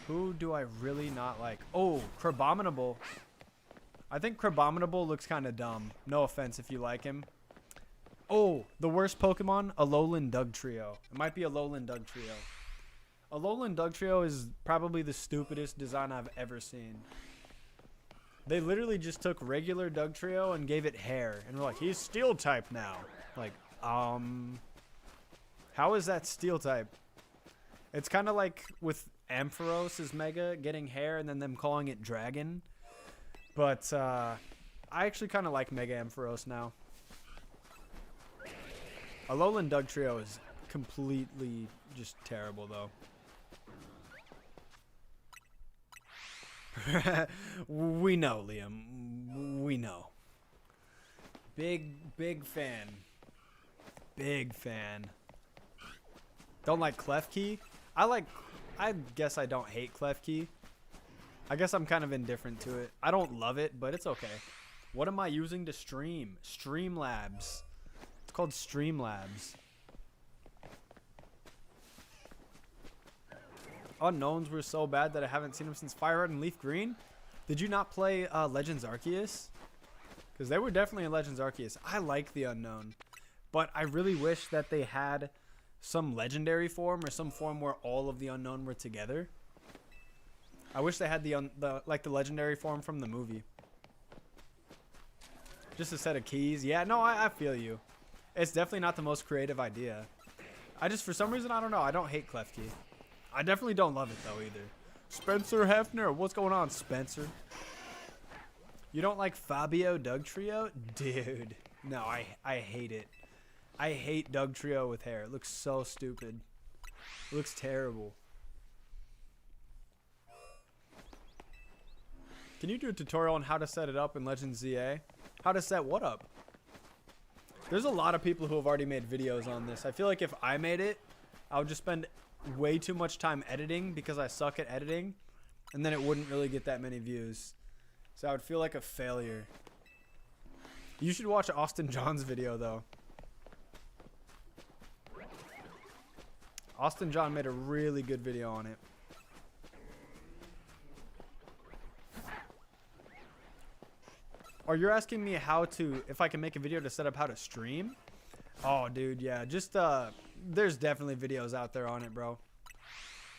Who do I really not like? Oh, Crabominable. I think Crabominable looks kind of dumb. No offense if you like him. Oh, the worst Pokemon? Alolan Dugtrio. It might be Alolan Dugtrio. Alolan Dugtrio is probably the stupidest design I've ever seen. They literally just took regular Dugtrio and gave it hair. And were like, he's Steel type now. Like, how is that Steel type? It's kind of like with Ampharos' Mega getting hair and then them calling it Dragon. But I actually kind of like Mega Ampharos now. Alolan Dugtrio is completely just terrible, though. We know, Liam. We know. Big fan. Big fan. Don't like Klefki? I guess I don't hate Klefki. I guess I'm kind of indifferent to it. I don't love it, but it's okay. What am I using to stream? Streamlabs. It's called Streamlabs. Unknowns were so bad that I haven't seen them since Fire Red and Leaf Green. Did you not play Legends Arceus? Because they were definitely in Legends Arceus. I like the Unknown. But I really wish that they had some legendary form or some form where all of the Unknown were together. I wish they had the legendary form from the movie. Just a set of keys. Yeah, no, I feel you. It's definitely not the most creative idea. For some reason, I don't know. I don't hate Klefki. I definitely don't love it, though, either. Spencer Hefner. What's going on, Spencer? You don't like Fabio Dugtrio? Dude. No, I hate it. I hate Dugtrio with hair. It looks so stupid. It looks terrible. Can you do a tutorial on how to set it up in Legends ZA? How to set what up? There's a lot of people who have already made videos on this. I feel like if I made it, I would just spend way too much time editing because I suck at editing. And then it wouldn't really get that many views. So I would feel like a failure. You should watch Austin John's video though. Austin John made a really good video on it. Or you're asking me how to, if I can make a video to set up how to stream? Oh, dude, yeah. Just, there's definitely videos out there on it, bro.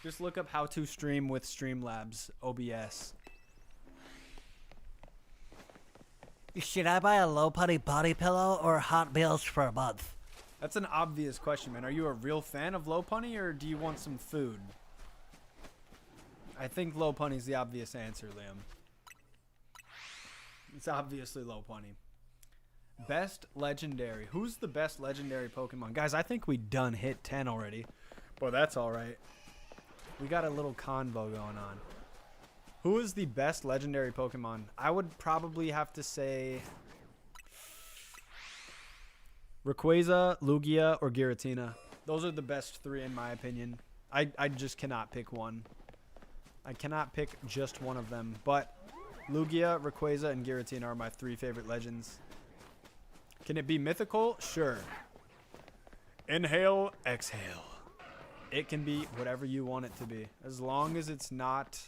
Just look up how to stream with Streamlabs OBS. Should I buy a low putty body pillow or Hot Meals for a month? That's an obvious question, man. Are you a real fan of Low Punny or do you want some food? I think Low Punny's the obvious answer, Liam. It's obviously Low Punny. Best legendary. Who's the best legendary Pokemon? Guys, I think we done hit 10 already. But that's alright. We got a little convo going on. Who is the best legendary Pokemon? I would probably have to say Rayquaza, Lugia, or Giratina. Those are the best three in my opinion. I just cannot pick one. I cannot pick just one of them. But Lugia, Rayquaza, and Giratina are my three favorite legends. Can it be mythical? Sure. Inhale, exhale. It can be whatever you want it to be. As long as it's not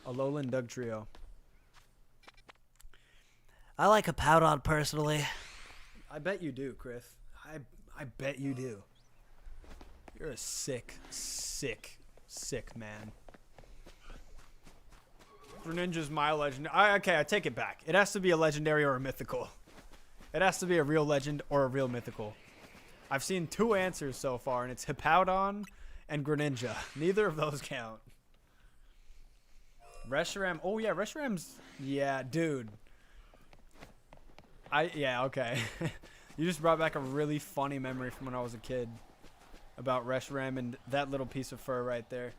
a Alolan Dugtrio. I like a Hippowdon personally. I bet you do, Chris. I bet you do. You're a sick, sick, sick man. Greninja's my legend. Okay, I take it back. It has to be a legendary or a mythical. It has to be a real legend or a real mythical. I've seen two answers so far, and it's Hippowdon and Greninja. Neither of those count. Reshiram. Oh, yeah, Reshiram's... Yeah, dude. Yeah, okay. You just brought back a really funny memory from when I was a kid about Reshiram and that little piece of fur right there.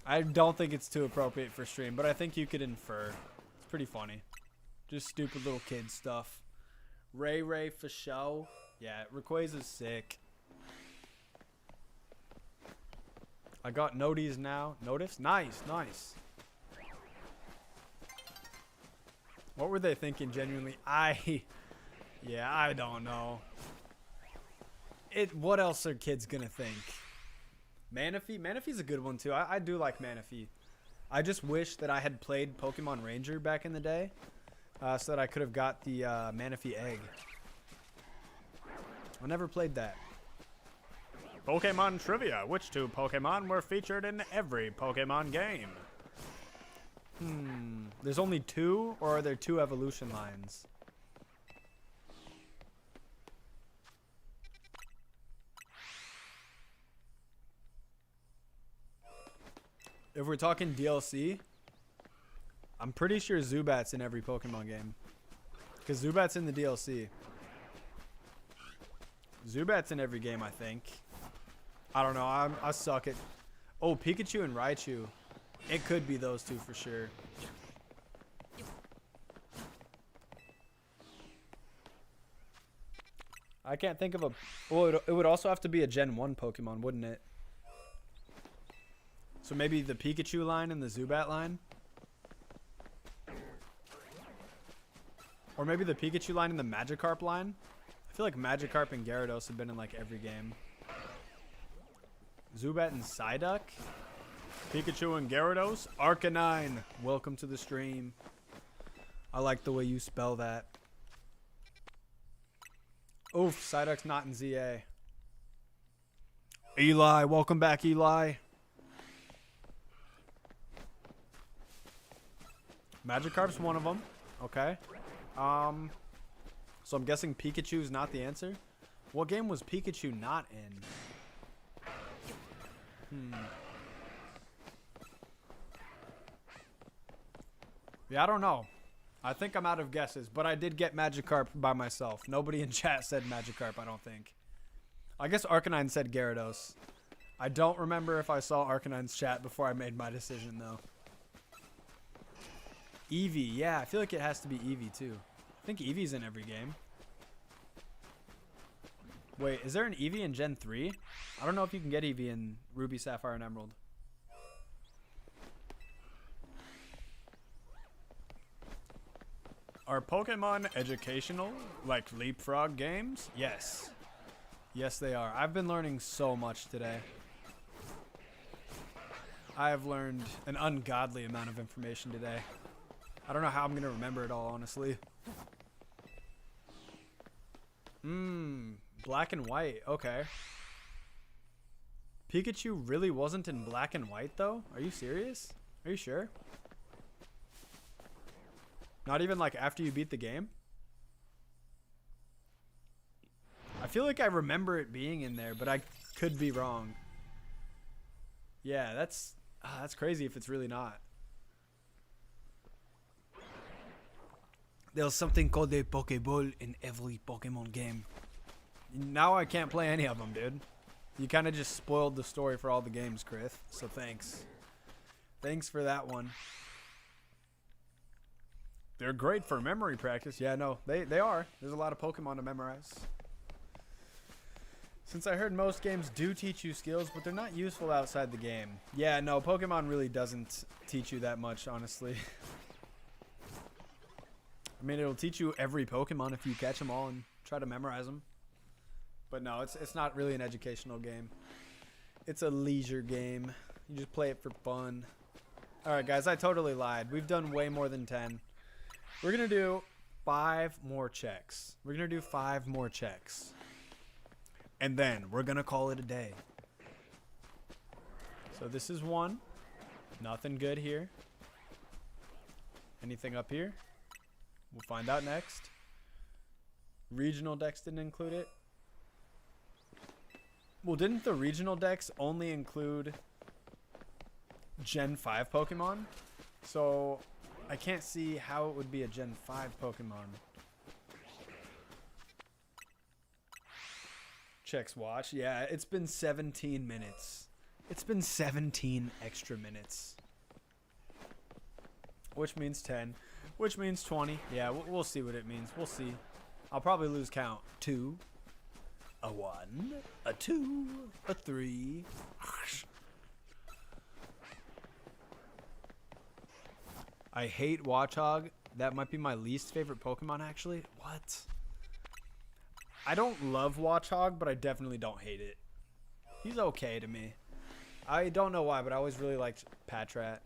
I don't think it's too appropriate for stream, but I think you could infer. It's pretty funny. Just stupid little kid stuff. Ray for show. Yeah, Rayquaza's sick. I got noties now. Notice? Nice, nice. What were they thinking genuinely? Yeah, I don't know. What else are kids gonna think? Manaphy? Manaphy's a good one too. I do like Manaphy. I just wish that I had played Pokemon Ranger back in the day. So that I could have got the Manaphy egg. I never played that. Pokemon Trivia. Which two Pokemon were featured in every Pokemon game? There's only two, or are there two evolution lines? If we're talking DLC, I'm pretty sure Zubat's in every Pokemon game. Because Zubat's in the DLC. Zubat's in every game, I think. I don't know. I suck at... Oh, Pikachu and Raichu. It could be those two for sure. I can't think of a... Well, it would also have to be a Gen 1 Pokemon, wouldn't it? So maybe the Pikachu line and the Zubat line? Or maybe the Pikachu line and the Magikarp line? I feel like Magikarp and Gyarados have been in like every game. Zubat and Psyduck? Pikachu and Gyarados? Arcanine, welcome to the stream. I like the way you spell that. Oof, Psyduck's not in ZA. Eli, welcome back, Eli. Magikarp's one of them. Okay. So I'm guessing Pikachu's not the answer. What game was Pikachu not in? Yeah, I don't know. I think I'm out of guesses, but I did get Magikarp by myself. Nobody in chat said Magikarp, I don't think. I guess Arcanine said Gyarados. I don't remember if I saw Arcanine's chat before I made my decision, though. Eevee. Yeah, I feel like it has to be Eevee too. I think Eevee's in every game. Wait, is there an Eevee in Gen 3? I don't know if you can get Eevee in Ruby, Sapphire, and Emerald. Are Pokemon educational, like Leapfrog games? Yes. Yes, they are. I've been learning so much today. I have learned an ungodly amount of information today. I don't know how I'm going to remember it all, honestly. Black and white. Okay. Pikachu really wasn't in black and white, though? Are you serious? Are you sure? Not even like after you beat the game? I feel like I remember it being in there, but I could be wrong. Yeah, that's crazy if it's really not. There's something called a Pokeball in every Pokemon game. Now I can't play any of them, dude. You kind of just spoiled the story for all the games, Chris. So thanks. Thanks for that one. They're great for memory practice. Yeah, no, they are. There's a lot of Pokemon to memorize. Since I heard most games do teach you skills, but they're not useful outside the game. Yeah, no, Pokemon really doesn't teach you that much, honestly. I mean, it'll teach you every Pokemon if you catch them all and try to memorize them. But no, it's not really an educational game. It's a leisure game. You just play it for fun. Alright, guys, I totally lied. We've done way more than 10. We're going to do 5 more checks. We're going to do 5 more checks. And then we're going to call it a day. So this is 1. Nothing good here. Anything up here? We'll find out next. Regional decks didn't include it. Well, didn't the regional decks only include Gen 5 Pokemon? So I can't see how it would be a Gen 5 Pokemon. Checks watch. Yeah, it's been 17 minutes. It's been 17 extra minutes. Which means 10. Which means 20. Yeah, we'll see what it means. We'll see. I'll probably lose count. 2. A 1. A 2. A 3. I hate Watchog. That might be my least favorite Pokemon, actually. What? I don't love Watchog, but I definitely don't hate it. He's okay to me. I don't know why, but I always really liked Patrat.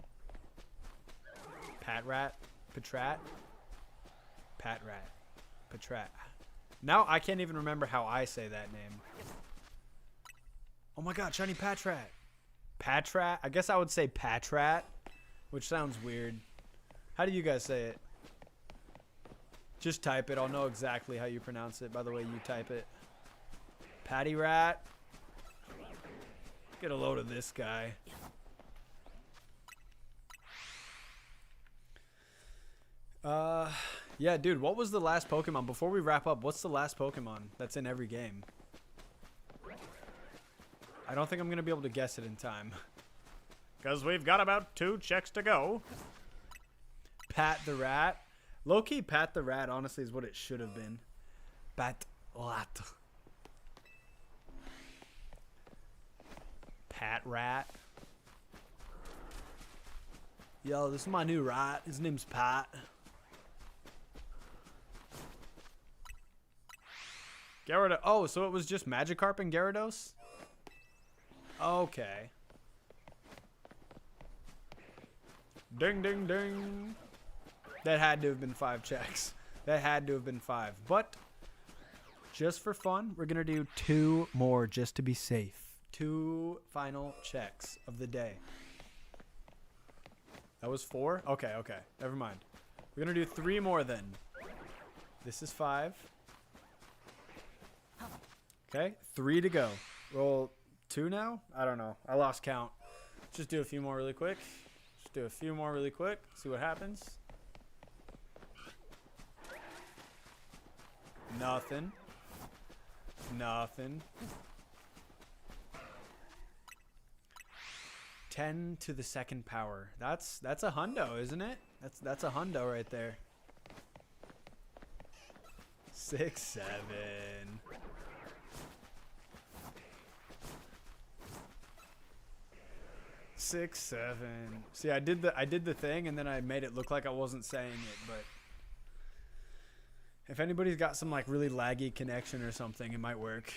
Patrat? Patrat? Patrat. Patrat. Now I can't even remember how I say that name. Oh my god, shiny Patrat. Patrat? I guess I would say Patrat, which sounds weird. How do you guys say it? Just type it. I'll know exactly how you pronounce it by the way you type it. Patty Rat. Get a load of this guy. Yeah, dude, what was the last Pokemon? Before we wrap up, what's the last Pokemon that's in every game? I don't think I'm going to be able to guess it in time. Because we've got about 2 checks to go. Pat the Rat. Low-key, Pat the Rat, honestly, is what it should have been. Pat Rat. Pat Rat. Yo, this is my new rat. His name's Pat. Gyarados. Oh, so it was just Magikarp and Gyarados? Okay. Ding, ding, ding. That had to have been 5 checks. That had to have been 5. But just for fun, we're going to do 2 more just to be safe. 2 final checks of the day. That was 4? Okay, okay. Never mind. We're going to do 3 more then. This is 5. Okay, 3 to go. Roll 2 now? I don't know. I lost count. Just do a few more really quick. Just do a few more really quick. See what happens. Nothing. Nothing. 10 to the second power. That's a hundo, isn't it? That's a hundo right there. 6, 7. 6, 7. See, I did the thing, and then I made it look like I wasn't saying it. But if anybody's got some like really laggy connection or something, it might work.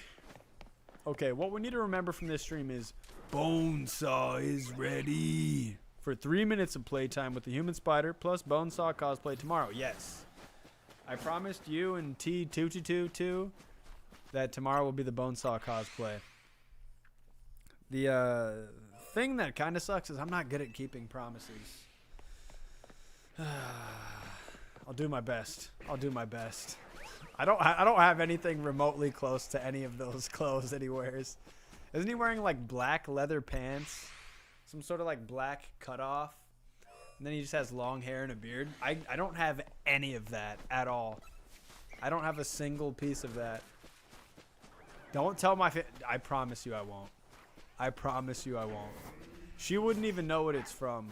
Okay, what we need to remember from this stream is Bonesaw is ready for 3 minutes of playtime with the human spider plus Bonesaw cosplay tomorrow. Yes, I promised you and T222 that tomorrow will be the Bonesaw cosplay. The thing that kind of sucks is I'm not good at keeping promises. I'll do my best. I'll do my best. I don't have anything remotely close to any of those clothes that he wears. Isn't he wearing like black leather pants? Some sort of like black cutoff? And then he just has long hair and a beard. I don't have any of that at all. I don't have a single piece of that. Don't tell my I promise you I won't. I promise you I won't. She wouldn't even know what it's from.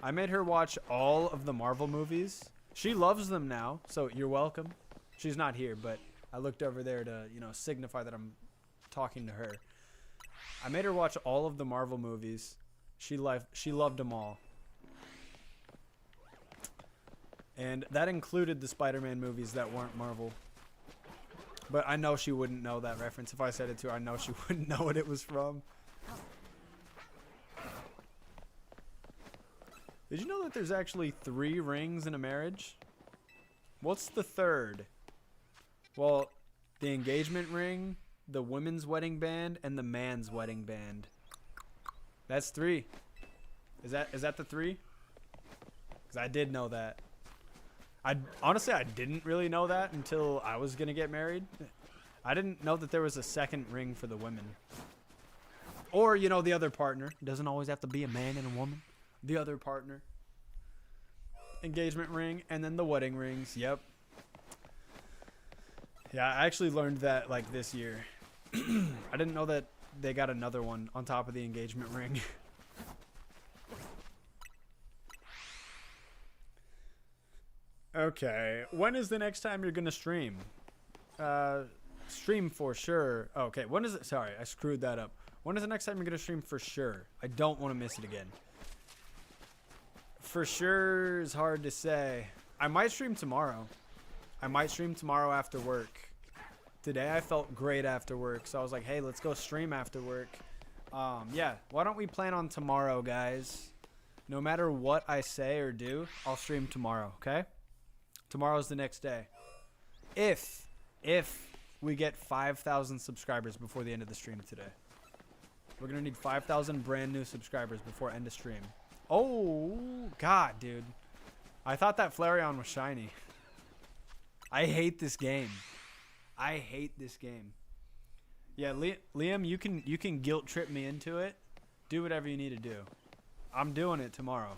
I made her watch all of the Marvel movies. She loves them now, so you're welcome. She's not here, but I looked over there to, you know, signify that I'm talking to her. I made her watch all of the Marvel movies. She loved them all. And that included the Spider-Man movies that weren't Marvel. But I know she wouldn't know that reference. If I said it to her, I know she wouldn't know what it was from. Did you know that there's actually 3 rings in a marriage? What's the third? Well, the engagement ring, the women's wedding band, and the man's wedding band. That's 3. Is that the 3? Because I did know that. Honestly, I didn't really know that until I was going to get married. I didn't know that there was a second ring for the women. Or, you know, the other partner. It doesn't always have to be a man and a woman. The other partner. Engagement ring, and then the wedding rings. Yep. Yeah, I actually learned that, like, this year. I didn't know that they got another one on top of the engagement ring. Okay, when is the next time you're gonna stream? Stream for sure. Oh, okay, when is it? Sorry, I screwed that up. When is the next time you're gonna stream for sure? I don't want to miss it again. For sure is hard to say. I might stream tomorrow. I might stream tomorrow after work. Today I felt great after work, so I was like, hey, let's go stream after work. Yeah, why don't we plan on tomorrow, guys? No matter what I say or do, I'll stream tomorrow, okay? Tomorrow's the next day. If we get 5,000 subscribers before the end of the stream today. We're going to need 5,000 brand new subscribers before end of stream. Oh, God, dude. I thought that Flareon was shiny. I hate this game. I hate this game. Yeah, Liam, you can guilt trip me into it. Do whatever you need to do. I'm doing it tomorrow.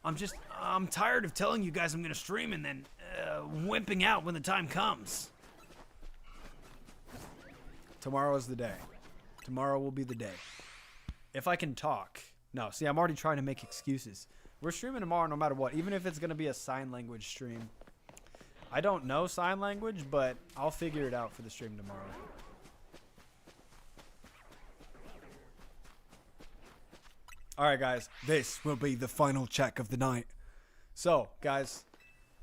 I'm tired of telling you guys I'm going to stream and then wimping out when the time comes. Tomorrow is the day. Tomorrow will be the day. If I can talk. No, see, I'm already trying to make excuses. We're streaming tomorrow no matter what, even if it's going to be a sign language stream. I don't know sign language, but I'll figure it out for the stream tomorrow. Alright, guys. This will be the final check of the night. So, guys,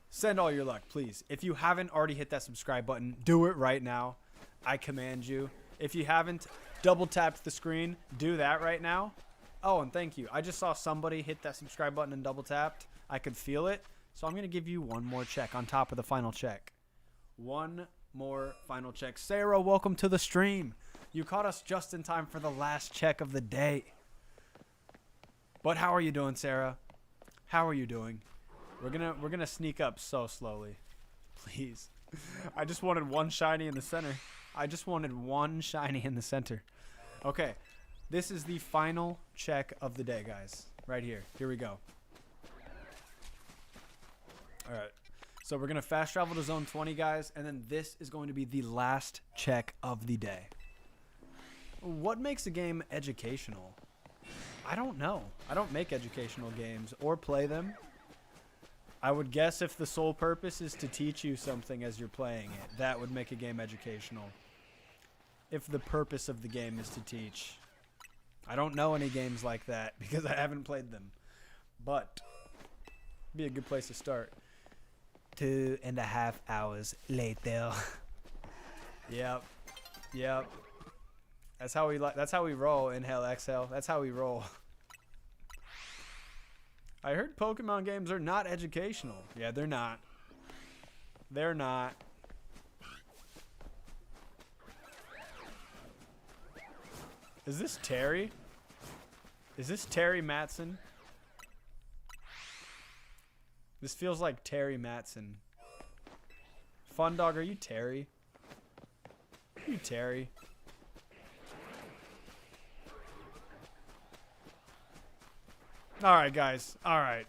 send all your luck, please. If you haven't already hit that subscribe button, do it right now. I command you. If you haven't double tapped the screen, do that right now. Oh, and thank you. I just saw somebody hit that subscribe button and double tapped. I could feel it. So I'm going to give you one more check on top of the final check. One more final check. Sarah, welcome to the stream. You caught us just in time for the last check of the day. But how are you doing, Sarah? How are you doing? We're gonna sneak up so slowly. Please. I just wanted one shiny in the center. I just wanted one shiny in the center. Okay. This is the final check of the day, guys. Right here. Here we go. Alright. So we're gonna fast travel to zone 20, guys, and then this is going to be the last check of the day. What makes a game educational? I don't know. I don't make educational games or play them. I would guess if the sole purpose is to teach you something as you're playing it, that would make a game educational. If the purpose of the game is to teach. I don't know any games like that because I haven't played them. But it'd be a good place to start. 2.5 hours later. Yep. Yep. That's how we roll. Inhale, exhale. That's how we roll. I heard Pokemon games are not educational. Yeah, they're not. They're not. Is this Terry? Is this Terry Matson? This feels like Terry Matson. Fun Dog, are you Terry? Are you Terry? Alright, guys. Alright.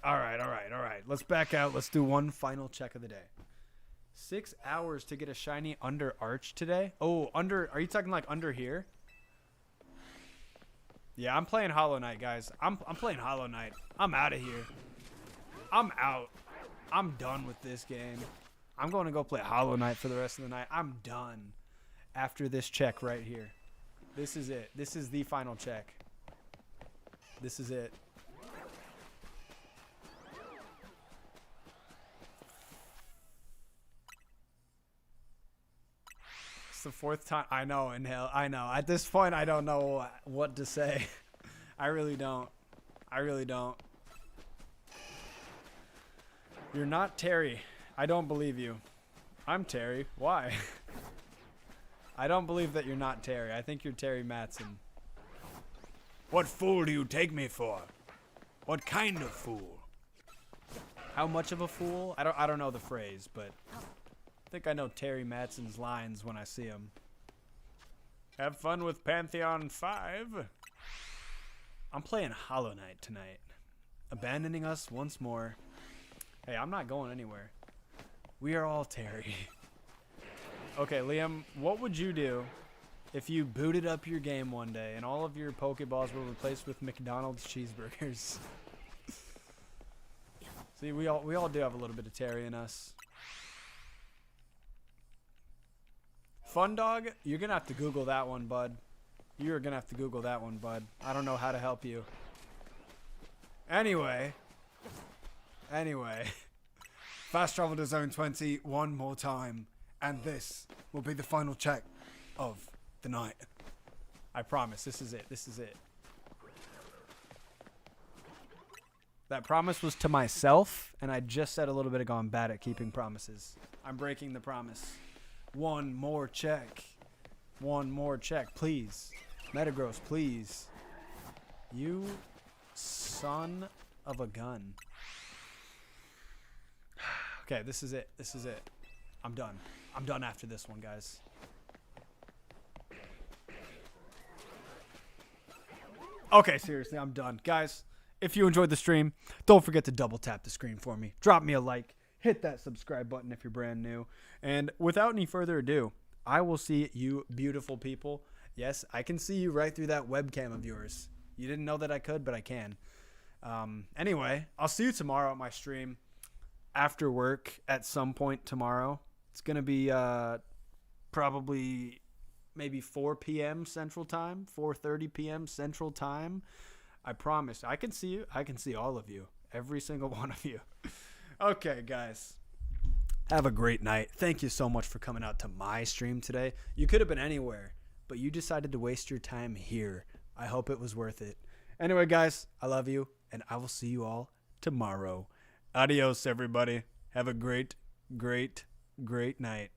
Let's back out. Let's do one final check of the day. 6 hours to get a shiny Under Arch today? Oh, under. Are you talking like under here? Yeah, I'm playing Hollow Knight, guys. I'm playing Hollow Knight. I'm out of here. I'm out. I'm done with this game. I'm going to go play Hollow Knight for the rest of the night. I'm done after this check right here. This is it. This is the final check. This is it. The 4th time. I know, Inhale. I know. At this point, I don't know what to say. I really don't. I really don't. You're not Terry. I don't believe you. I'm Terry. Why? I don't believe that you're not Terry. I think you're Terry Matson. What fool do you take me for? What kind of fool? How much of a fool? I don't know the phrase, but I think I know Terry Matson's lines when I see him. Have fun with Pantheon 5. I'm playing Hollow Knight tonight. Abandoning us once more. Hey, I'm not going anywhere. We are all Terry. Okay, Liam, what would you do if you booted up your game one day and all of your Pokeballs were replaced with McDonald's cheeseburgers? See, we all do have a little bit of Terry in us. Fun Dog, you're going to have to Google that one, bud. You're going to have to Google that one, bud. I don't know how to help you. Anyway. Fast travel to Zone 20 one more time. And this will be the final check of the night. I promise. This is it. This is it. That promise was to myself, and I just said a little bit ago I'm bad at keeping promises. I'm breaking the promise. One more check. One more check, please. Metagross, please. You son of a gun. Okay, this is it. This is it. I'm done. I'm done after this one, guys. Okay, seriously, I'm done. Guys, if you enjoyed the stream, don't forget to double tap the screen for me. Drop me a like. Hit that subscribe button if you're brand new. And without any further ado, I will see you beautiful people. Yes, I can see you right through that webcam of yours. You didn't know that I could, but I can. Anyway, I'll see you tomorrow at my stream after work at some point tomorrow. It's going to be probably maybe 4 p.m. Central Time, 4:30 p.m. Central Time. I promise. I can see you. I can see all of you. Every single one of you. Okay, guys. Have a great night. Thank you so much for coming out to my stream today. You could have been anywhere, but you decided to waste your time here. I hope it was worth it. Anyway, guys, I love you, and I will see you all tomorrow. Adios, everybody. Have a great, great, great night.